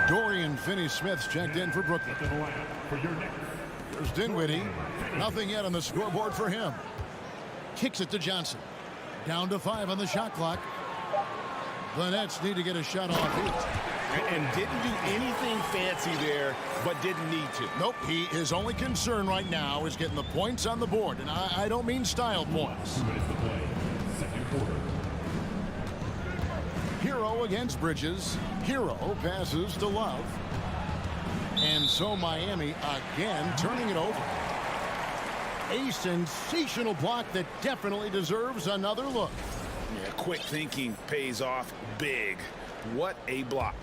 Dorian Finney-Smith's checked in for Brooklyn. There's Dinwiddie. Nothing yet on the scoreboard for him. Kicks it to Johnson. Down to 5 on the shot clock. The Nets need to get a shot off it. And didn't do anything fancy there, but didn't need to. Nope, his only concern right now is getting the points on the board. And I don't mean style points. Hero against Bridges. Hero passes to Love. And so Miami again turning it over. A sensational block that definitely deserves another look. Yeah, quick thinking pays off big. What a block.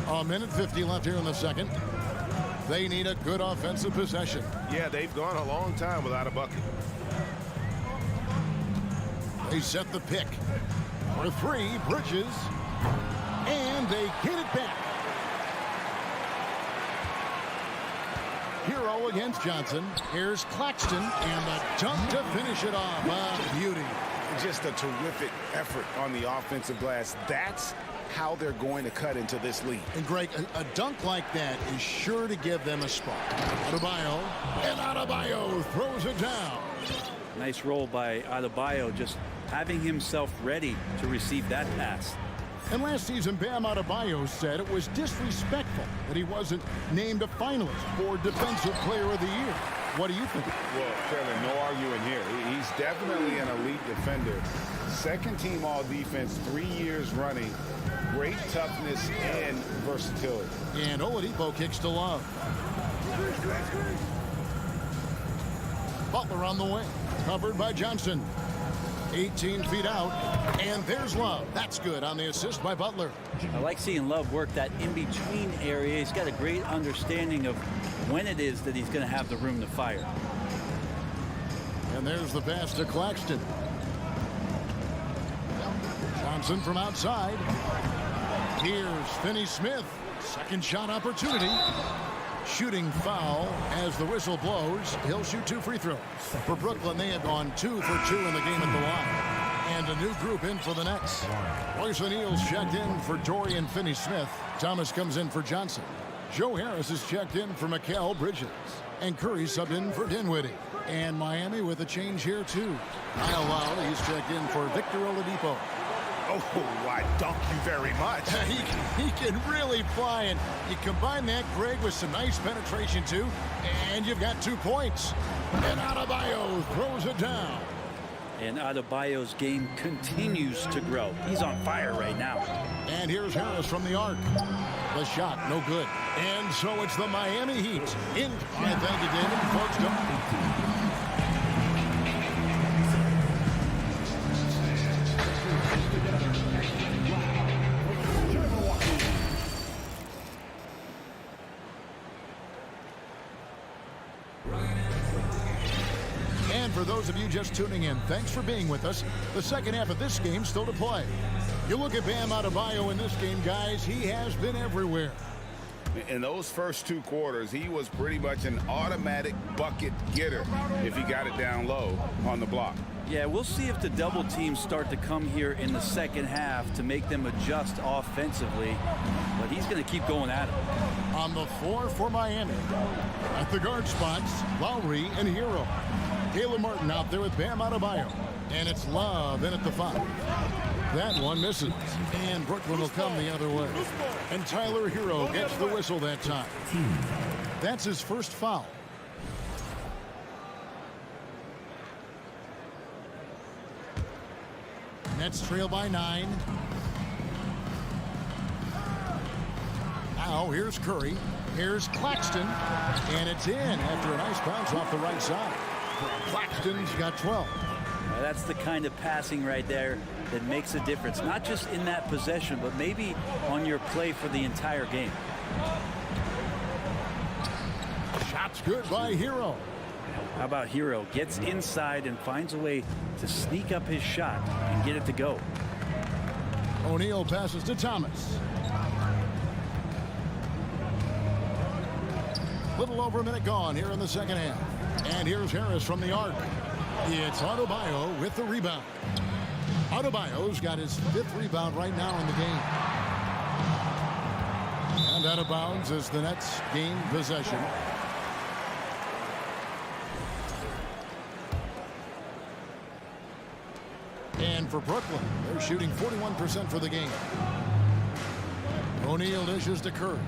A minute 50 left here in the second. They need a good offensive possession. Yeah, they've gone a long time without a bucket. They set the pick. For three, Bridges. And they get it back. Hero against Johnson. Here's Claxton. And the dunk to finish it off. A beauty. Just a terrific effort on the offensive glass. That's how they're going to cut into this lead. And Greg, a dunk like that is sure to give them a spark. Adebayo. And Adebayo throws it down. Nice roll by Adebayo, just having himself ready to receive that pass. And last season, Bam Adebayo said it was disrespectful that he wasn't named a finalist for Defensive Player of the Year. What do you think? Well, Taylor, no arguing here. He's definitely an elite defender. Second team all defense, 3 years running. Great toughness and versatility. And Oladipo kicks to Love. Butler on the way. Covered by Johnson. 18 feet out. And there's Love. That's good on the assist by Butler. I like seeing Love work that in-between area. He's got a great understanding of when it is that he's going to have the room to fire. And there's the pass to Claxton. Johnson from outside. Here's Finney-Smith. Second shot opportunity. Shooting foul as the whistle blows. He'll shoot 2 free throws. For Brooklyn, they have gone 2 for 2 in the game at the line. And a new group in for the Nets. Royce O'Neal's checked in for Dorian Finney-Smith. Thomas comes in for Johnson. Joe Harris is checked in for Mikal Bridges. And Curry subbed in for Dinwiddie. And Miami with a change here, too. Kyle Lowry, he's checked in for Victor Oladipo. Oh, I dunk you very much. He can really fly, and you combine that, Greg, with some nice penetration, too, and you've got 2 points. And Adebayo throws it down. And Adebayo's game continues to grow. He's on fire right now. And here's Harris from the arc. The shot, no good. And so it's the Miami Heat. In. All right, thank you, David. Folks, don't. For those of you just tuning in, thanks for being with us. The second half of this game still to play. You look at Bam Adebayo in this game, guys, he has been everywhere. In those first 2 quarters, he was pretty much an automatic bucket getter if he got it down low on the block. Yeah, we'll see if the double teams start to come here in the second half to make them adjust offensively. But he's going to keep going at it. On the floor for Miami. At the guard spots, Lowry and Hero. Caleb Martin out there with Bam Adebayo. And it's Love in at the 5. That one misses. And Brooklyn will come the other way. And Tyler Hero gets the whistle that time. That's his first foul. Nets trail by 9. Now here's Curry. Here's Claxton. And it's in after a nice bounce off the right side. Claxton's got 12. That's the kind of passing right there that makes a difference. Not just in that possession, but maybe on your play for the entire game. Shot's good by Hero. How about Hero? Gets inside and finds a way to sneak up his shot and get it to go. O'Neal passes to Thomas. Little over a minute gone here in the second half. And here's Harris from the arc. It's Adebayo with the rebound. Adebayo's got his 5th rebound right now in the game. And out of bounds as the Nets gain possession. And for Brooklyn, they're shooting 41% for the game. O'Neal dishes to Curry.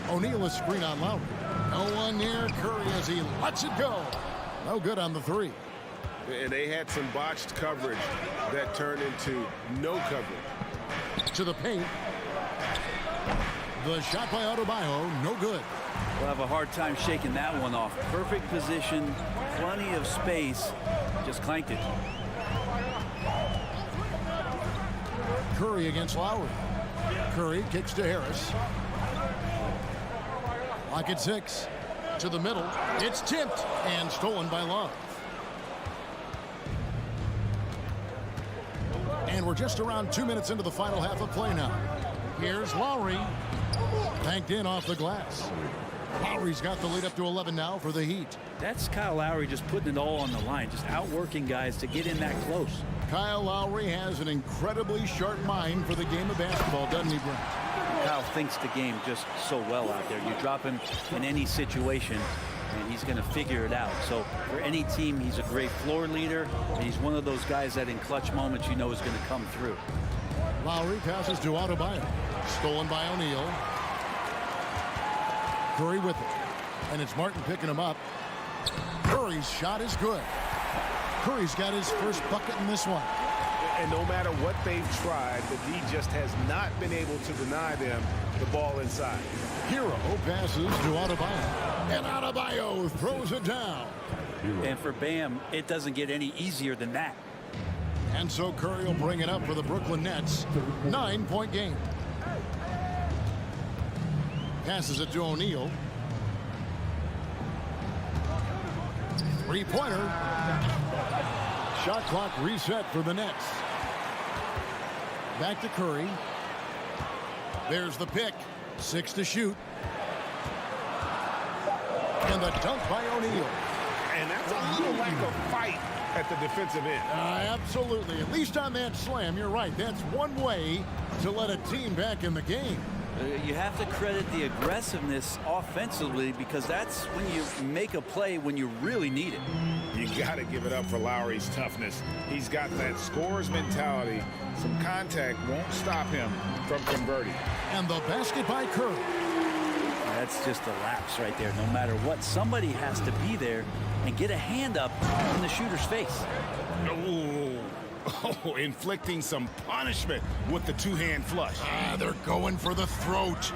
O'Neal a screen on Lowry. No one near Curry as he lets it go. No good on the 3. And they had some botched coverage that turned into no coverage. To the paint. The shot by Adebayo, no good. We'll have a hard time shaking that one off. Perfect position, plenty of space, just clanked it. Curry against Lowry. Curry kicks to Harris. Clock at 6. To the middle. It's tipped and stolen by Love. And we're just around 2 minutes into the final half of play now. Here's Lowry. Banked in off the glass. Lowry's got the lead up to 11 now for the Heat. That's Kyle Lowry just putting it all on the line, just outworking guys to get in that close. Kyle Lowry has an incredibly sharp mind for the game of basketball, doesn't he, Brent? Kyle thinks the game just so well out there. You drop him in any situation, and he's going to figure it out. So for any team, he's a great floor leader, and he's one of those guys that in clutch moments you know is going to come through. Lowry passes to Adebayo. Stolen by O'Neal. Curry with it. And it's Martin picking him up. Curry's shot is good. Curry's got his first bucket in this one. And no matter what they've tried, the D just has not been able to deny them the ball inside. Hero passes to Adebayo. And Adebayo throws it down. And for Bam, it doesn't get any easier than that. And so Curry will bring it up for the Brooklyn Nets. 9-point game. Passes it to O'Neal. Three-pointer. Shot clock reset for the Nets. Back to Curry. There's the pick. 6 to shoot. And the dunk by O'Neal. And that's a little lack of fight at the defensive end. Absolutely. At least on that slam, you're right. That's one way to let a team back in the game. You have to credit the aggressiveness offensively because that's when you make a play when you really need it. You got to give it up for Lowry's toughness. He's got that scorer's mentality. Some contact won't stop him from converting. And the basket by Curry. That's just a lapse right there. No matter what, somebody has to be there and get a hand up in the shooter's face. Oh, inflicting some punishment with the two-hand flush. They're going for the throat.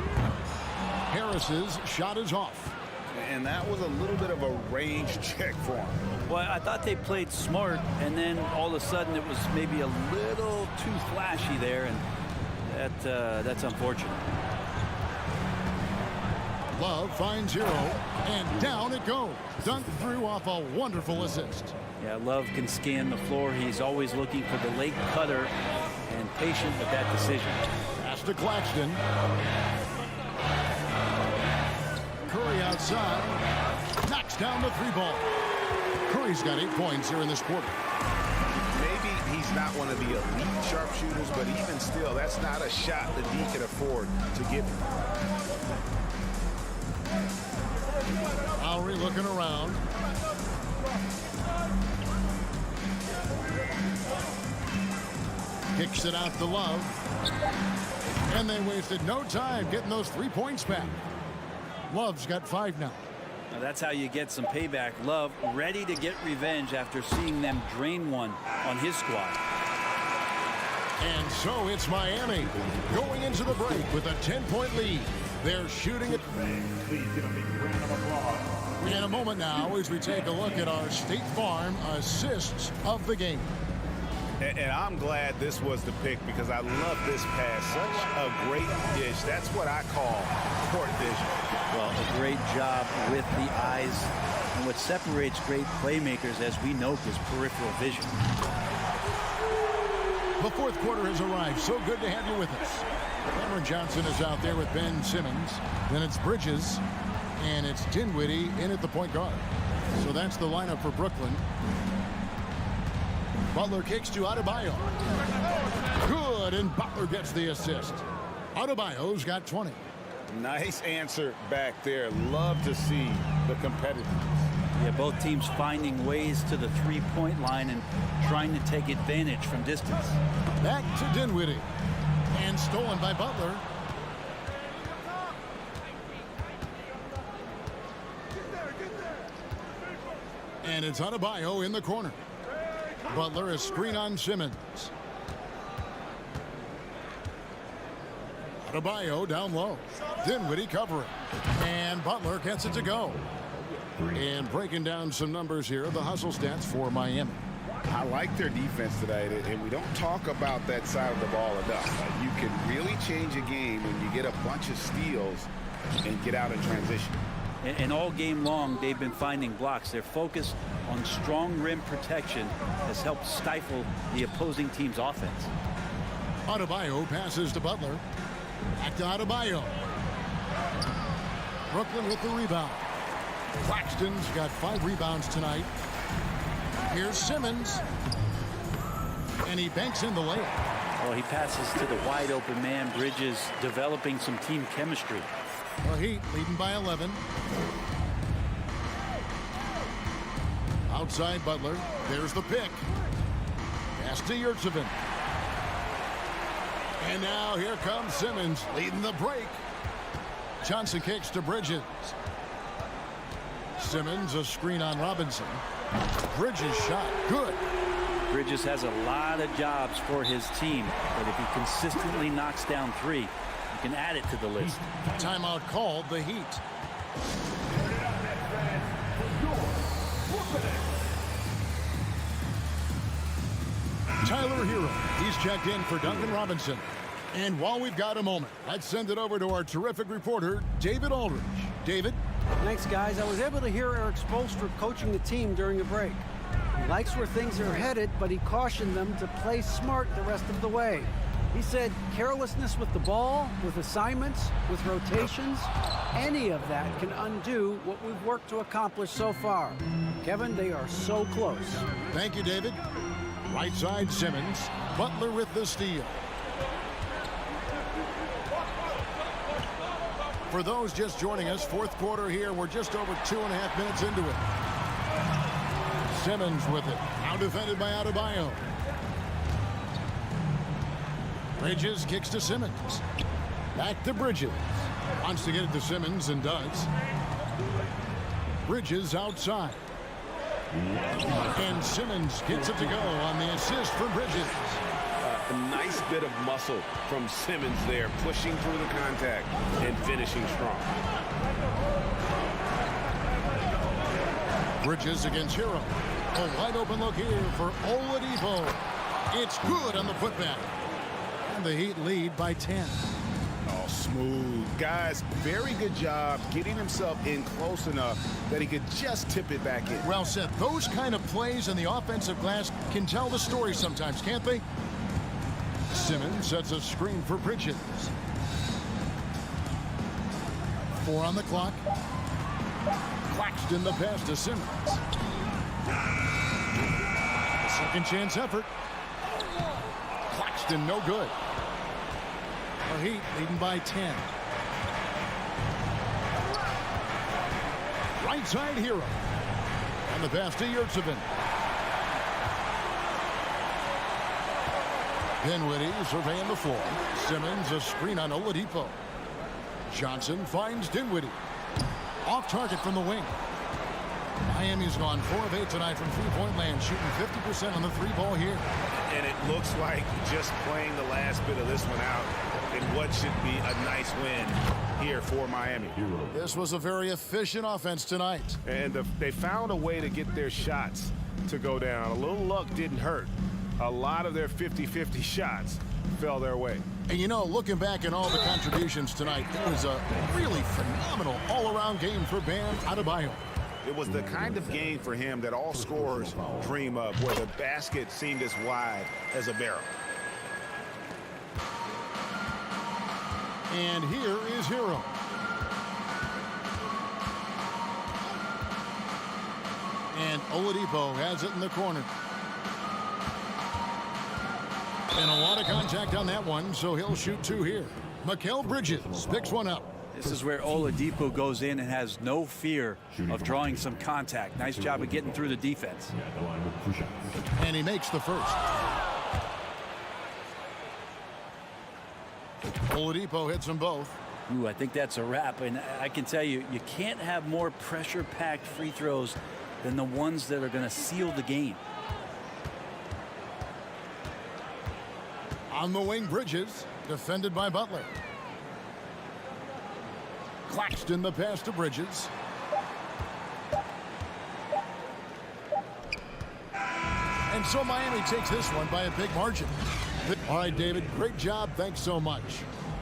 Harris's shot is off. And that was a little bit of a range check for him. Well, I thought they played smart, and then all of a sudden it was maybe a little too flashy there, and that's unfortunate. Love finds Hero, and down it goes. Dunked through off a wonderful assist. Yeah, Love can scan the floor. He's always looking for the late cutter and patient with that decision. Pass to Claxton. Curry outside. Knocks down the three ball. Curry's got 8 points here in this quarter. Maybe he's not one of the elite sharpshooters, but even still, that's not a shot that he can afford to give him. Lowry looking around. Kicks it out to Love. And they wasted no time getting those 3 points back. Love's got 5 now. Now that's how you get some payback. Love ready to get revenge after seeing them drain one on his squad. And so it's Miami going into the break with a 10-point lead. They're shooting it. In a moment now as we take a look at our State Farm assists of the game. And I'm glad this was the pick because I love this pass. Such a great dish. That's what I call court vision. Well, a great job with the eyes. And what separates great playmakers, as we note, is peripheral vision. The fourth quarter has arrived. So good to have you with us. Cameron Johnson is out there with Ben Simmons. Then it's Bridges. And it's Dinwiddie in at the point guard. So that's the lineup for Brooklyn. Butler kicks to Adebayo. Good, and Butler gets the assist. Adebayo's got 20. Nice answer back there. Love to see the competitiveness. Yeah, both teams finding ways to the three-point line and trying to take advantage from distance. Back to Dinwiddie. And stolen by Butler. And it's Adebayo in the corner. Butler a screen on Simmons. Adebayo down low. Dinwiddie covering. And Butler gets it to go. And breaking down some numbers here, the hustle stats for Miami. I like their defense today, and we don't talk about that side of the ball enough. You can really change a game when you get a bunch of steals and get out in transition. And all game long, they've been finding blocks. Their focus on strong rim protection has helped stifle the opposing team's offense. Adebayo passes to Butler. Back to Adebayo. Brooklyn with the rebound. Claxton's got 5 rebounds tonight. Here's Simmons. And he banks in the layup. Well, he passes to the wide open man. Bridges developing some team chemistry. The Heat leading by 11. Outside Butler. There's the pick. Pass to Yurtsevin. And now here comes Simmons leading the break. Johnson kicks to Bridges. Simmons, a screen on Robinson. Bridges shot. Good. Bridges has a lot of jobs for his team, but if he consistently knocks down 3, you can add it to the list. Timeout called, the Heat. Tyler Hero, he's checked in for Duncan Robinson. And while we've got a moment, let's send it over to our terrific reporter, David Aldridge. David? Thanks, guys. I was able to hear Eric Spoelstra coaching the team during the break. He likes where things are headed, but he cautioned them to play smart the rest of the way. He said carelessness with the ball, with assignments, with rotations, any of that can undo what we've worked to accomplish so far. Kevin, they are so close. Thank you, David. Right side Simmons. Butler with the steal. For those just joining us, 4th quarter here. We're just over 2.5 minutes into it. Simmons with it. Now defended by Adebayo. Bridges kicks to Simmons. Back to Bridges. Wants to get it to Simmons and does. Bridges outside. And Simmons gets it to go on the assist from Bridges. A nice bit of muscle from Simmons there, pushing through the contact and finishing strong. Bridges against Hero. A wide open look here for Oladipo. It's good on the putback. And the Heat lead by 10. Oh, smooth. Guys, very good job getting himself in close enough that he could just tip it back in. Well said. Those kind of plays in the offensive glass can tell the story sometimes, can't they? Simmons sets a screen for Bridges. 4 on the clock. Claxton the pass to Simmons. A second chance effort. Claxton no good. The Heat leading by 10. Right side Hero. And the pass to Yurtsevin. Dinwiddie surveying the floor. Simmons a screen on Oladipo. Johnson finds Dinwiddie. Off target from the wing. Miami's gone 4 of 8 tonight from three-point land, shooting 50% on the 3-ball here. And it looks like just playing the last bit of this one out in what should be a nice win here for Miami. This was a very efficient offense tonight. And they found a way to get their shots to go down. A little luck didn't hurt. A lot of their 50-50 shots fell their way. And you know, looking back at all the contributions tonight, it was a really phenomenal all-around game for Bam Adebayo. It was the kind of game for him that all scorers dream of, where the basket seemed as wide as a barrel. And here is Hero. And Oladipo has it in the corner. And a lot of contact on that one, so he'll shoot 2 here. Mikal Bridges picks one up. This is where Oladipo goes in and has no fear of drawing some contact. Nice job of getting through the defense. And he makes the first. Oladipo hits them both. Ooh, I think that's a wrap. And I can tell you, you can't have more pressure-packed free throws than the ones that are going to seal the game. On the wing, Bridges, defended by Butler. Claxton the pass to Bridges. And so Miami takes this one by a big margin. All right, David, great job. Thanks so much.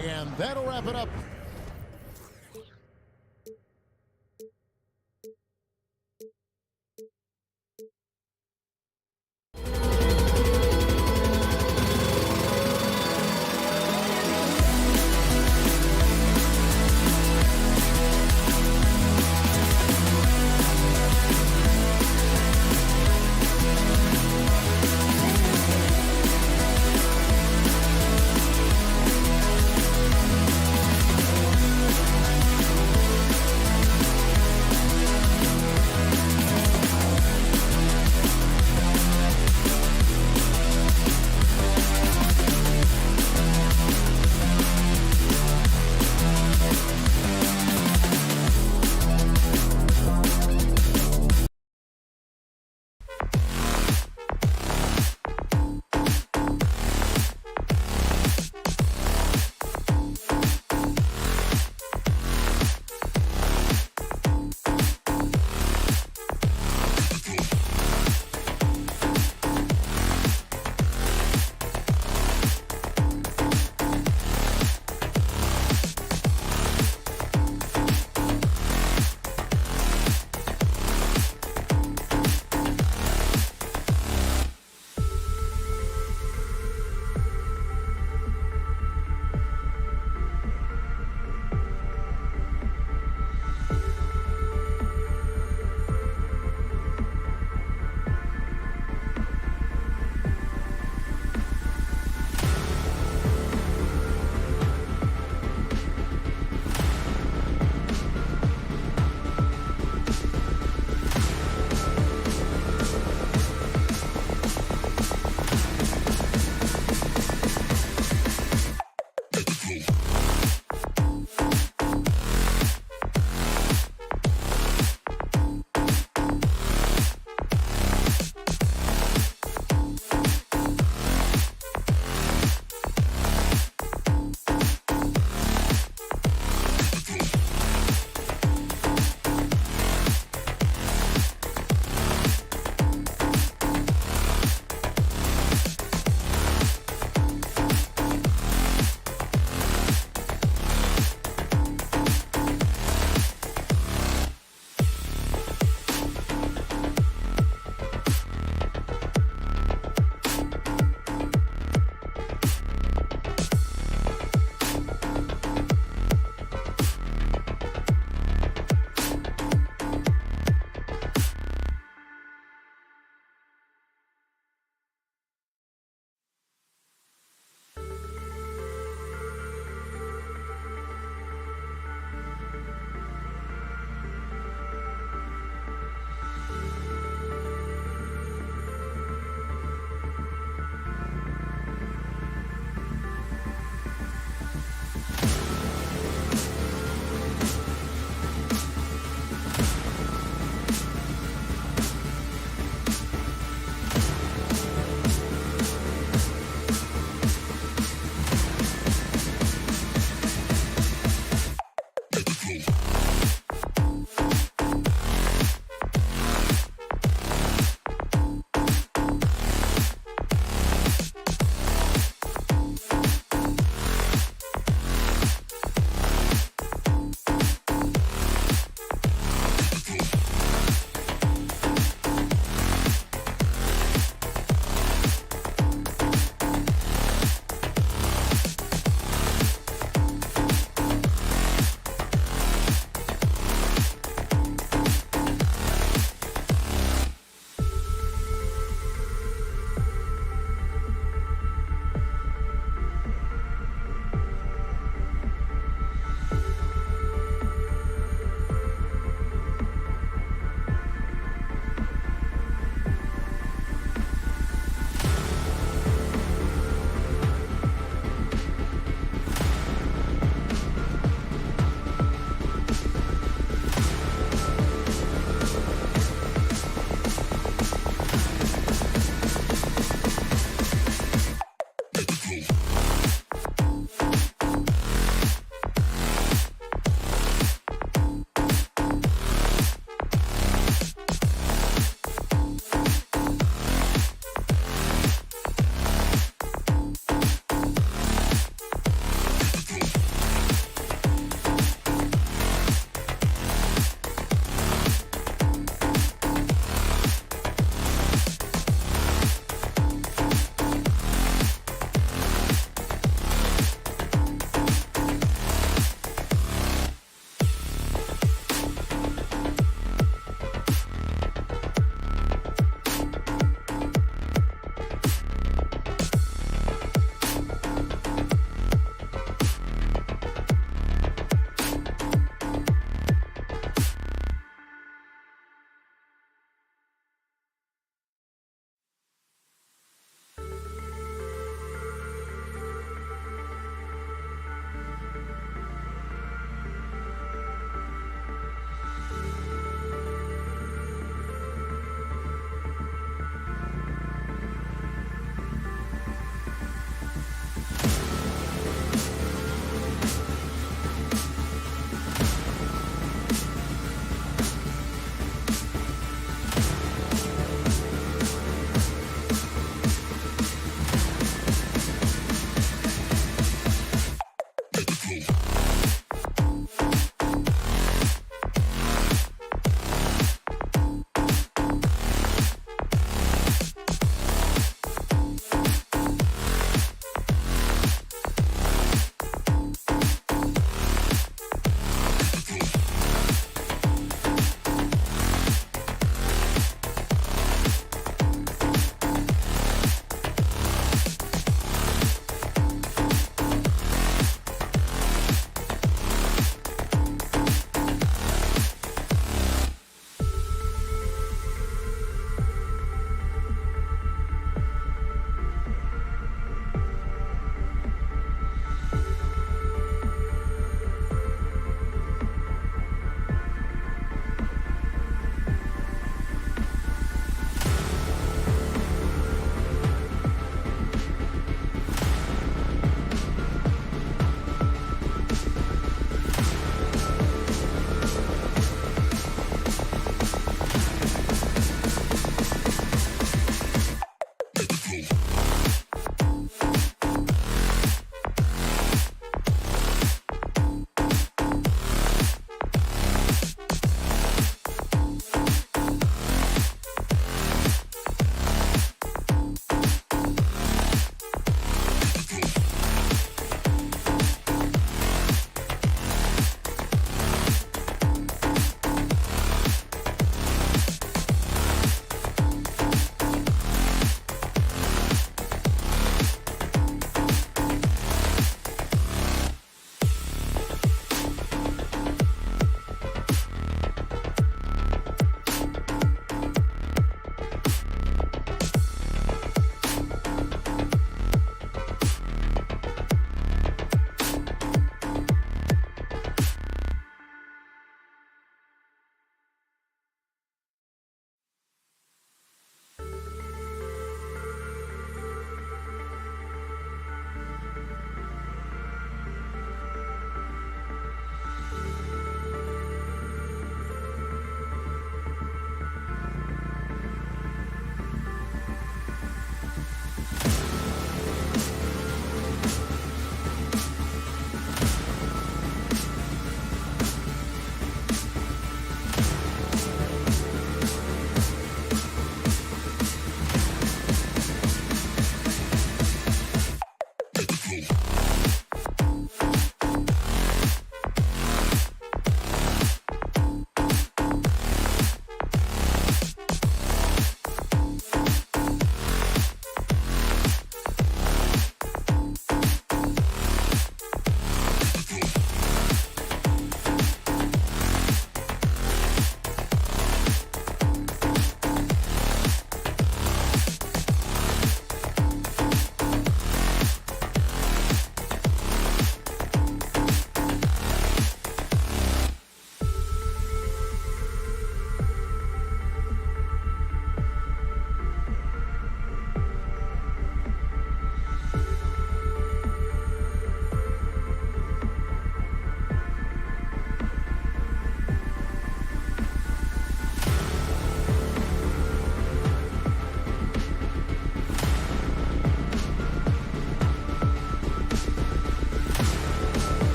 And that'll wrap it up.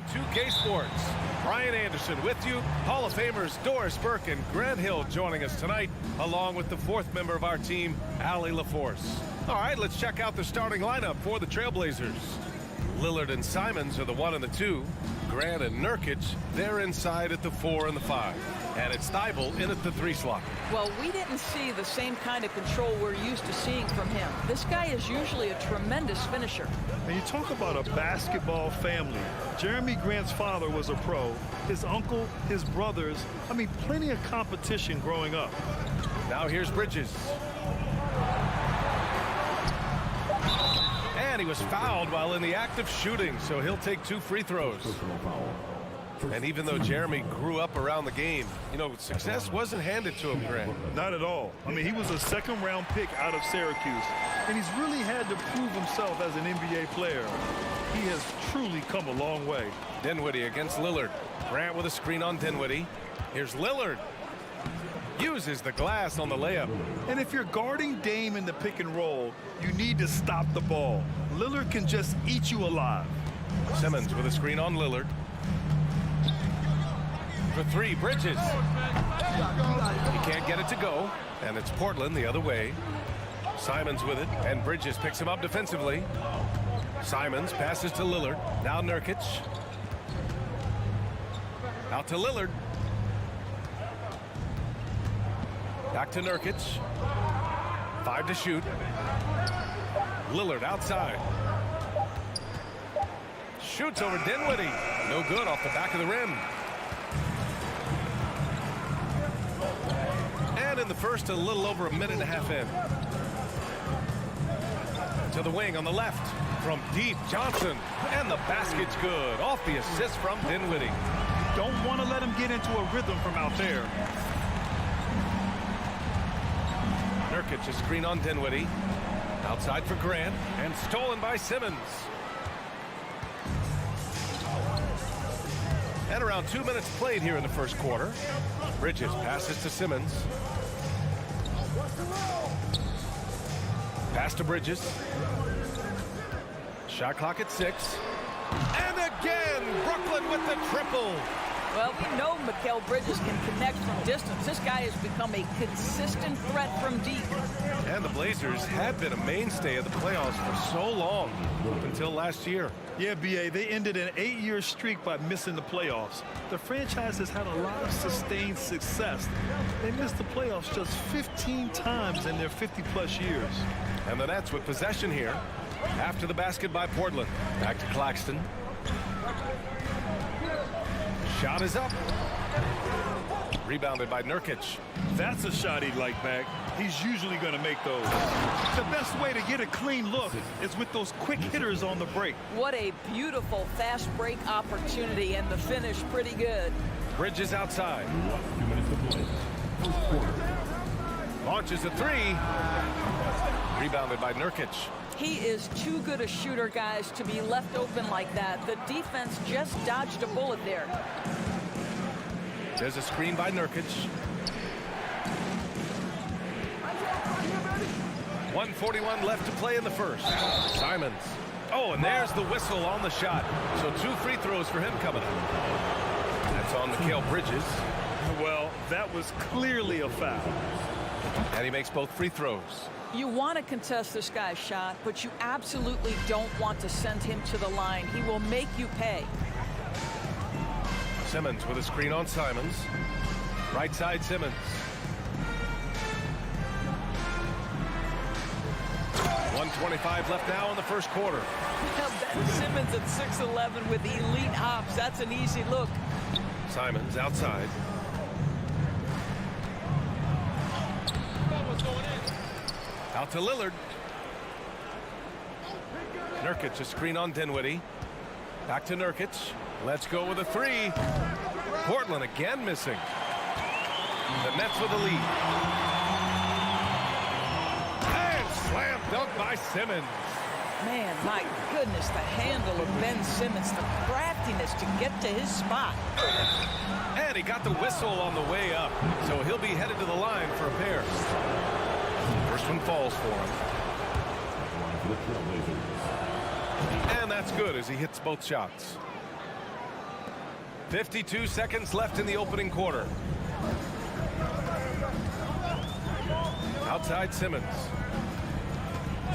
NBA2K Sports. Brian Anderson with you. Hall of Famers Doris Burke and Grant Hill joining us tonight, along with the fourth member of our team, Allie LaForce. All right, let's check out the starting lineup for the Trailblazers. Lillard and Simons are the 1 and the 2. Grant and Nurkic, they're inside at the 4 and the 5. And it's Thibault in at the 3 slot. Well, we didn't see the same kind of control we're used to seeing from him. This guy is usually a tremendous finisher. And you talk about a basketball family. Jeremy Grant's father was a pro. His uncle, his brothers. I mean, plenty of competition growing up. Now here's Bridges. And he was fouled while in the act of shooting, so he'll take 2 free throws. And even though Jeremy grew up around the game, you know, success wasn't handed to him, Grant. Not at all. I mean, he was a second-round pick out of Syracuse, and he's really had to prove himself as an NBA player. He has truly come a long way. Dinwiddie against Lillard. Grant with a screen on Dinwiddie. Here's Lillard. Uses the glass on the layup. And if you're guarding Dame in the pick and roll, you need to stop the ball. Lillard can just eat you alive. Simmons with a screen on Lillard. For 3, Bridges. He can't get it to go, and it's Portland the other way. Simons with it, and Bridges picks him up defensively. Simons passes to Lillard. Now Nurkic. Out to Lillard. Back to Nurkic. 5 to shoot. Lillard outside. Shoots over Dinwiddie. No good off the back of the rim. And in the first, a little over a minute and a half in. To the wing on the left. From deep, Johnson. And the basket's good. Off the assist from Dinwiddie. Don't want to let him get into a rhythm from out there. Nurkic, a screen on Dinwiddie. Outside for Grant. And stolen by Simmons. And around 2 minutes played here in the first quarter. Bridges passes to Simmons. Pass to Bridges. Shot clock at 6. And again, Brooklyn with the triple. Well, we know Mikal Bridges can connect from distance. This guy has become a consistent threat from deep. And the Blazers had been a mainstay of the playoffs for so long, up until last year. Yeah, B.A., they ended an 8-year streak by missing the playoffs. The franchise has had a lot of sustained success. They missed the playoffs just 15 times in their 50-plus years. And the Nets with possession here after the basket by Portland. Back to Claxton. Shot is up. Rebounded by Nurkic. That's a shot he'd like back. He's usually going to make those. The best way to get a clean look is with those quick hitters on the break. What a beautiful fast break opportunity, and the finish pretty good. Bridges outside. Launches a 3. Rebounded by Nurkic. He is too good a shooter, guys, to be left open like that. The defense just dodged a bullet there. There's a screen by Nurkic. 1:41 left to play in the first. Simons. Oh, and there's the whistle on the shot. So 2 free throws for him coming up. That's on Mikal Bridges. Well, that was clearly a foul. And he makes both free throws. You want to contest this guy's shot, but you absolutely don't want to send him to the line. He will make you pay. Simmons with a screen on Simons. Right side Simmons. 1:25 left now in the first quarter. Ben Simmons at 6'11" with elite hops. That's an easy look. Simons outside. Out to Lillard. Nurkic, a screen on Dinwiddie. Back to Nurkic. Let's go with a 3. Portland again missing. The Nets with the lead. And slam dunk by Simmons. Man, my goodness, the handle of Ben Simmons, the craftiness to get to his spot. And he got the whistle on the way up, so he'll be headed to the line for a pair. First one falls for him. And that's good as he hits both shots. 52 seconds left in the opening quarter. Outside Simmons.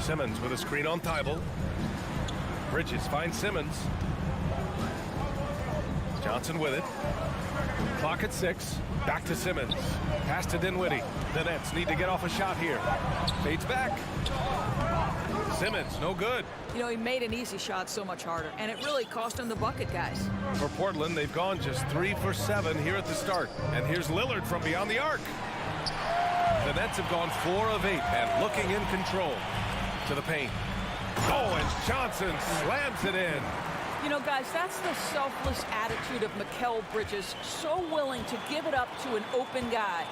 Simmons with a screen on Thibault. Bridges finds Simmons. Johnson with it. Clock at 6. Back to Simmons. Pass to Dinwiddie. The Nets need to get off a shot here. Fades back. Simmons, no good. You know, he made an easy shot so much harder, and it really cost him the bucket, guys. For Portland, they've gone just 3 for 7 here at the start. And here's Lillard from beyond the arc. The Nets have gone 4 of 8 and looking in control to the paint. Oh, and Johnson slams it in. You know, guys, that's the selfless attitude of Mikal Bridges, so willing to give it up to an open guy.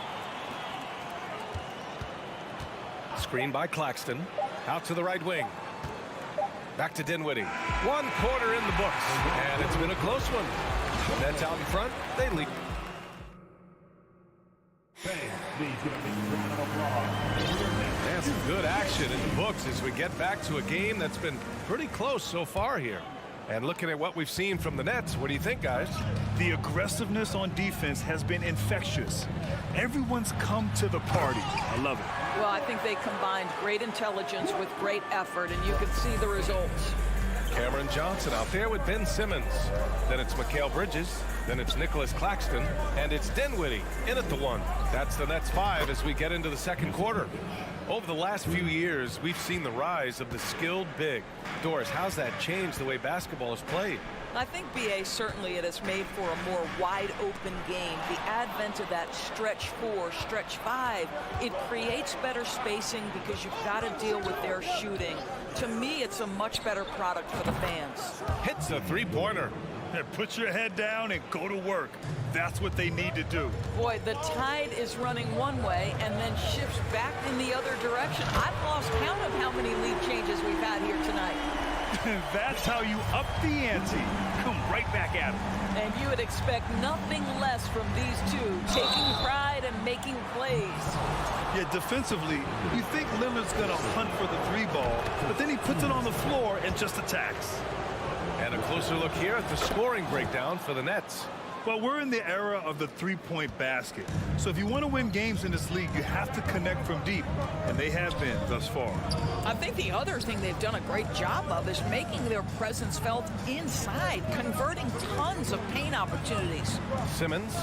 Screen by Claxton. Out to the right wing. Back to Dinwiddie. 1 quarter in the books. And it's been a close one. Nets out in front. They lead. And some good action in the books as we get back to a game that's been pretty close so far here. And looking at what we've seen from the Nets, what do you think, guys? The aggressiveness on defense has been infectious. Everyone's come to the party. I love it. Well, I think they combined great intelligence with great effort, and you can see the results. Cameron Johnson out there with Ben Simmons. Then it's Mikal Bridges. Then it's Nicholas Claxton. And it's Dinwiddie in at the 1. That's the Nets 5 as we get into the second quarter. Over the last few years, we've seen the rise of the skilled big. Doris, how's that changed the way basketball is played? I think, B.A., certainly it has made for a more wide-open game. The advent of that stretch 4, stretch 5, it creates better spacing because you've got to deal with their shooting. To me, it's a much better product for the fans. Hits a three-pointer. Put your head down and go to work. That's what they need to do. Boy, the tide is running one way and then shifts back in the other direction. I've lost count of how many lead changes we've had here tonight. That's how you up the ante. Come right back at them. And you would expect nothing less from these two, taking pride and making plays. Yeah, defensively, you think Lillard's going to hunt for the 3 ball, but then he puts it on the floor and just attacks. And a closer look here at the scoring breakdown for the Nets. Well, we're in the era of the 3-point basket. So if you want to win games in this league, you have to connect from deep. And they have been thus far. I think the other thing they've done a great job of is making their presence felt inside, converting tons of paint opportunities. Simmons.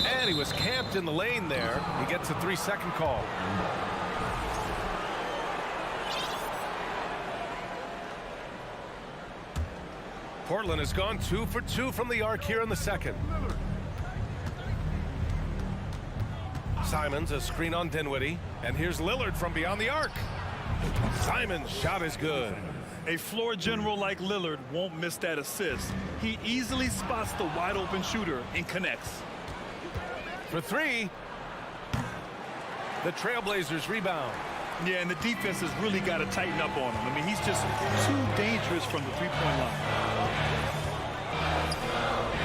And he was camped in the lane there. He gets a 3-second call. Portland has gone 2 for 2 from the arc here in the second. Simons, a screen on Dinwiddie. And here's Lillard from beyond the arc. Simons' shot is good. A floor general like Lillard won't miss that assist. He easily spots the wide open shooter and connects. For 3. The Trailblazers rebound. Yeah, and the defense has really got to tighten up on him. I mean, he's just too dangerous from the 3-point line.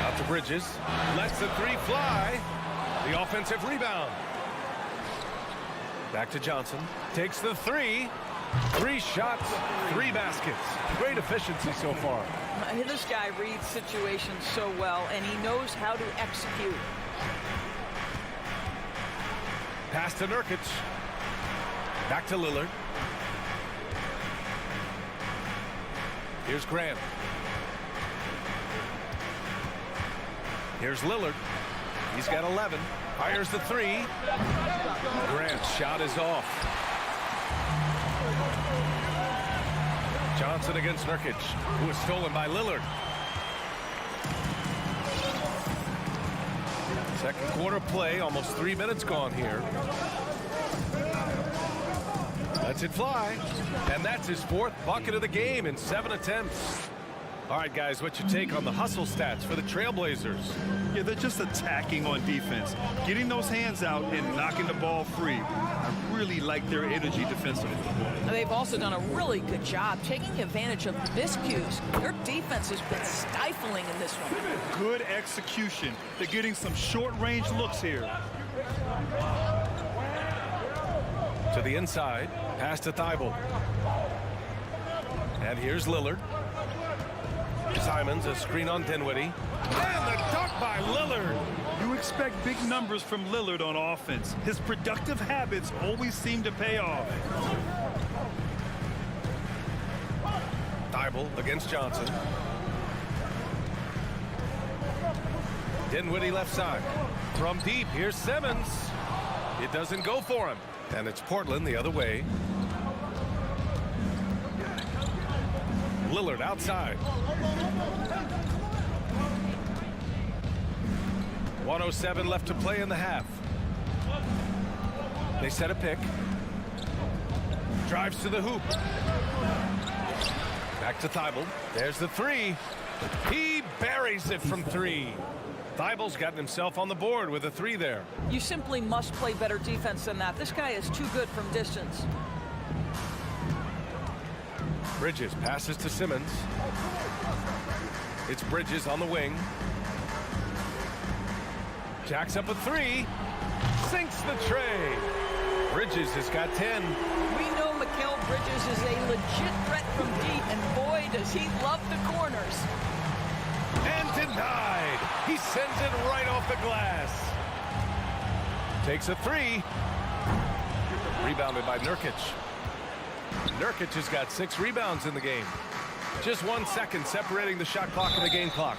Out to Bridges. Lets the 3 fly. The offensive rebound. Back to Johnson. Takes the 3. 3 shots, 3 baskets. Great efficiency so far. This guy reads situations so well, and he knows how to execute. Pass to Nurkic. Back to Lillard. Here's Grant. Here's Lillard. He's got 11. Fires the 3. Grant's shot is off. Johnson against Nurkic, who was stolen by Lillard. Second quarter play, almost 3 minutes gone here. Lets it fly, and that's his 4th bucket of the game in 7 attempts. All right, guys, what's your take on the hustle stats for the Trailblazers? Yeah, they're just attacking on defense, getting those hands out and knocking the ball free. I really like their energy defensively. They've also done a really good job taking advantage of miscues. Their defense has been stifling in this one. Good execution. They're getting some short-range looks here. To the inside, pass to Thibault. And here's Lillard. Simons, a screen on Dinwiddie. And the dunk by Lillard. You expect big numbers from Lillard on offense. His productive habits always seem to pay off. Thibault against Johnson. Dinwiddie left side. From deep, here's Simmons. It doesn't go for him. And it's Portland the other way. Lillard outside. 1:07 left to play in the half. They set a pick. Drives to the hoop. Back to Thibault. There's the three. He buries it from three. Thibault's gotten himself on the board with a three there. You simply must play better defense than that. This guy is too good from distance. Bridges passes to Simmons. It's Bridges on the wing. Jacks up a three. Sinks the tray. Bridges has got 10. We know Mikal Bridges is a legit threat from deep, and boy, does he love the corners. And denied. He sends it right off the glass. Takes a three. Rebounded by Nurkic. Nurkic has got 6 rebounds in the game. Just 1 second separating the shot clock and the game clock.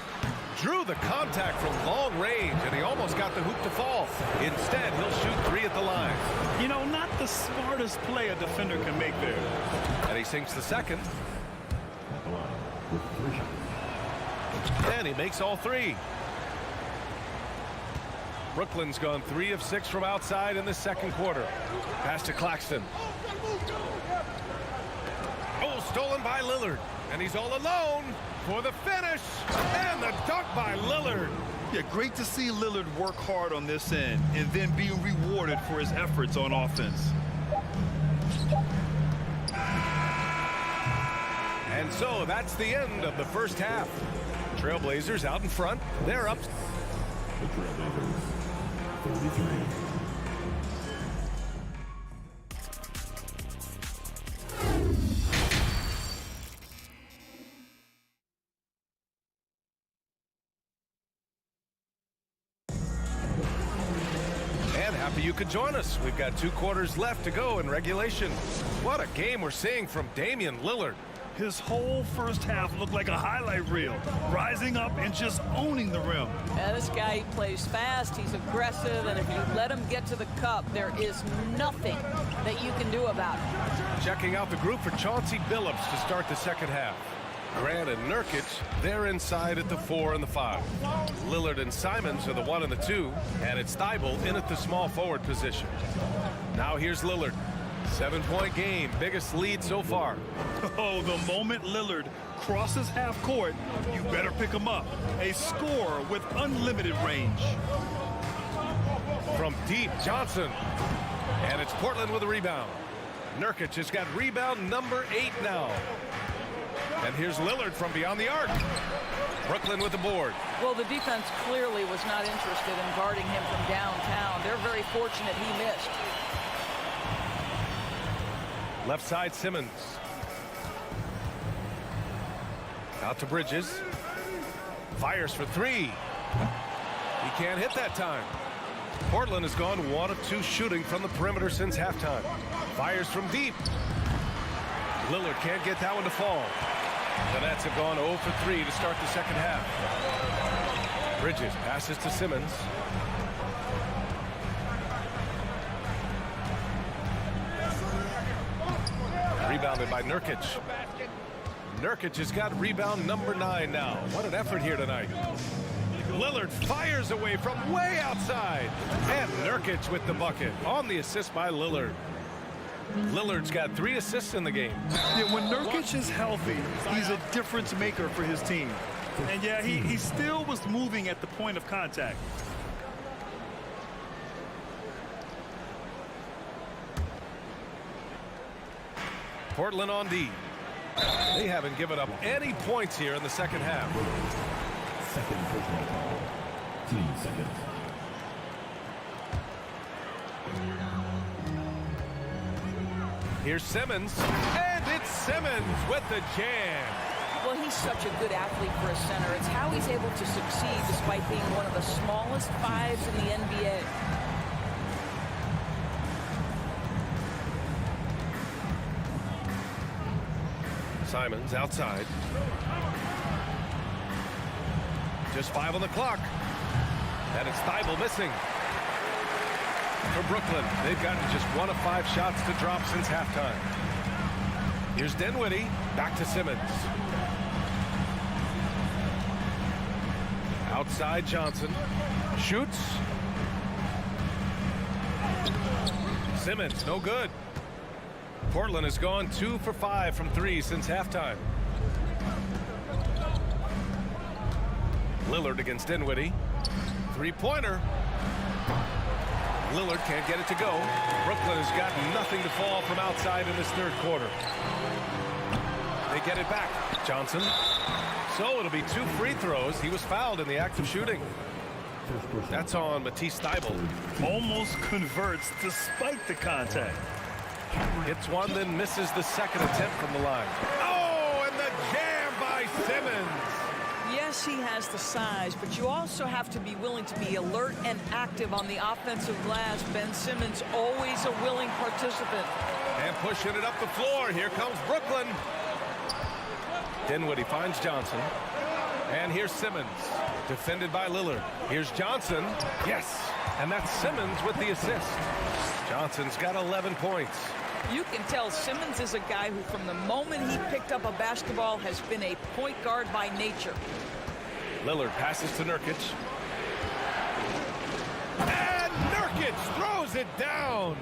Drew the contact from long range, and he almost got the hoop to fall. Instead, he'll shoot 3 at the line. You know, not the smartest play a defender can make there. And he sinks the second. And he makes all 3. Brooklyn's gone 3 of 6 from outside in the second quarter. Pass to Claxton. Oh, stolen by Lillard. And he's all alone for the finish. And the dunk by Lillard. Yeah, great to see Lillard work hard on this end and then be rewarded for his efforts on offense. And so that's the end of the first half. Trailblazers out in front. They're up. The Trailblazers, 33. You could join us. We've got 2 quarters left to go in regulation. What a game we're seeing from Damian Lillard. His whole first half looked like a highlight reel, rising up and just owning the rim. Yeah, this guy plays fast, he's aggressive, and if you let him get to the cup, there is nothing that you can do about it. Checking out the group for Chauncey Billups to start the second half. Grant and Nurkic, they're inside at the 4 and the 5. Lillard and Simons are the 1 and the 2, and it's Thibault in at the small forward position. Now here's Lillard. 7-point game, biggest lead so far. Oh, the moment Lillard crosses half court, you better pick him up. A scorer with unlimited range. From deep, Johnson. And it's Portland with a rebound. Nurkic has got rebound number 8 now. And here's Lillard from beyond the arc. Brooklyn with the board. Well, the defense clearly was not interested in guarding him from downtown. They're very fortunate he missed. Left side, Simmons. Out to Bridges. Fires for 3. He can't hit that time. Portland has gone 1 of 2 shooting from the perimeter since halftime. Fires from deep. Lillard can't get that one to fall. The Nets have gone 0 for 3 to start the second half. Bridges passes to Simmons. Rebounded by Nurkic. Nurkic has got rebound number 9 now. What an effort here tonight. Lillard fires away from way outside. And Nurkic with the bucket on the assist by Lillard. Lillard's got 3 assists in the game. Yeah, when Nurkic is healthy, he's a difference maker for his team. And yeah, he still was moving at the point of contact. Portland on D. They haven't given up any points here in the second half. Second personal foul. 2 seconds. Here's Simmons, and it's Simmons with the jam. Well, he's such a good athlete for a center. It's how he's able to succeed despite being one of the smallest fives in the NBA. Simons outside. Just 5 on the clock. And it's Thibault missing. For Brooklyn, they've gotten just 1 of 5 shots to drop since halftime. Here's Dinwiddie, back to Simmons. Outside Johnson, shoots. Simmons, no good. Portland has gone 2 for 5 from 3 since halftime. Lillard against Dinwiddie. Three-pointer. Lillard can't get it to go. Brooklyn has got nothing to fall from outside in this third quarter. They get it back. Johnson. So it'll be 2 free throws. He was fouled in the act of shooting. That's on Matisse Thibault. Almost converts despite the contact. Hits one, then misses the second attempt from the line. Oh, and the jam by Simmons. Yes, he has the size, but you also have to be willing to be alert and active on the offensive glass. Ben Simmons, always a willing participant. And pushing it up the floor. Here comes Brooklyn. Dinwiddie finds Johnson. And here's Simmons, defended by Lillard. Here's Johnson. Yes, and that's Simmons with the assist. Johnson's got 11 points. You can tell Simmons is a guy who, from the moment he picked up a basketball, has been a point guard by nature. Lillard passes to Nurkic. And Nurkic throws it down.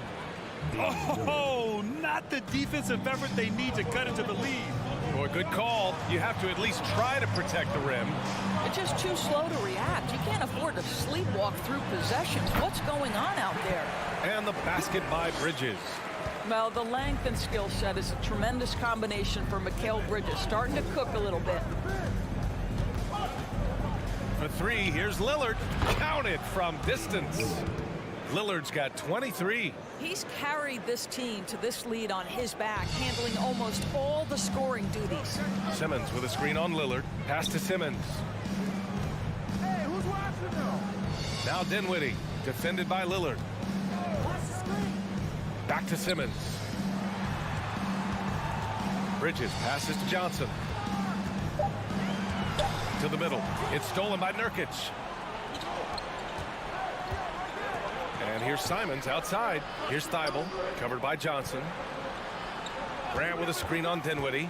Oh, not the defensive effort they need to cut into the lead. Or good call. You have to at least try to protect the rim. They're just too slow to react. You can't afford to sleepwalk through possessions. What's going on out there? And the basket by Bridges. Well, the length and skill set is a tremendous combination for Mikal Bridges. Starting to cook a little bit. For 3, here's Lillard. Counted from distance. Lillard's got 23. He's carried this team to this lead on his back, handling almost all the scoring duties. Simmons with a screen on Lillard. Pass to Simmons. Hey, who's watching now? Now Dinwiddie, defended by Lillard. Back to Simmons. Bridges passes to Johnson. To the middle. It's stolen by Nurkic. And here's Simons outside. Here's Thibault, covered by Johnson. Grant with a screen on Dinwiddie.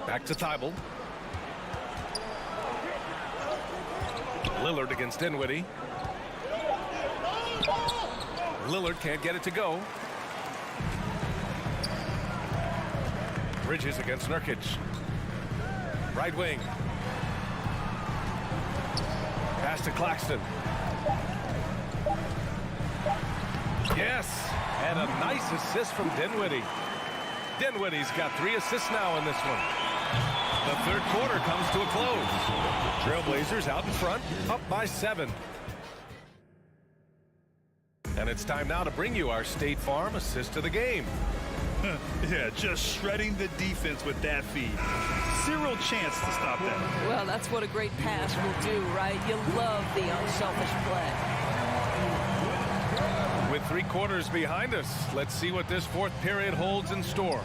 Back to Thibault. Lillard against Dinwiddie. Lillard can't get it to go. Bridges against Nurkic. Right wing. Pass to Claxton. Yes, and a nice assist from Dinwiddie. Dinwiddie's got 3 assists now in this one. The third quarter comes to a close. Trailblazers out in front, up by 7. And it's time now to bring you our State Farm assist of the game. Yeah, just shredding the defense with that feed. Zero chance to stop that. Well, that's what a great pass will do, right? You love the unselfish play. With 3 quarters behind us, let's see what this fourth period holds in store.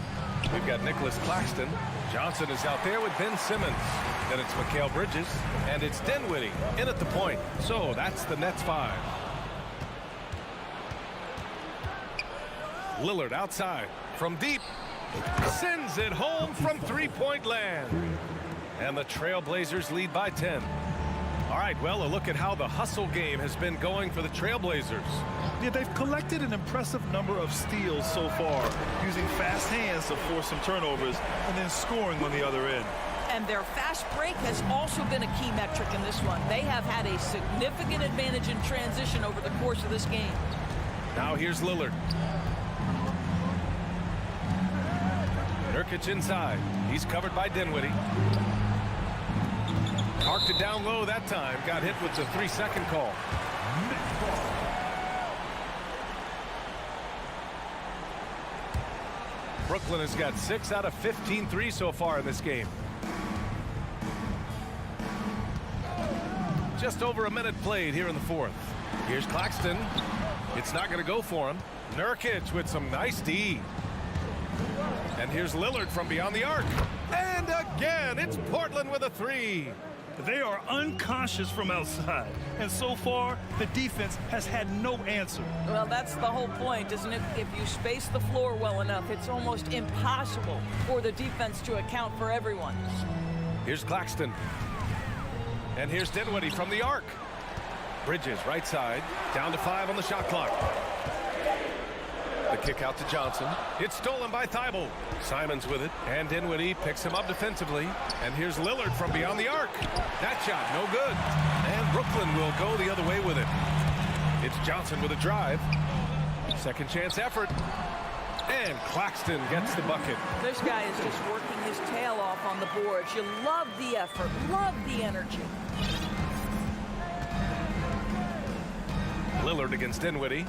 We've got Nicholas Claxton. Johnson is out there with Ben Simmons. Then it's Mikal Bridges. And it's Dinwiddie in at the point. So that's the Nets 5. Lillard outside from deep. Sends it home from 3-point land. And the Trailblazers lead by 10. All right, well, a look at how the hustle game has been going for the Trailblazers. Yeah, they've collected an impressive number of steals so far, using fast hands to force some turnovers and then scoring on the other end. And their fast break has also been a key metric in this one. They have had a significant advantage in transition over the course of this game. Now here's Lillard. Nurkic inside. He's covered by Dinwiddie. Parked it down low that time. Got hit with the 3-second call. Brooklyn has got 6 out of 15 threes so far in this game. Just over a minute played here in the fourth. Here's Claxton. It's not going to go for him. Nurkic with some nice D. And here's Lillard from beyond the arc. And again, it's Portland with a 3. They are unconscious from outside, and so far the defense has had no answer. Well, that's the whole point, isn't it? If you space the floor well enough, it's almost impossible for the defense to account for everyone. Here's Claxton. And here's Dinwiddie from the arc. Bridges right side, down to 5 on the shot clock. The kick out to Johnson. It's stolen by Thibault. Simons with it, and Dinwiddie picks him up defensively. And here's Lillard from beyond the arc. That shot, no good. And Brooklyn will go the other way with it. It's Johnson with a drive. Second chance effort. And Claxton gets the bucket. This guy is just working his tail off on the boards. You love the effort, love the energy. Lillard against Dinwiddie.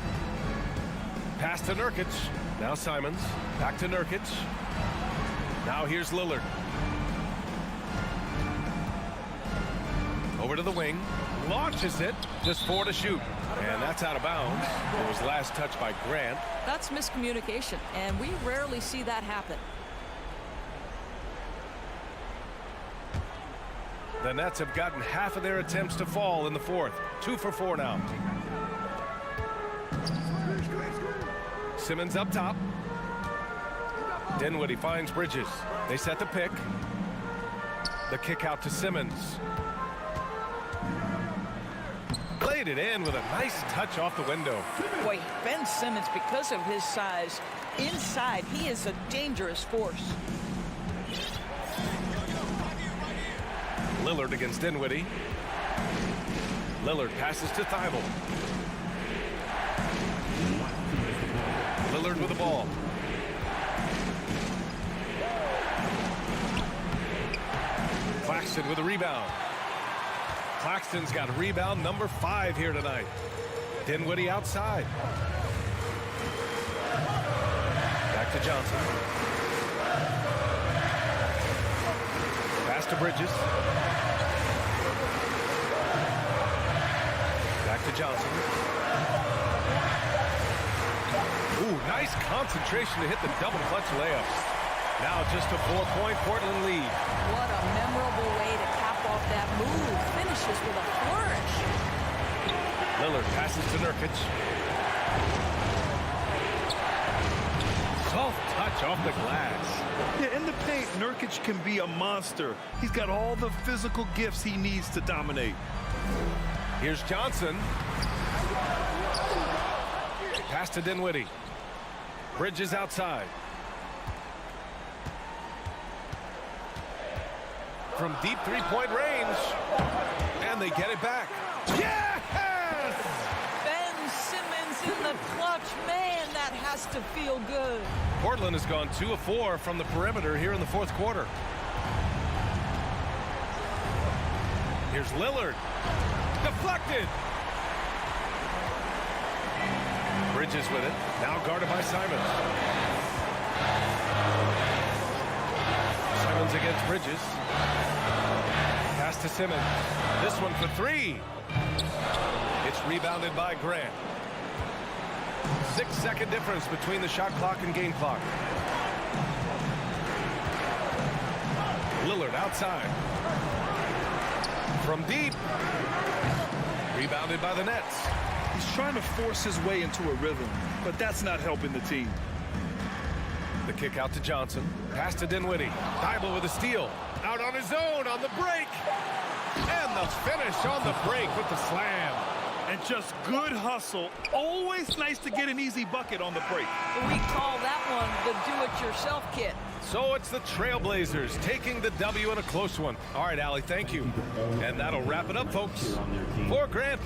Pass to Nurkic. Now Simons. Back to Nurkic. Now here's Lillard. Over to the wing. Launches it. Just 4 to shoot. And that's out of bounds. It was last touched by Grant. That's miscommunication, and we rarely see that happen. The Nets have gotten half of their attempts to fall in the fourth. 2 for 4 now. Simmons up top. Dinwiddie finds Bridges. They set the pick. The kick out to Simmons. Played it in with a nice touch off the window. Boy, Ben Simmons, because of his size, inside, he is a dangerous force. Lillard against Dinwiddie. Lillard passes to Thibault. Lillard with the ball. Claxton with a rebound. Claxton's got rebound number 5 here tonight. Dinwiddie outside. Back to Johnson. Pass to Bridges. Back to Johnson. Ooh, nice concentration to hit the double clutch layup. Now just a 4-point Portland lead. What a memorable way to cap off that move. Finishes with a flourish. Lillard passes to Nurkic. Soft touch off the glass. Yeah, in the paint, Nurkic can be a monster. He's got all the physical gifts he needs to dominate. Here's Johnson. Pass to Dinwiddie. Bridges outside. From deep 3-point range. And they get it back. Yes! Ben Simmons in the clutch. Man, that has to feel good. Portland has gone 2 of 4 from the perimeter here in the fourth quarter. Here's Lillard. Deflected. Bridges with it. Now guarded by Simons. Simons against Bridges. Pass to Simmons. This one for 3. It's rebounded by Grant. 6-second difference between the shot clock and game clock. Lillard outside. From deep. Rebounded by the Nets. He's trying to force his way into a rhythm, but that's not helping the team. The kick out to Johnson. Pass to Dinwiddie. Thibault with a steal. Out on his own on the break. And the finish on the break with the slam. And just good hustle. Always nice to get an easy bucket on the break. We call that one the do-it-yourself kit. So it's the Trailblazers taking the W in a close one. All right, Allie, thank you. And that'll wrap it up, folks. For Grant,